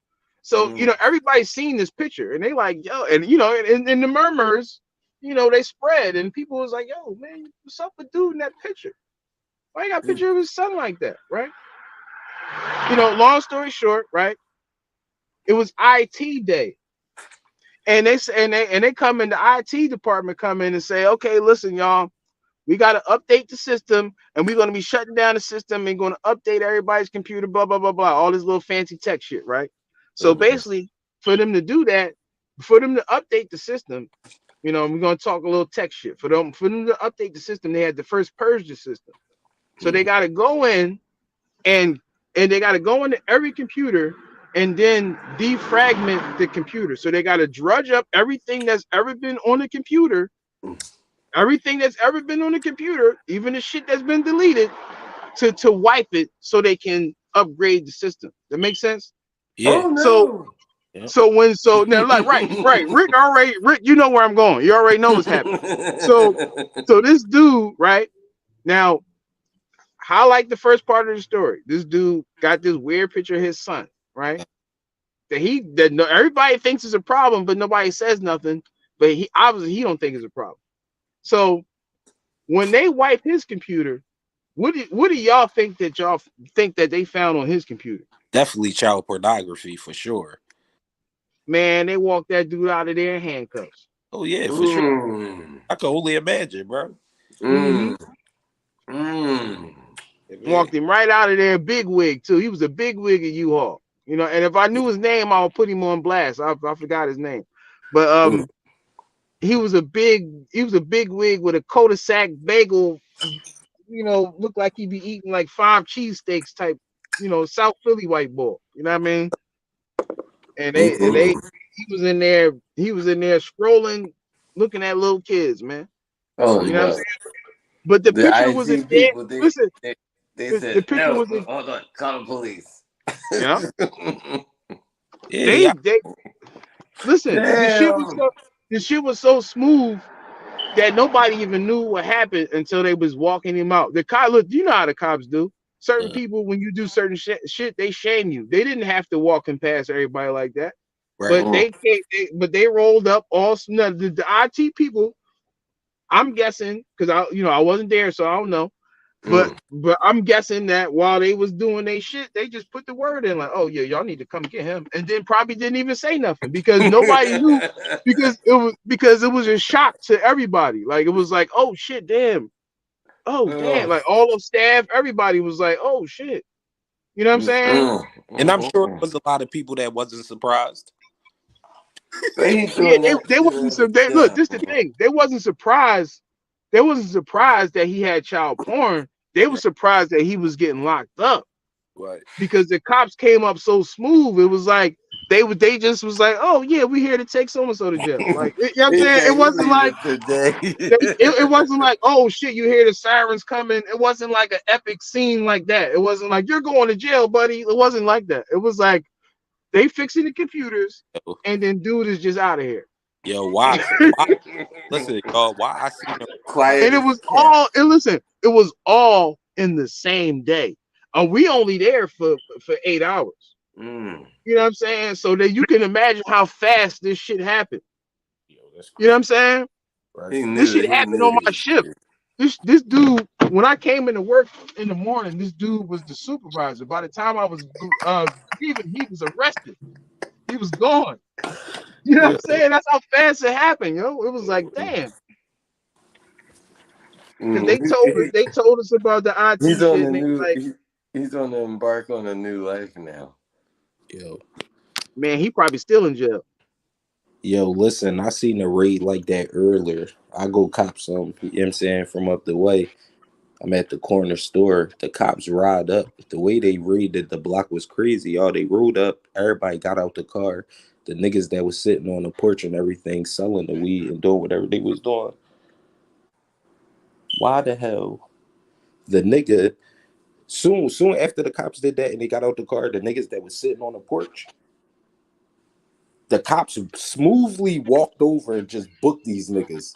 So you know everybody's seen this picture and they like, yo, and you know and the murmurs, you know, they spread, and people was like, yo man, what's up with dude in that picture? Why you got a picture of his son like that, right? You know, long story short, right? It was IT day, and they come in, the IT department come in and say, okay, listen, y'all, we got to update the system, and we're going to be shutting down the system and going to update everybody's computer, blah blah blah blah, all this little fancy tech shit, right? So basically, for them to do that, for them to update the system, you know, we're going to talk a little tech shit. For them to update the system, they had to first purge the system, so they got to go in and they got to go into every computer and then defragment the computer. So they got to drudge up everything that's ever been on the computer, even the shit that's been deleted, to wipe it so they can upgrade the system. That makes sense? Yeah. Oh So no! so now, like, right, Rick, you know where I'm going. You already know what's happening. So this dude, right now, I like the first part of the story. This dude got this weird picture of his son, right? That everybody thinks is a problem, but nobody says nothing. But he obviously don't think it's a problem. So when they wipe his computer, what do y'all think that they found on his computer? Definitely child pornography for sure. Man, they walked that dude out of there in handcuffs. Oh yeah, for sure. I can only imagine, bro. Walked him right out of there, big wig too. He was a big wig at U-Haul. You know, and if I knew his name, I would put him on blast. I forgot his name, but he was a big wig with a cul-de-sac bagel. You know, looked like he'd be eating like 5 cheesesteaks type. You know, South Philly white boy. You know what I mean? And he was in there scrolling, looking at little kids, man. Oh you know no! what I'm saying? But the picture was in there. Listen, they the said picture no. was in. Hold on, call the police. Yeah. Yeah. They listen. Damn. The shit was so smooth that nobody even knew what happened until they was walking him out. The cop, look, you know how the cops do. Certain people, when you do certain shit, they shame you. They didn't have to walk him past everybody like that, Right. but they rolled up all the IT people. I'm guessing because I wasn't there, so I don't know. But I'm guessing that while they was doing their shit, they just put the word in like, oh yeah, y'all need to come get him, and then probably didn't even say nothing because nobody knew because it was a shock to everybody. Like it was like, oh shit, damn, like all of staff, everybody was like, oh shit, you know what I'm saying? And I'm sure there was a lot of people that wasn't surprised. Yeah, they wasn't. Look, this is the thing. They wasn't surprised. They wasn't surprised that he had child porn. They were surprised that he was getting locked up. Right. Because the cops came up so smooth. It was like they just was like, oh yeah, we here to take so and so to jail. Like you know what I'm saying? It wasn't like it wasn't like, oh shit, you hear the sirens coming. It wasn't like an epic scene like that. It wasn't like you're going to jail, buddy. It wasn't like that. It was like they fixing the computers and then dude is just out of here. Yo, listen, y'all, why I seen them Quiet And it as was cat. all, and listen, it was all in the same day. And we only there for 8 hours. Mm. You know what I'm saying? So that you can imagine how fast this shit happened. yo, that's You know crazy. what I'm saying? He Right. This knew. shit He happened knew on my his ship. shit. This dude, when I came into work in the morning, this dude was the supervisor. By the time I was leaving, he was arrested. He was gone. You know what Yeah. I'm saying? That's how fast it happened, yo. It was like, damn. Because Mm. they told us about the IT He's on shit, a and they was new. like, He's on to embark on a new life now. Yo. man, he probably still in jail. Yo, listen, I seen a raid like that earlier. I go cop some, you know what I'm saying, from up the way. I'm at the corner store. The cops ride up. The way they raided the block was crazy. Y'all, they rode up. Everybody got out the car. The niggas that was sitting on the porch and everything, selling the weed and doing whatever they was doing. Why the hell? The nigga, soon after the cops did that and they got out the car, the niggas that was sitting on the porch, the cops smoothly walked over and just booked these niggas.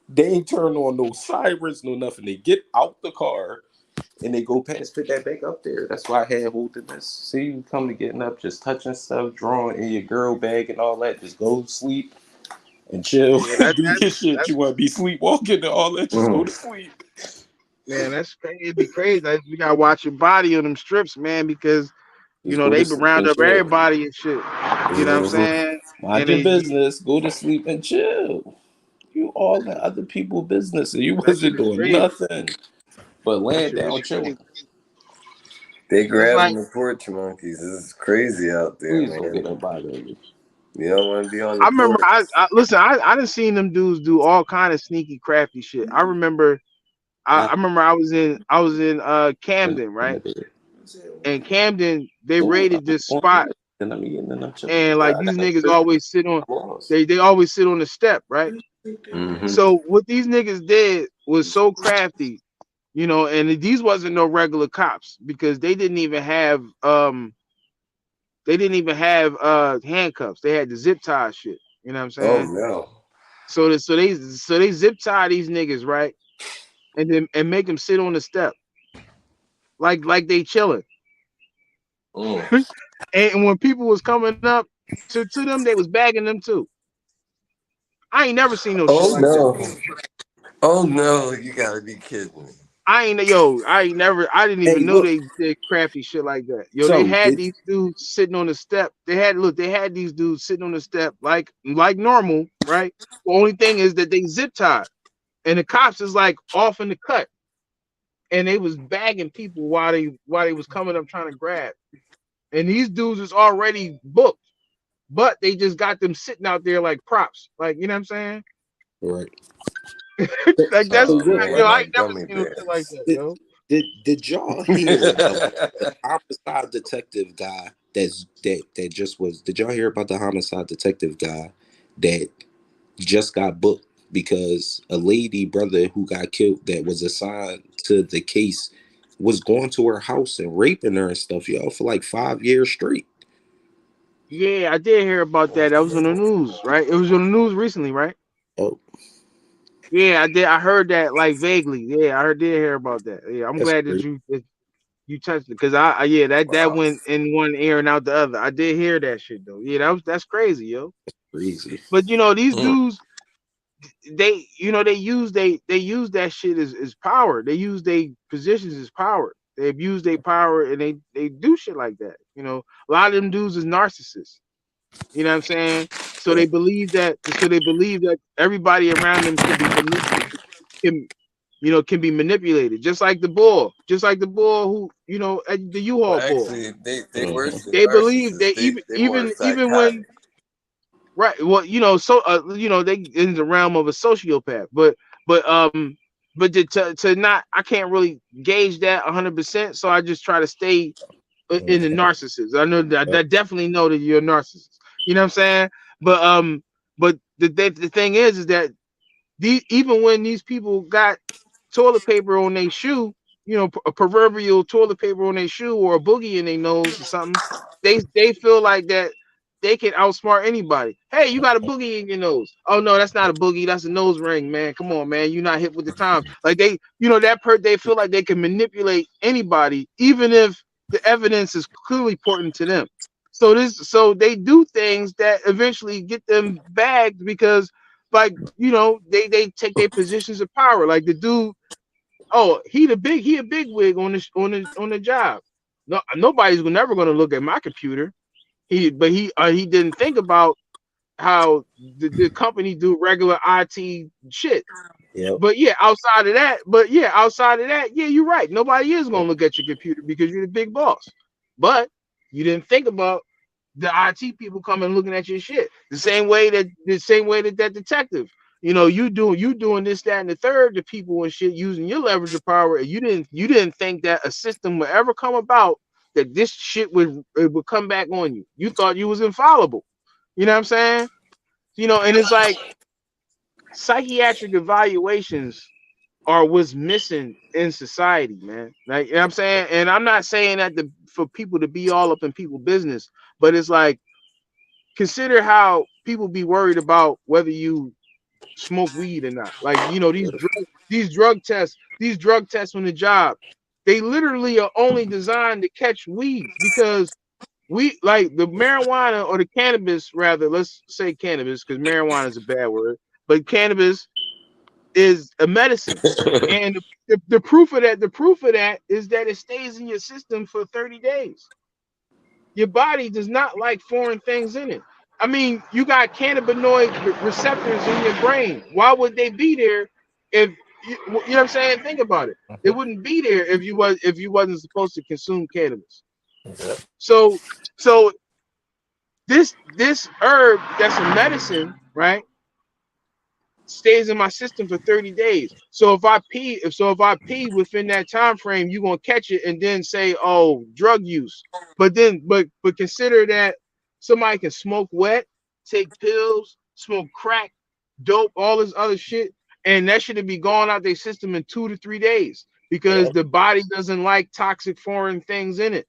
They ain't turn on no sirens, no nothing. They get out the car and they go past, put that back up there. That's why I had holding this. See you come to getting up, just touching stuff, drawing in your girl bag and all that. Just go to sleep and chill. Yeah, Do your shit. You want to be sleepwalking and all that, just go Mm. to sleep. man, that's crazy. It'd be crazy. Like, you gotta watch your body on them strips, man, because Just go they to been sleep round and up chill. everybody and shit. You know what I'm Mhm. saying? Mind And your they business. Go to sleep and chill. You all in other people's business and you that shit wasn't is doing crazy. nothing but That laying shit is down chilling. crazy. They It's like, grabbing the porch monkeys. This is crazy out there, Please don't get man. up bothering me. You don't want to be on I the remember, porch. I listen. I done seen them dudes do all kind of sneaky, crafty shit. I remember, I I remember I was in Camden, right? And Camden, they soon raided this on spot, here, then I'm eating and I'm chilling. and like I these got niggas church. always sit on, I'm lost. they always sit on the step, right? Hmm. So what these niggas did was so crafty, and these wasn't no regular cops because they didn't even have handcuffs. They had the zip tie shit. You know what I'm Oh saying? no. So they zip tie these niggas, right? And make them sit on the step like they chilling. Mm. And when people was coming up to them, they was bagging them too. I ain't never seen no shit Oh like that. no. Oh no. You gotta be kidding me. I didn't Hey, even know look. they did crafty shit like that. Yo, they So had did these dudes sitting on the step. They had these dudes sitting on the step like normal, right? The only thing is that they zip tied, and the cops is like off in the cut, and they was bagging people while they was coming up trying to grab. And these dudes is already booked, but they just got them sitting out there like props, like you know what I'm saying? right. Like that's Hey, Oh look. yo, man, I ain't like never gummy seen no shit like bears. that, Did, yo. did y'all hear about the homicide detective guy that just was? Did y'all hear about the homicide detective guy that just got booked because a lady brother who got killed that was assigned to the case was going to her house and raping her and stuff, y'all, for like 5 years straight. Yeah, I did hear about that. That was on the news, right? It was on the news recently, right? Oh, Yeah, I did. I heard that like vaguely. Yeah, did hear about that. Yeah, I'm that's glad crazy. that you touched it because yeah, that Wow. went in one ear and out the other. I did hear that shit though. Yeah, that's crazy, yo. Crazy. But these Mm. dudes, they use that shit as power. They use their positions as power. They abuse their power and they do shit like that. A lot of them dudes is narcissists. You know what I'm saying? So they believe that everybody around them can can be manipulated, just like the bull who at the Well, U-Haul bull. actually, they Mhm. worse than They believe narcissists. that They more even when psychotic. right, well, they in the realm of a sociopath, but but to not, I can't really gauge that 100%, so I just try to stay in the Mhm. narcissist. I know that Yep. I definitely know that you're a narcissist. You know what I'm saying? But the thing is that even when these people got toilet paper on their shoe, a proverbial toilet paper on their shoe or a boogie in their nose or something, they feel like that they can outsmart anybody. Hey, you got a boogie in your nose. Oh no, that's not a boogie. That's a nose ring, man. Come on, man. You're not hip with the times. Like they, they feel like they can manipulate anybody, even if the evidence is clearly pointing to them. So they do things that eventually get them bagged because, like, they take their positions of power. Like the dude, oh, he a big wig on the job. No, nobody's never gonna look at my computer. He didn't think about how the company do regular IT shit. Yep. But yeah, outside of that, yeah, you're right. Nobody is gonna look at your computer because you're the big boss. But you didn't think about the IT people coming looking at your shit. The same way that that detective, you doing this, that, and the third to people and shit using your leverage of power. And you didn't think that a system would ever come about that this shit would come back on you. You thought you was infallible. You know what I'm saying? And it's like psychiatric evaluations are what's missing in society, man. Like, you know what I'm saying? And I'm not saying that for people to be all up in people's business, but it's like, consider how people be worried about whether you smoke weed or not. Like, these drug tests on the job, they literally are only designed to catch weeds because we like the marijuana or the cannabis, rather, let's say cannabis, because marijuana is a bad word, but cannabis is a medicine. And the proof of that is that it stays in your system for 30 days. Your body does not like foreign things in it. I mean, you got cannabinoid receptors in your brain. Why would they be there if you know what I'm saying? Think about it. They wouldn't be there if you wasn't supposed to consume cannabis. So this herb that's a medicine, right, stays in my system for 30 days. So if I pee within that time frame, you're gonna catch it and then say, oh, drug use. But consider that somebody can smoke wet, take pills, smoke crack, dope, all this other shit, and that should be gone out their system in 2 to 3 days because the body doesn't like toxic foreign things in it.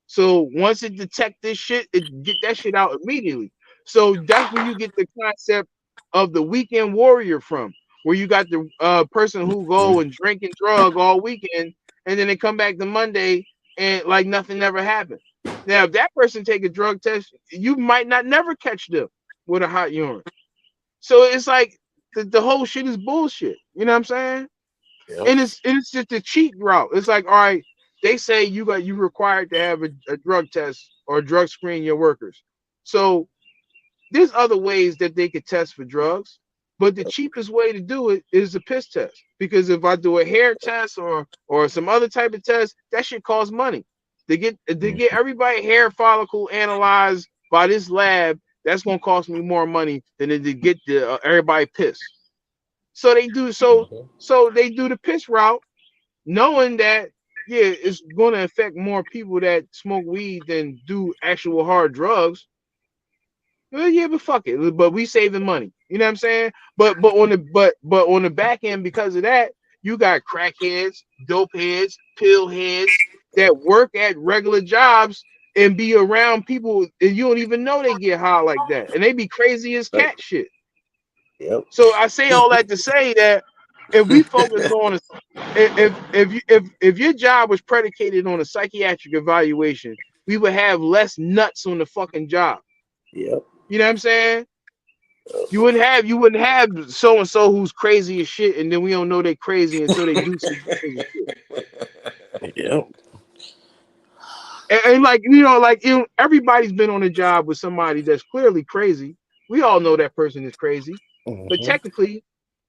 So once it detects this shit, it get that shit out immediately. So that's where you get the concept of the weekend warrior from, where you got the person who go and drink and drug all weekend, and then they come back to Monday and like nothing never happened. Now, if that person take a drug test, you might not never catch them with a hot urine. So it's like the whole shit is bullshit. You know what I'm saying? Yep. And it's just a cheat route. It's like, all right, they say you required to have a drug test or a drug screen your workers. So there's other ways that they could test for drugs, but the cheapest way to do it is the piss test. Because if I do a hair test or some other type of test, that shit costs money. To get everybody hair follicle analyzed by this lab, that's gonna cost me more money than to get everybody piss. So they do they do the piss route, knowing that it's gonna affect more people that smoke weed than do actual hard drugs. Well, yeah, but fuck it. But we saving money. You know what I'm saying? But on the back end, because of that, you got crackheads, dope heads, pill heads that work at regular jobs and be around people and you don't even know they get high like that. And they be crazy as cat shit. Yep. So I say all that to say that if we focus on if your job was predicated on a psychiatric evaluation, we would have less nuts on the fucking job. Yep. You know what I'm saying? You wouldn't have so and so who's crazy as shit, and then we don't know they're crazy until they do some crazy shit. Yep. And everybody's been on a job with somebody that's clearly crazy. We all know that person is crazy, but technically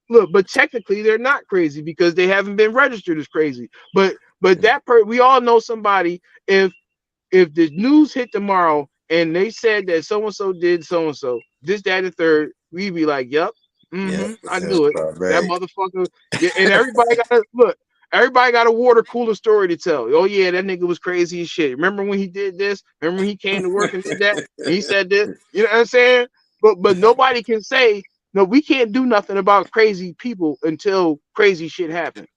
they're not crazy because they haven't been registered as crazy. But we all know somebody. If the news hit tomorrow and they said that so and so did so and so, this, that, and the third, we'd be like, "Yep, I knew it." That motherfucker. Yeah, and everybody got a water cooler story to tell. Oh yeah, that nigga was crazy as shit. Remember when he did this? Remember when he came to work and did that? And he said this. You know what I'm saying? But nobody can say no. We can't do nothing about crazy people until crazy shit happens.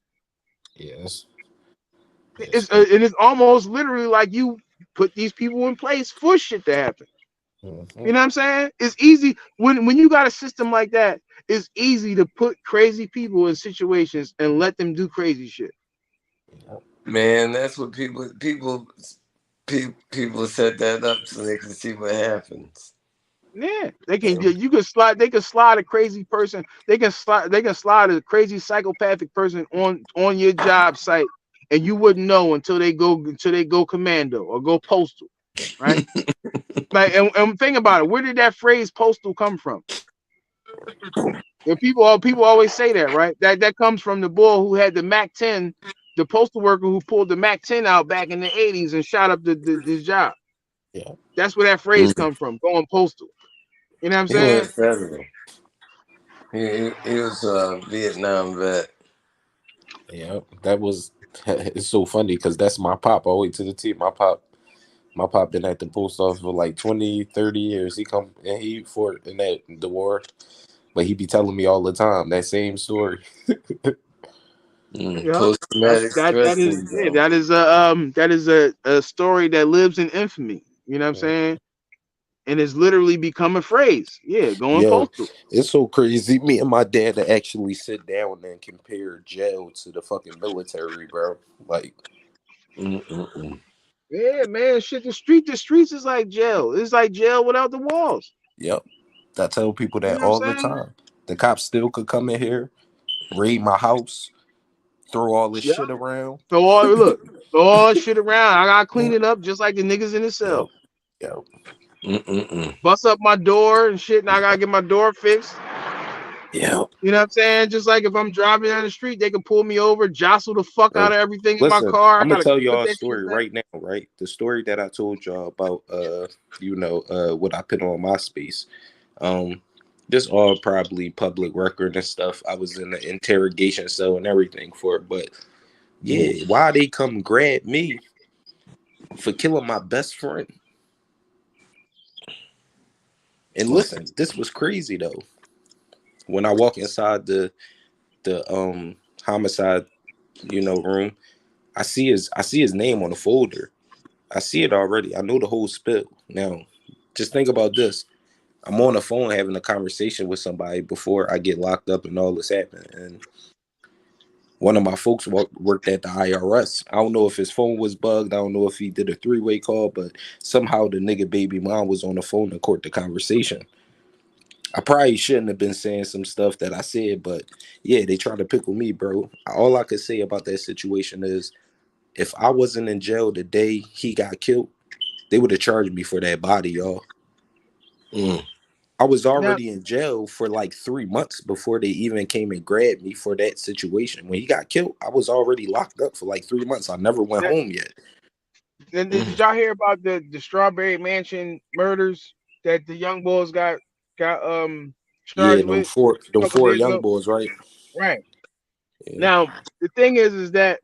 Yes. And it's almost literally like you put these people in place for shit to happen. Mhm. You know what I'm saying? It's easy when you got a system like that. It's easy to put crazy people in situations and let them do crazy shit. Man, that's what people set that up so they can see what happens. Yeah, they can. You can slide. They can slide a crazy person. They can slide. They can slide a crazy psychopathic person on your job site, and you wouldn't know until they go commando or go postal, right? Like, and think about it. Where did that phrase "postal" come from? And people always say that, right? That comes from the boy who had the Mac 10, the postal worker who pulled the Mac 10 out back in the 80s and shot up this job. Yeah. That's where that phrase come from, going postal. You know what I'm He went saying? federal. He was a Vietnam vet. Yeah. That was. It's so funny because that's my pop. All the way to the T. My pop been at the post office for like 20, 30 years. He come and he fought in the war, but he be telling me all the time that same story. Yeah. Post traumatic That stress is syndrome. that is a story that lives in infamy. You know what I'm saying? And it's literally become a phrase. Yeah, going Yo, postal. it's so crazy. Me and my dad to actually sit down and compare jail to the fucking military, bro. Like, Mm-mm-mm. Yeah, man. Shit, the streets is like jail. It's like jail without the walls. yep. I tell people You that know what all I'm the saying? time. The cops still could come in here, raid my house, throw all this Yeah. shit around. So all look, throw all that shit around. I gotta clean Yep. it up just like the niggas in the Yep. cell. Yep. Mm-mm-mm. Bust up my door and shit, and I gotta get my door fixed. Yep. You know what I'm saying? Just like if I'm driving down the street, they can pull me over, jostle the fuck out Yep. of everything in my Listen, car. I I'm gonna gotta tell put y'all a that shit story back. right now, right? The story that I told y'all about what I put on MySpace. Um this all probably public record and stuff. I was in the interrogation cell and everything for it. But yeah, why they come grab me for killing my best friend? And listen, this was crazy though. When I walk inside the homicide, room, I see his name on the folder. I see it already. I know the whole spill. Now, just think about this. I'm on the phone having a conversation with somebody before I get locked up and all this happened. And one of my folks worked at the IRS. I don't know if his phone was bugged. I don't know if he did a three-way call, but somehow the nigga baby mom was on the phone to court the conversation. I probably shouldn't have been saying some stuff that I said, but yeah, they trying to pickle me, bro. All I could say about that situation is if I wasn't in jail the day he got killed, they would have charged me for that body, y'all. Mm. I was Now, already in jail for like 3 months before they even came and grabbed me for that situation. When he got killed, I was already locked up for like 3 months. I never went now, home yet. and did Mm. y'all hear about the Strawberry Mansion murders that the young boys got Yeah, charged with a them couple four days young ago? boys, right? Right. Yeah. Now, the thing is that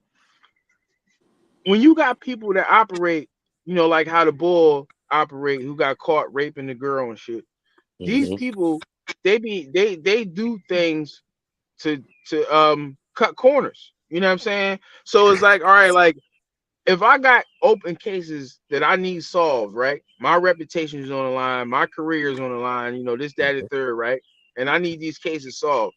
when you got people that operate, like how the bull operate, who got caught raping the girl and shit. These Hmm. people, they do things to cut corners. You know what I'm saying? So it's like, all right, like if I got open cases that I need solved, right? My reputation is on the line, my career is on the line, this, that, and third, right? And I need these cases solved.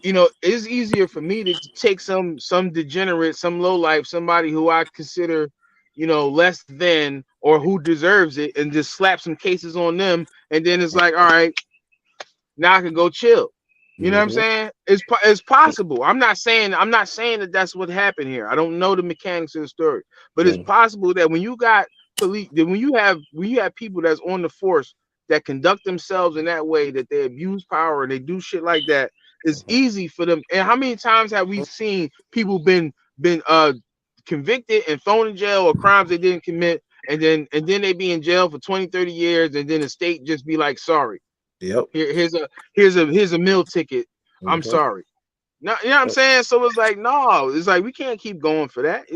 It's easier for me to take some degenerate, some low life, somebody who I consider, less than or who deserves it, and just slap some cases on them, and then it's like, all right, now I can go chill. You know what I'm Hmm. saying? It's possible. I'm not saying that that's what happened here. I don't know the mechanics of the story, but it's Hmm. possible that when you got police, that when you have people that's on the force that conduct themselves in that way, that they abuse power and they do shit like that, it's easy for them. And how many times have we seen people been convicted and thrown in jail or crimes they didn't commit, and then they be in jail for 20, 30 years, and then the state just be like, sorry. Yep. Here's a meal ticket. I'm Hmm. sorry. No, you know what I'm Yep. saying? So it's like, no, it's like we can't keep going for that.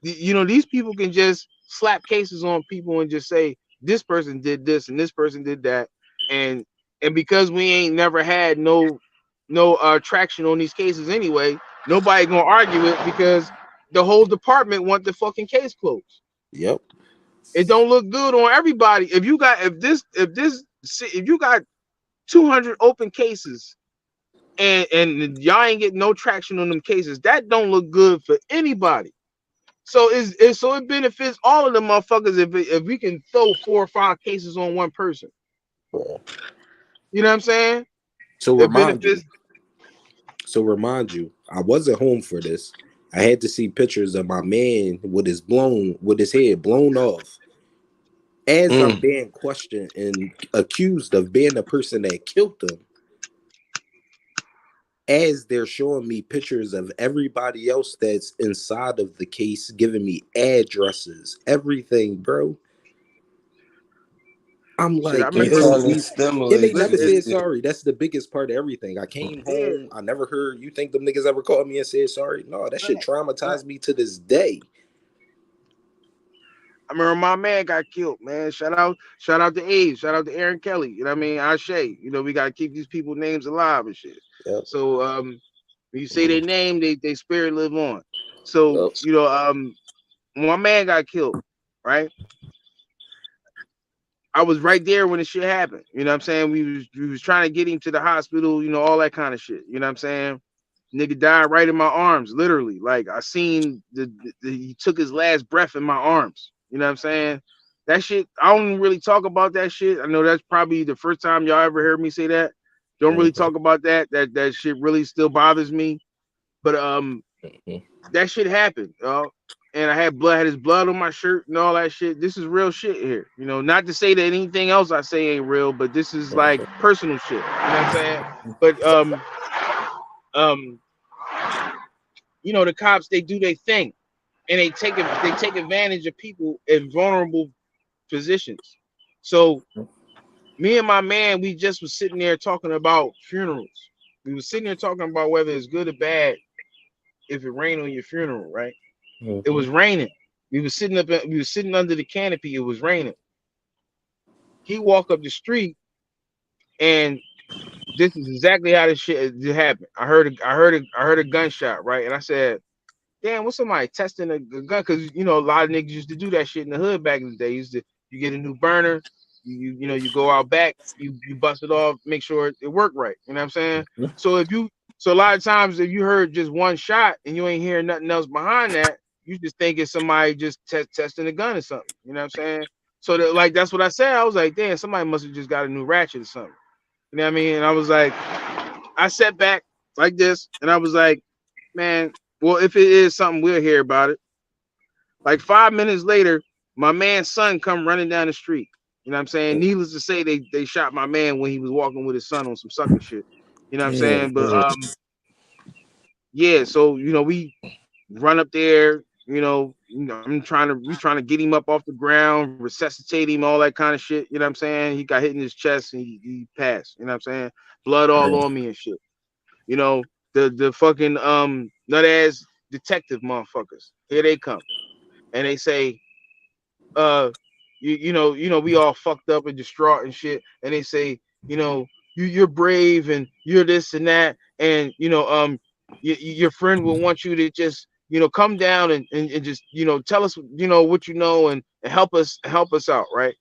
These people can just slap cases on people and just say this person did this and this person did that, and because we ain't never had no traction on these cases anyway, nobody gonna argue it because the whole department want the fucking case closed. Yep. It don't look good on everybody. If you got if you got 200 open cases and y'all ain't getting no traction on them cases, that don't look good for anybody. So so it benefits all of the motherfuckers if we can throw 4 or 5 cases on one person. You know what I'm saying? So It remind you. benefits. I wasn't home for this. I had to see pictures of my man with his head blown off. As I'm being questioned and accused of being the person that killed him, as they're showing me pictures of everybody else that's inside of the case, giving me addresses, everything, bro. I'm Shit, I like, They remember. yo, trying to and they stimulate never you to Listen, said see. sorry. That's the biggest part of everything. I came yeah, home, I never heard. You think them niggas ever called me and said sorry? No, that shit right. traumatized me to this day. I remember my man got killed, man. Shout out to Abe, shout out to Aaron Kelly. You know what I mean? Ashe. You know, we gotta keep these people names alive and shit. Yep. So when you say their name, they spirit live on. So, Yep. you know, when my man got killed, right? I was right there when the shit happened. You know what I'm saying? We was trying to get him to the hospital, you know, all that kind of shit. You know what I'm saying? Nigga died right in my arms, literally. Like I seen he took his last breath in my arms. You know what I'm saying? That shit, I don't really talk about that shit. I know that's probably the first time y'all ever heard me say that. Don't really Mhm. talk about that. That shit really still bothers me. But Mhm. that shit happened, and I had his blood on my shirt and all that shit. This is real shit here. You know, not to say that anything else I say ain't real, but this is like personal shit. You know what I'm saying? But um, you know, the cops, they do their thing and they take advantage of people in vulnerable positions. So me and my man, we just was sitting there talking about funerals. We was sitting there talking about whether it's good or bad if it rained on your funeral, right? It was Mhm. raining. We was sitting under the canopy. It was raining. He walked up the street, and this is exactly how this shit happened. I heard a gunshot, right? And I said, "Damn, what's somebody testing a gun?" Because you know a lot of niggas used to do that shit in the hood back in the day. You get a new burner, you know you go out back, you bust it off, make sure it worked right. You know what I'm saying? So a lot of times if you heard just one shot and you ain't hearing nothing else behind that, you just think it's somebody just testing a gun or something. You know what I'm saying? So that, like that's what I said. I was like, damn, somebody must have just got a new ratchet or something. You know what I mean? And I was like, I sat back like this, and I was like, man, well, if it is something, we'll hear about it. Like 5 minutes later, my man's son come running down the street. You know what I'm saying? Needless to say, they shot my man when he was walking with his son on some sucker shit. You know what I'm Damn, saying? But bro. yeah, so you know, we run up there, we trying to get him up off the ground, resuscitate him, all that kind of shit. You know what I'm saying? He got hit in his chest and he passed. You know what I'm saying? Blood all on me and shit. You know, the fucking nut ass detective motherfuckers. Here they come. And they say, uh, we all fucked up and distraught and shit. And they say, you know, you're brave and you're this and that, and your friend will want you to just come down and just tell us what you know and help us out, right?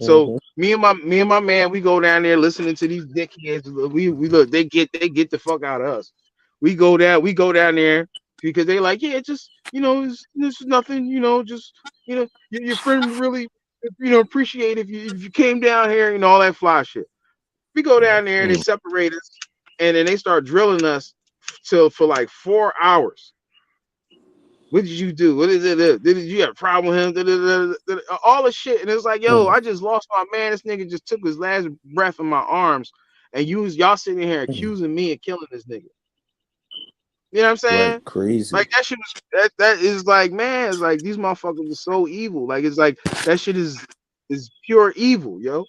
So Mhm. me and my man, we go down there listening to these dickheads. We look, they get the fuck out of us. We go down there because they like, yeah, just this is nothing, just your friend really appreciate if you came down here and all that fly shit. We go down there and they separate us, and then they start drilling us till for like 4 hours. What did you do? What is it? Did you have a problem with him? All the shit. And it's like, yo, Mhm. I just lost my man. This nigga just took his last breath in my arms. And y'all sitting here accusing me of killing this nigga. You know what I'm saying? Right, crazy. Like that shit was that is like, man, it's like these motherfuckers are so evil. Like it's like that shit is pure evil, yo.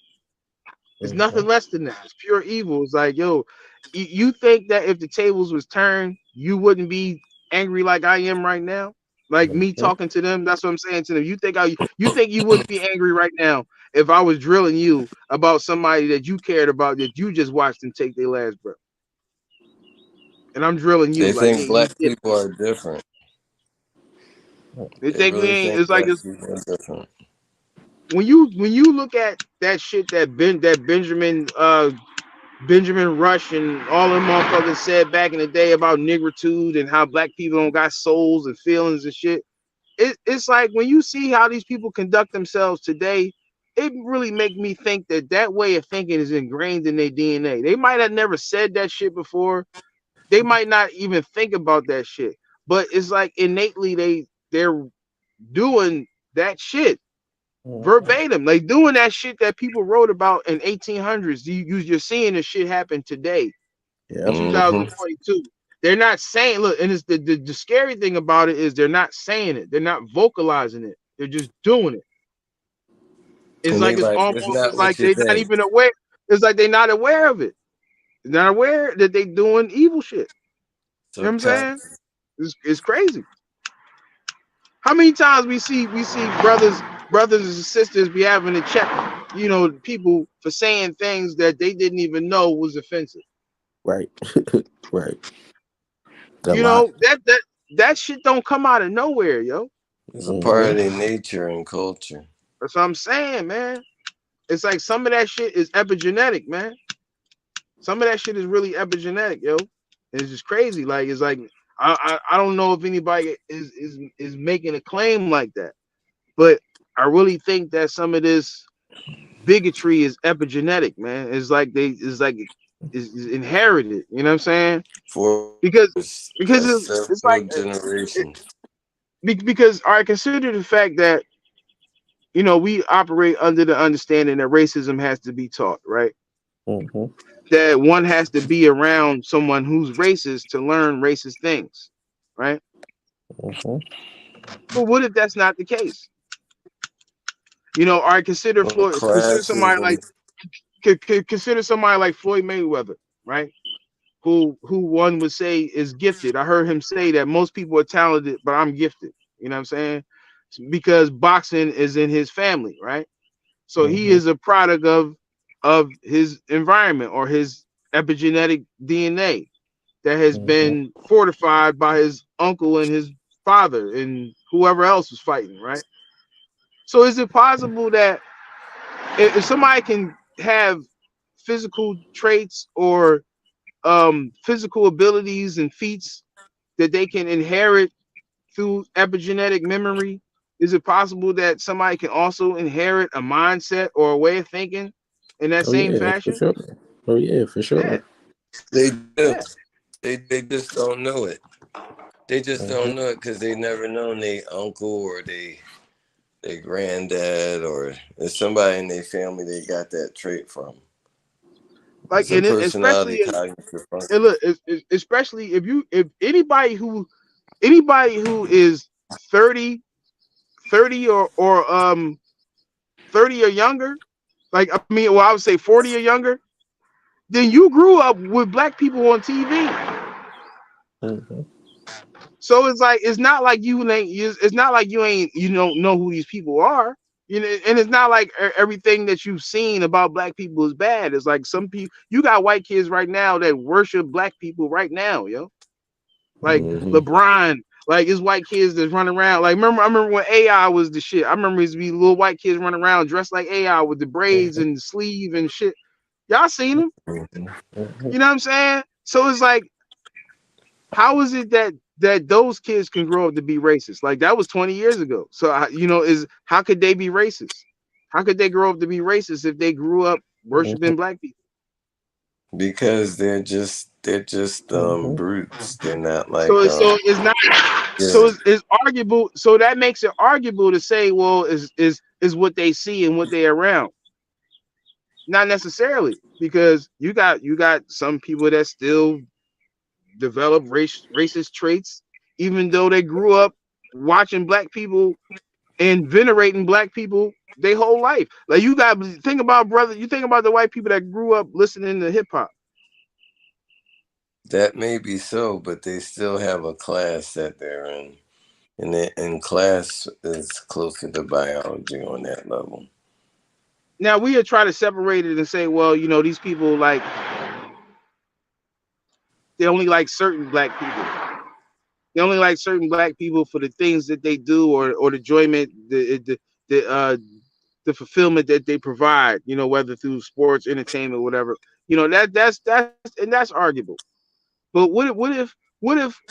It's nothing Mhm. less than that. It's pure evil. It's like, yo, you think that if the tables was turned, you wouldn't be angry like I am right now? Like me Mhm. talking to them, that's what I'm saying to them. You think you wouldn't be angry right now if I was drilling you about somebody that you cared about that you just watched them take their last breath. And I'm drilling you They like, think yeah, you black did. people are different. They They think we really ain't. think It's like black it's people are different. when you look at that shit that Benjamin Rush and all them motherfuckers said back in the day about nigritude and how black people don't got souls and feelings and shit. It's like when you see how these people conduct themselves today, it really make me think that that way of thinking is ingrained in their DNA. They might have never said that shit before. They might not even think about that shit, but it's like innately they're doing that shit verbatim, like doing that shit that people wrote about in 1800s. You're seeing this shit happen today in Yep. 2022. They're not saying, look, and it's the scary thing about it is they're not saying it, they're not vocalizing it, they're just doing it. It's And they like it's like, it's almost not it's like what you they're not think. even aware. It's like they're not aware of it. They're not aware that they doing evil shit. You know what I'm saying? Subconscious. It's crazy. How many times we see brothers and sisters be having to check, people for saying things that they didn't even know was offensive. Right. Right. A You lot. know, that shit don't come out of nowhere, yo. It's a part of Mhm. their nature and culture. That's what I'm saying, man. It's like some of that shit is epigenetic, man. Some of that shit is really epigenetic, yo. And it's just crazy. Like it's like I don't know if anybody is making a claim like that, but I really think that some of this bigotry is epigenetic, man. It's inherited. You know what I'm saying? For Because it's like several generations. because I consider the fact that we operate under the understanding that racism has to be taught, right? Mhm. That one has to be around someone who's racist to learn racist things, right? Mhm. But what if that's not the case? I Well, classism. consider somebody like Floyd Mayweather, right? Who one would say is gifted. I heard him say that most people are talented, but I'm gifted. You know what I'm saying? Because boxing is in his family, right? So he Mhm. is a product of his environment or his epigenetic DNA that has Mhm. been fortified by his uncle and his father and whoever else was fighting, right? So is it possible that if somebody can have physical traits or physical abilities and feats that they can inherit through epigenetic memory, is it possible that somebody can also inherit a mindset or a way of thinking in that Oh same yeah, for fashion? sure. Oh yeah, for Yeah, sure. They do. yeah. They just don't know it. They just Mhm. don't know it because they never known their uncle or their granddad or there's somebody in their family they got that trait from. Like, It's a and personality cognitive and function. look, especially if anybody who is 30, 30 or 30 or younger, like I mean, well, I would say 40 or younger, then you grew up with black people on TV. Mhm. So it's like it's not like you don't know who these people are. And it's not like everything that you've seen about black people is bad. It's like some people you got white kids right now that worship black people right now, yo. Like Mm-hmm. LeBron, like his white kids that run around. Like I remember when AI was the shit. I remember it be little white kids running around dressed like AI with the braids and the sleeve and shit. Y'all seen them? Mm-hmm. Mhm. You know what I'm saying? So it's like, how is it that those kids can grow up to be racist? Like that was 20 years ago. So is how could they be racist? How could they grow up to be racist if they grew up Mhm. worshiping black people? Because they're just Mhm. brutes. They're not So like it's not. So yeah. it's arguable. So that makes it arguable to say, well, is what they see and what they around. Not necessarily, because you got some people that still develop racist traits, even though they grew up watching black people and venerating black people their whole life. Like you got think about brother. You think about the white people that grew up listening to hip hop. That may be so, but they still have a class that they're in. And class is closer to biology on that level. Now we are trying to separate it and say, well, these people like they only like certain black people. They only like certain black people for the things that they do or the enjoyment, the the fulfillment that they provide, you know, whether through sports, entertainment, whatever. You know, that's arguable. But what if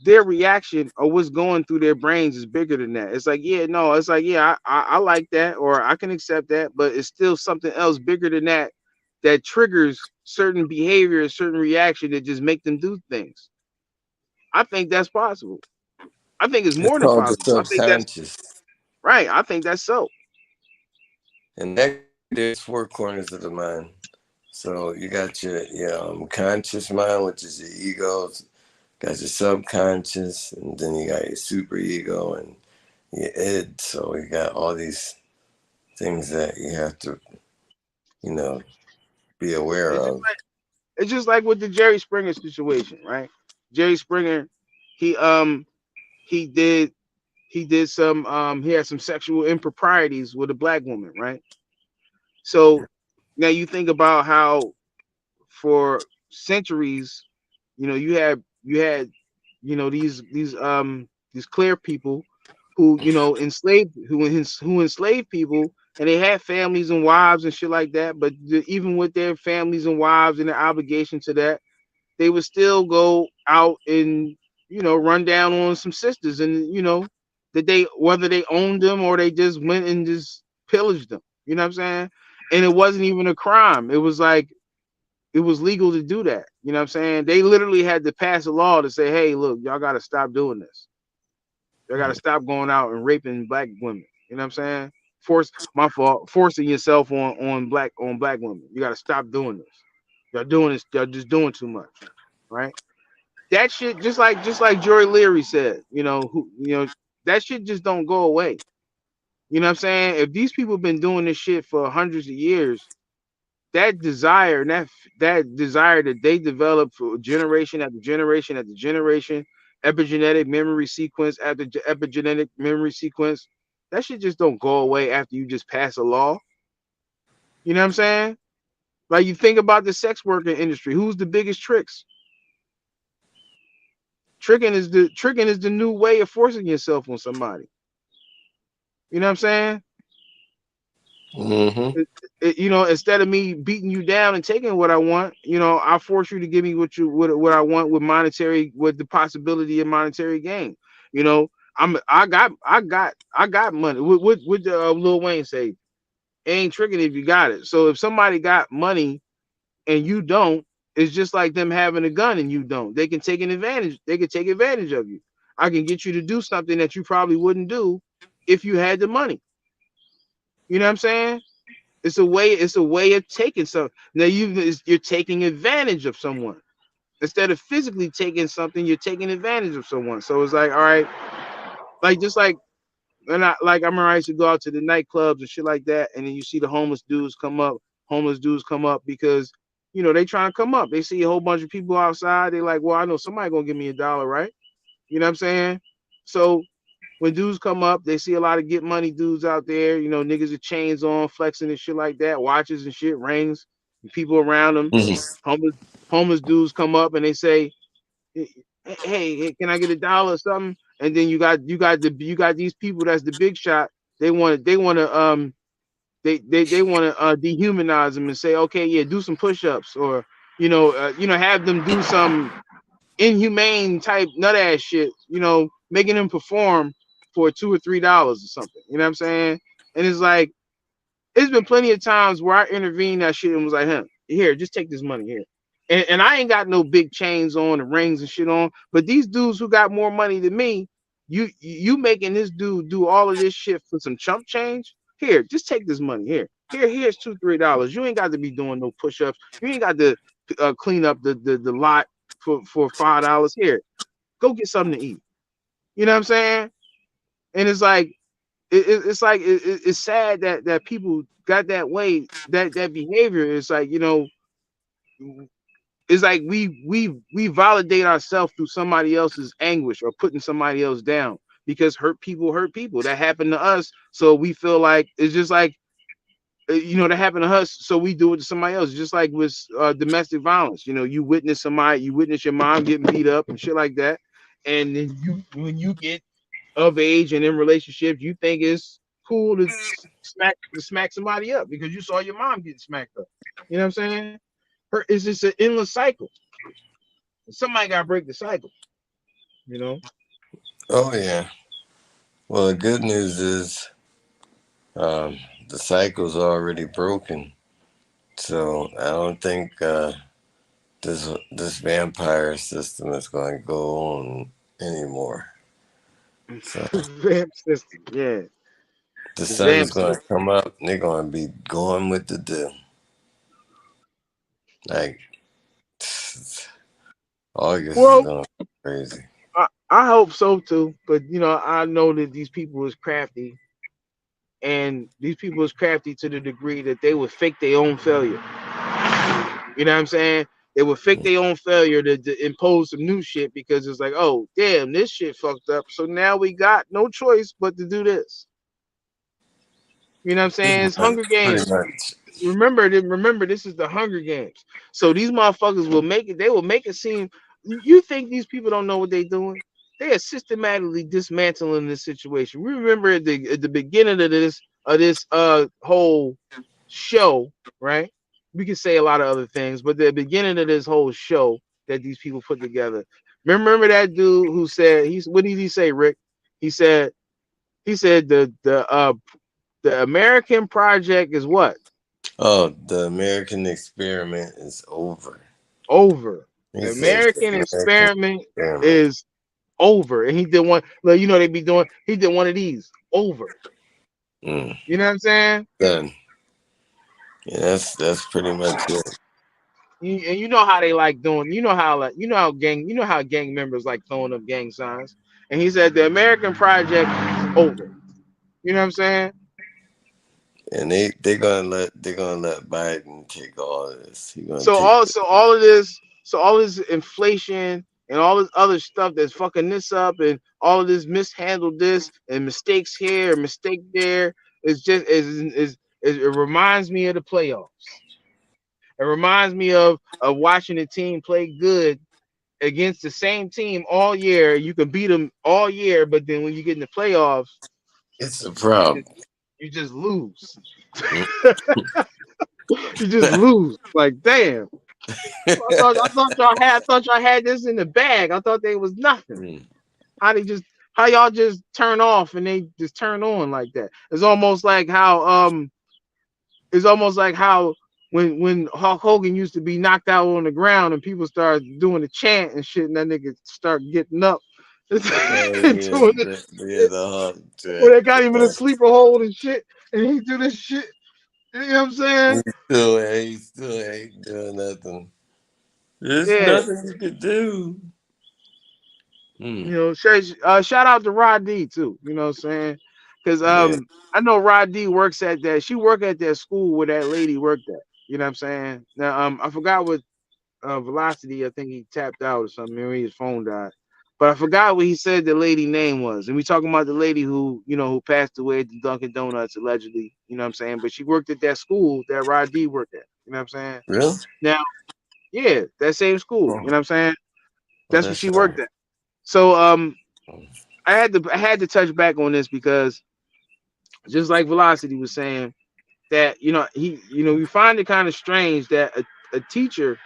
their reaction or what's going through their brains is bigger than that? It's like, yeah, no, it's like, yeah, I like that, or I can accept that, but it's still something else bigger than that that triggers certain behavior, certain reaction that just make them do things. I think that's possible. I think it's It's more than called the possible. I think that's subconscious. right. I think that's so. And actually, there's four corners of the mind. So you got your conscious mind, which is your ego, got your subconscious, and then you got your super ego and your id. So you got all these things that you have to, you know, be aware It's just of. like it's just like with the Jerry Springer situation, right? Jerry Springer, he um he did he did some he had some sexual improprieties with a black woman, right? So now you think about how for centuries, you know, you had these clear people who who enslaved people, and they had families and wives and shit like that, but even with their families and wives and their obligation to that, they would still go out and, you know, run down on some sisters, and, you know, that they, whether they owned them or they just went and just pillaged them, you know what I'm saying? And it wasn't even a crime. It was like, it was legal to do that, you know what I'm saying? They literally had to pass a law to say, hey, look, y'all got to stop doing this. Y'all got to stop going out and raping black women, you know what I'm saying? Forcing yourself on black women. You got to stop doing this. Y'all doing this, y'all just doing too much, right? That shit, just like Jory Leary said, that shit just don't go away. You know what I'm saying? If these people have been doing this shit for hundreds of years, that desire and that desire that they develop for generation after generation after generation, epigenetic memory sequence after epigenetic memory sequence, that shit just don't go away after you just pass a law. You know what I'm saying? Like, you think about the sex worker industry. Who's the biggest tricks? Tricking is the new way of forcing yourself on somebody. You know what I'm saying? Mm-hmm. Instead of me beating you down and taking what I want, I'll force you to give me what I want with the possibility of monetary gain. You know, I got money. What Lil Wayne say? It ain't tricking if you got it. So if somebody got money and you don't, it's just like them having a gun and you don't. They can take an advantage. They can take advantage of you. I can get you to do something that you probably wouldn't do if you had the money. You know what I'm saying? It's a way of taking some. Now you're taking advantage of someone. Instead of physically taking something, you're taking advantage of someone. So it's like, all right, like, just like, I remember I used to go out to the nightclubs and shit like that, and then you see the homeless dudes come up because, they trying to come up. They see a whole bunch of people outside. They like, well, I know somebody gonna give me $1, right? You know what I'm saying? So when dudes come up, they see a lot of get money dudes out there, niggas with chains on, flexing and shit like that, watches and shit, rings, and people around them. Mm-hmm. Homeless dudes come up and they say, hey, can I get $1 or something? And then you got these people that's the big shot. They want to dehumanize them and say, okay, yeah, do some push-ups, or have them do some inhumane type nut ass shit, making them perform for $2 or $3 or something. You know what I'm saying? And it's like, it's been plenty of times where I intervened that shit and was like, here, just take this money here. And I ain't got no big chains on and rings and shit on, but these dudes who got more money than me, you making this dude do all of this shit for some chump change? Here, just take this money here. Here's $2-3. You ain't got to be doing no push-ups. You ain't got to clean up the lot for $5. Here, go get something to eat. You know what I'm saying? And it's like, it's sad that people got that way, that behavior. It's like, it's like we validate ourselves through somebody else's anguish or putting somebody else down, because hurt people that happened to us, so we feel like it's just like, that happened to us, so we do it to somebody else. Just like with domestic violence, you witness your mom getting beat up and shit like that, and then when you get of age and in relationships, you think cool to smack somebody up because you saw your mom getting smacked up. You know what I'm saying? It's just an endless cycle. Somebody got to break the cycle. You know. Oh yeah. Well, the good news is um, the cycle's already broken. So I don't think this vampire system is going to go on anymore. So Vamp system, yeah, the the sun is vamp going system. to come up. And they're going to be going with the dew. Like August is Well, going to be crazy. I hope so too, but you know, I know that these people is crafty, and these people is crafty to the degree that they would fake their own failure. You know what I'm saying? They would fake their own failure to impose some new shit because it's like, oh damn, this shit fucked up. So now we got no choice but to do this. You know what I'm saying? It's Hunger Pretty Games. much. Remember, this is the Hunger Games. So these motherfuckers will make it. They will make it seem. You think these people don't know what they're doing? They are systematically dismantling this situation. We remember at the beginning of this whole show, right? We can say a lot of other things, but the beginning of this whole show that these people put together. Remember that dude who said what did he say, Rick? He said the American project is what? Oh, the American experiment is over. Over. He The says the American American experiment experiment. is over. And he did one, like, you know, they be doing, he did one of these over. Mm, You know what I'm saying? done. Yeah, that's pretty much it. And you know how they like doing, you know how gang members like throwing up gang signs. And he said the American project is over. You know what I'm saying? And they're gonna let Biden take all of this. He's gonna So take all the so all of this, so all this inflation and all this other stuff that's fucking this up and all of this mishandled this and mistakes here and mistake there is just it reminds me of the playoffs. It reminds me of watching a team play good against the same team all year. You can beat them all year, but then when you get in the playoffs, it's a you problem. just you just lose. Mm. You just lose. Like damn. I thought y'all had this in the bag. I thought they was nothing. Mm. How they just how y'all just turn off and they just turn on like that. It's almost like how when Hulk Hogan used to be knocked out on the ground and people started doing the chant and shit and that nigga start getting up Oh and yeah, doing it the hard when track. they got him in a sleeper hold and shit and he do this shit. You know what I'm saying? He still ain't doing nothing. There's Yeah. nothing you could do. Hmm. You know, shout out to Rod D too. You know what I'm saying? Because Yeah. I know Rod D works at that. She worked at that school where that lady worked at. You know what I'm saying? Now I forgot what Velocity. I think he tapped out or something. Maybe his phone died. But I forgot what he said the lady name was. And we talking about the lady who passed away at the Dunkin' Donuts allegedly. You know what I'm saying? But she worked at that school that Rod D worked at. You know what I'm saying? Really? Now, yeah, that same school. Oh, You know what I'm saying? well, That's what that's she worked at. So I had to touch back on this because just like Velocity was saying that we find it kind of strange that a teacher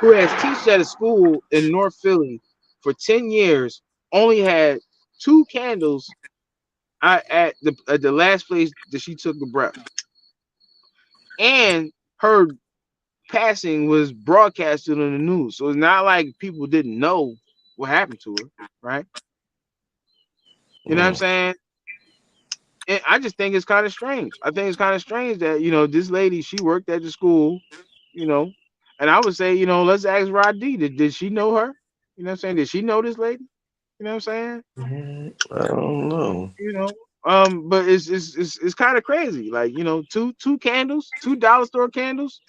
who has teached at a school in North Philly for 10 years only had two candles at the last place that she took a breath, and her passing was broadcasted on the news, so it's not like people didn't know what happened to her, right? You know what I'm mm, saying? And I just think it's kind of strange. I think it's kind of strange that this lady, she worked at the school, you know, and I would say, let's ask Rod D. Did she know her? You know what I'm saying? Did she know this lady? You know what I'm saying? I don't know. You know, but it's kind of crazy. Like, two candles, $2 store candles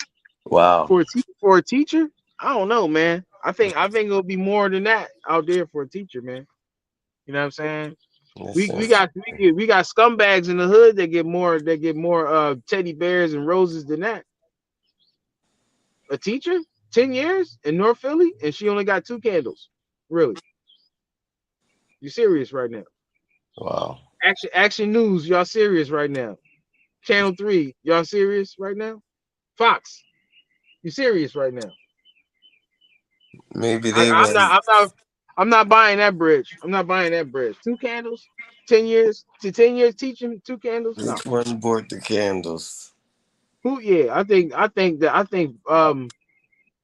Wow. for a teacher. I don't know, man. I think it'll be more than that out there for a teacher, man. You know what I'm saying? This We is got we got scumbags in the hood that get more teddy bears and roses than that. A teacher, 10 years in North Philly, and she only got two candles. Really? You serious right now? wow. Action News, y'all serious right now? Channel 3, y'all serious right now? Fox, you serious right now? Maybe I, they I'm not. was I'm not. I'm not buying that bridge. I'm not buying that bridge. Two candles, 10 years to 10 years teaching two candles. No. which one bought the candles? Who? Yeah, I think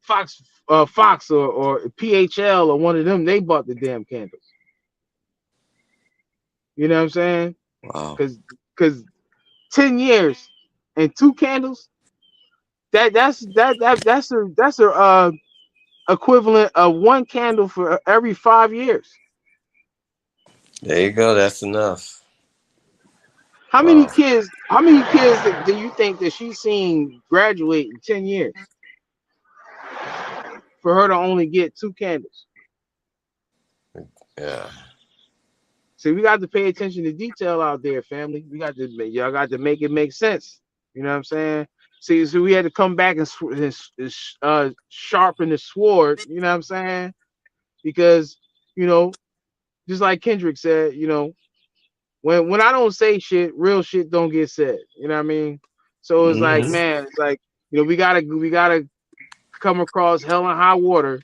Fox, Fox or PHL or one of them. They bought the damn candles. You know what I'm saying? Wow. Because 10 years and two candles. That's a equivalent of one candle for every 5 years. There you go. That's enough. How many Wow. kids? How many kids do you think that she's seen graduate in 10 years for her to only get two candles? Yeah. See, we got to pay attention to detail out there, family. Y'all got to make it make sense. You know what I'm saying? See, so we had to come back and sharpen the sword. You know what I'm saying? Because you know, just like Kendrick said, when I don't say shit, real shit don't get said. You know what I mean? So it's like, Hmm. man, it's like we gotta come across hell and high water,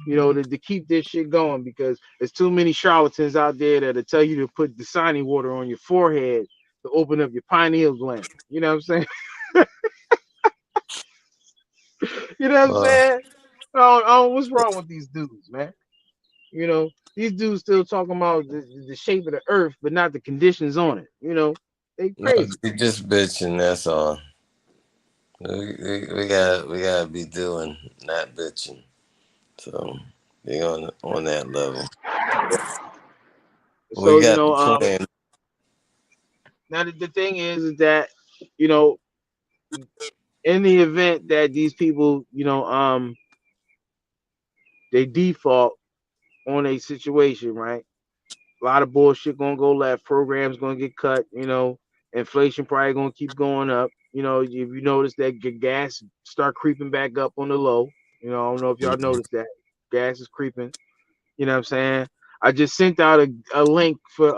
to keep this shit going because there's too many charlatans out there that'll tell you to put the signing water on your forehead to open up your pineal gland. You know what I'm saying? You know what I'm Wow. saying? What's wrong with these dudes, man? These dudes still talking about the shape of the earth, but not the conditions on it. They No, crazy. they just bitching. That's all. We gotta be doing, not bitching. So they on that level. We So, got the plan. now the thing is that, you know, in the event that these people, they default on a situation, right? A lot of bullshit gonna go left. Programs gonna get cut. Inflation probably gonna keep going up. If you notice that gas start creeping back up on the low. I don't know if y'all Mhm. noticed that gas is creeping. You know what I'm saying? I just sent out a link for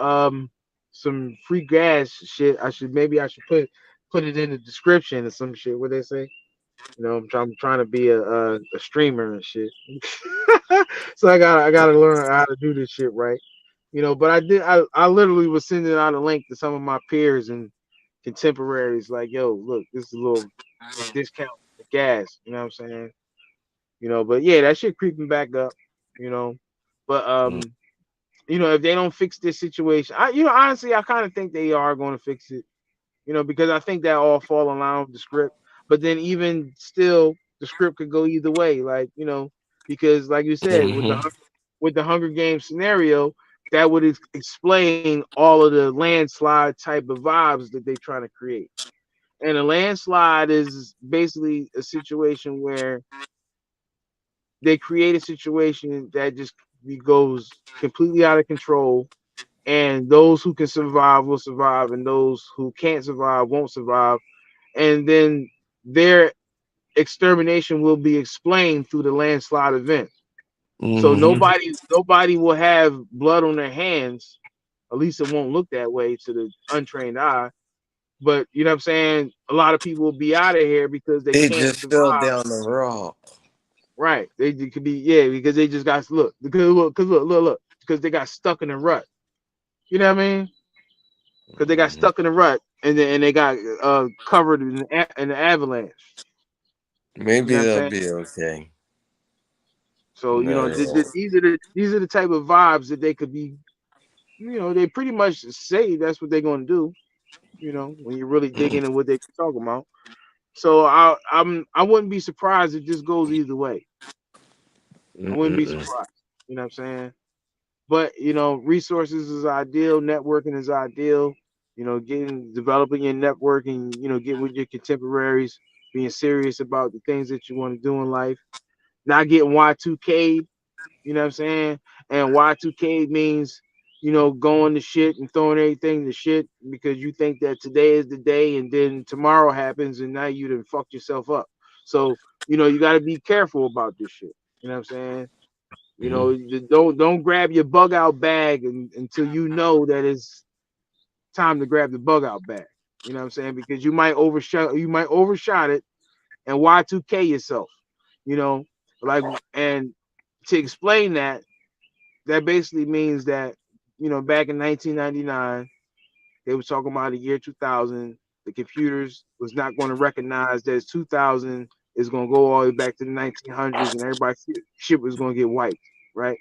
some free gas shit. I should put it in the description or some shit. What they say? I'm trying to be a streamer and shit. So I gotta learn how to do this shit right. But I literally was sending out a link to some of my peers and contemporaries, like, yo, look, this is a little discount for gas. You know what I'm saying? But yeah, that shit creeping back up. You know, but if they don't fix this situation, honestly, I kind of think they are going to fix it. Because I think that all fall in line with the script. But then even still, the script could go either way. Like, because like you said, Mhm. with the Hunger Games scenario, that would explain all of the landslide type of vibes that they're trying to create. And a landslide is basically a situation where they create a situation that just goes completely out of control, and those who can survive will survive, and those who can't survive won't survive, and then their extermination will be explained through the landslide event. So Mhm. nobody will have blood on their hands. At least it won't look that way to the untrained eye. But you know what I'm saying? A lot of people will be out of here because they They can't just fell survive. down the rock. Right? They could be, yeah, because they just got look, because they got stuck in a rut. You know what I mean? Because they got Mhm. stuck in a rut and they got covered in the avalanche. You Maybe know what I'm they'll saying? be okay. So No, yeah. these are the type of vibes that they could be. They pretty much say that's what they're going to do. When you really dig into what they're talking about. So I wouldn't be surprised if this goes either way. I wouldn't be Mm-mm-mm. surprised. You know what I'm saying? But resources is ideal, networking is ideal. Developing your networking, getting with your contemporaries, being serious about the things that you want to do in life, not getting Y2K. You know what I'm saying? And Y2K means, going to shit and throwing everything to shit because you think that today is the day and then tomorrow happens and now you done fucked yourself up. So, you got to be careful about this shit. You know what I'm saying? Mhm. You don't grab your bug out bag until you know that time to grab the bug out bag. You know what I'm saying? Because you might overshot it and Y2K yourself. You know, like, and to explain that, that basically means that, you know, back in 1999, they were talking about the year 2000. The computers was not going to recognize that it's 2000 is going to go all the way back to the 1900s, and everybody's shit was going to get wiped, right?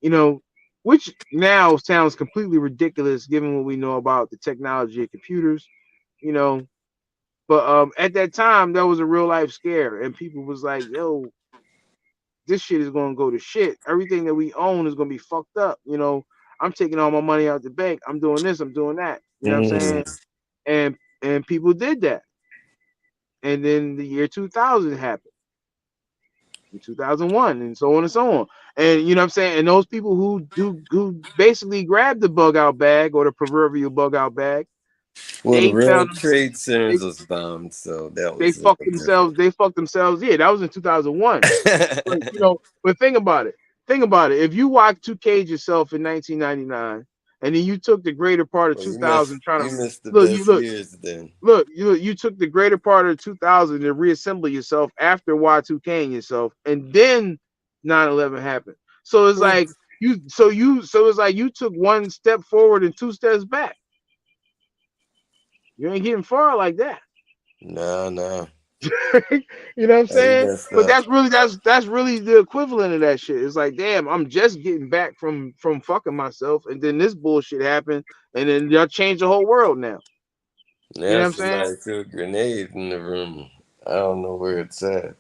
You know, which now sounds completely ridiculous given what we know about the technology of computers, you know. But at that time, that was a real life scare, and people was like, "Yo, this shit is gonna go to shit. Everything that we own is gonna be fucked up." You know, I'm taking all my money out the bank. I'm doing this. I'm doing that. You know what I'm saying? And people did that. And then the year 2000 happened, in 2001, and so on and so on. And you know what I'm saying? And those people who basically grabbed the bug out bag or the proverbial bug out bag, Well, the they World found Trade they, Centers was bombed, so that they was a fucked themselves. They fucked themselves. Yeah, that was in 2001. But different. you know, but think about it. Think about it. If you Y2K'd yourself in 1999, and then you took the greater part of Well, 2000 trying to you missed the look, you best look, years then. look, you took the greater part of 2000 to reassemble yourself after Y2K'ing yourself, and then 9/11 happened. So it's Well, like so it's like you took one step forward and two steps back. You ain't getting far like that. no, You know what I'm you saying? messed But up. that's really the equivalent of that shit. It's like, damn, I'm just getting back from fucking myself, and then this bullshit happened, and then y'all change the whole world now. You know Now what I'm saying? somebody threw a grenade in the room. I don't know where it's at.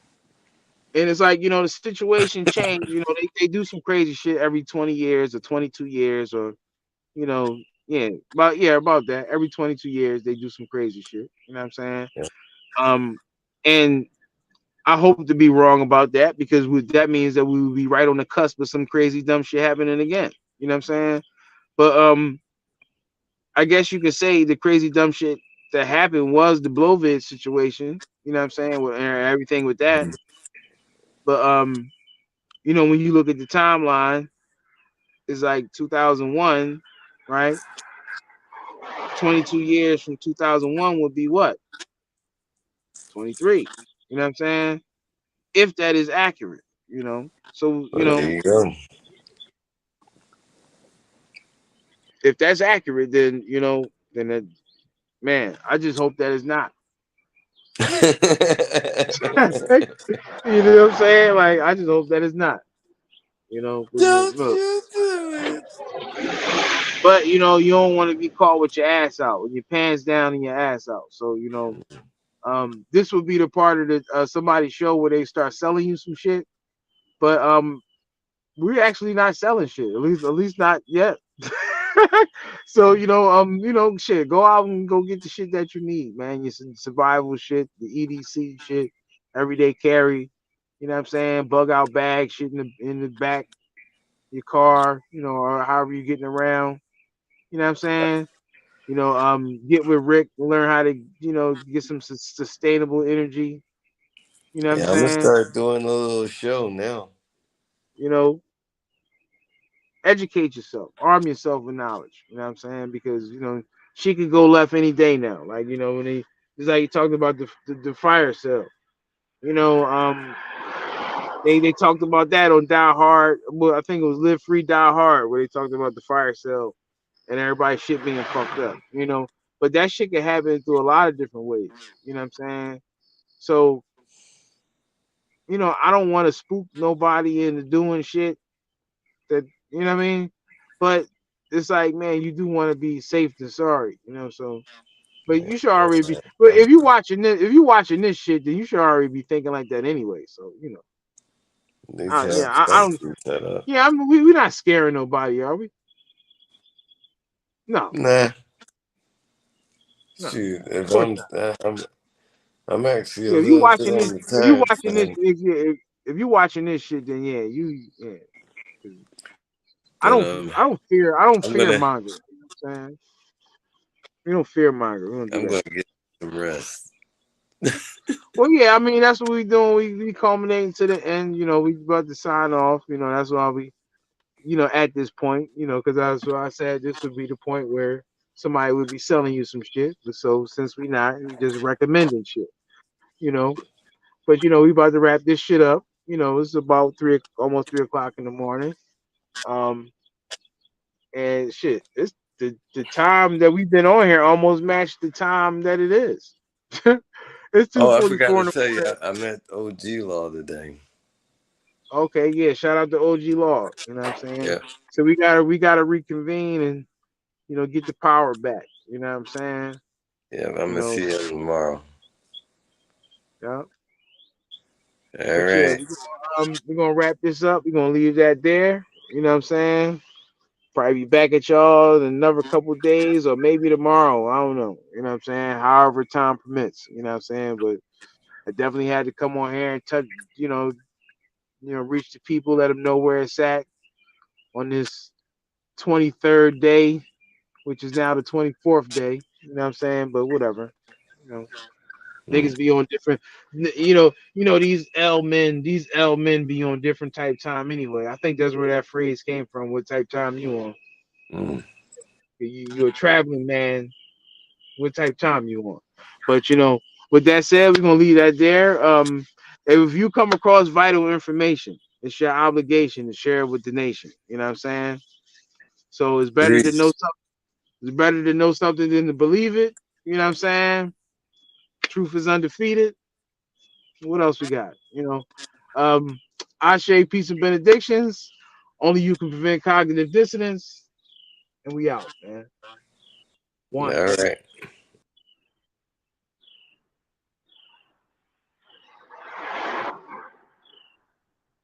And it's like, you know, the situation changed. You know, they do some crazy shit every 20 years or 22 years, or you know, about that. Every 22 years they do some crazy shit. You know what I'm saying? Yeah. And I hope to be wrong about that, because that means that we will be right on the cusp of some crazy dumb shit happening again. You know what I'm saying? But I guess you could say the crazy dumb shit that happened was the Blovid situation. You know what I'm saying? With everything with that. But you know, when you look at the timeline, it's like 2001, right? 22 years from 2001 would be what? 23. You know what I'm saying? If that is accurate, you know. So, you Well, there know, you go. if that's accurate, then, you know, then that, man, I just hope that is not. You know what I'm saying? Like, I just hope that is not. You know, Don't look. you do it. But you know, you don't want to be caught with your ass out, with your pants down and your ass out. So, you know, this would be the part of the somebody's show where they start selling you some shit. But we're actually not selling shit. At least not yet. So, you know, shit, go out and go get the shit that you need, man. Your survival shit, the EDC shit, everyday carry. You know what I'm saying? Bug out bag shit in the back, your car, you know, or however you're getting around. You know what I'm saying? You know, get with Rick, learn how to, you know, get some sustainable energy. You know what I'm Yeah, I'm gonna saying? start doing a little show now. You know, educate yourself, arm yourself with knowledge. You know what I'm saying? Because you know, she could go left any day now. Like, you know, when it's like you talked about the fire sale. You know, they talked about that on Die Hard. Well, I think it was Live Free Die Hard, where they talked about the fire sale and everybody's shit being fucked up. You know, but that shit can happen through a lot of different ways. You know what I'm saying? So, you know, I don't want to spook nobody into doing shit that, you know what I mean? But it's like, man, you do want to be safe than sorry, you know. So, but you should already be. But if you watching this shit, then you should already be thinking like that anyway. So, you know, They tell I don't. shut up. Yeah, I mean, we're not scaring nobody, are we? No, Nah, no. shoot. Of If course not. I'm actually a Yeah, if you little bit watching this, on the if you time watching this, frame, if you watching this shit, then yeah, yeah. 'Cause but I don't I'm fear gonna monger. You know what I'm saying? We don't fear monger. We don't do I'm that. gonna get some rest. Well, yeah, I mean that's what we doing. We culminating to the end. You know, we about to sign off. You know, that's why we, you know, at this point, you know, because that's why I said this would be the point where somebody would be selling you some shit. But so since we not, we just recommending shit, you know. But we about to wrap this shit up. It's about almost 3 o'clock in the morning. Um, and shit, it's the time that we've been on here almost matched the time that it is. It's two Oh, I forty forgot four to in the tell you, morning. I met OG Law today. Okay, yeah. Shout out to OG Law. You know what I'm saying? Yeah, So we gotta reconvene and get the power back. You know what I'm saying? yeah. I'm You gonna know, see him tomorrow. yeah. All But yeah, right. we're gonna wrap this up. We're gonna leave that there. You know what I'm saying? Probably be back at y'all in another couple days or maybe tomorrow. I don't know. You know what I'm saying? However time permits. You know what I'm saying? But I definitely had to come on here and touch, reach the people, let them know where it's at on this 23rd day, which is now the 24th day. You know what I'm saying? But whatever. You know, Mm. niggas be on different. These L men be on different type time anyway. I think that's where that phrase came from. What type time you on? Mm. You a traveling man. What type time you want. But with that said, we're gonna leave that there. If you come across vital information, it's your obligation to share it with the nation. You know what I'm saying? So it's better to know Peace. something. It's better to know something than to believe it. You know what I'm saying? Truth is undefeated. What else we got? Ashe, peace and benedictions. Only you can prevent cognitive dissonance. And we out, man. All One. right.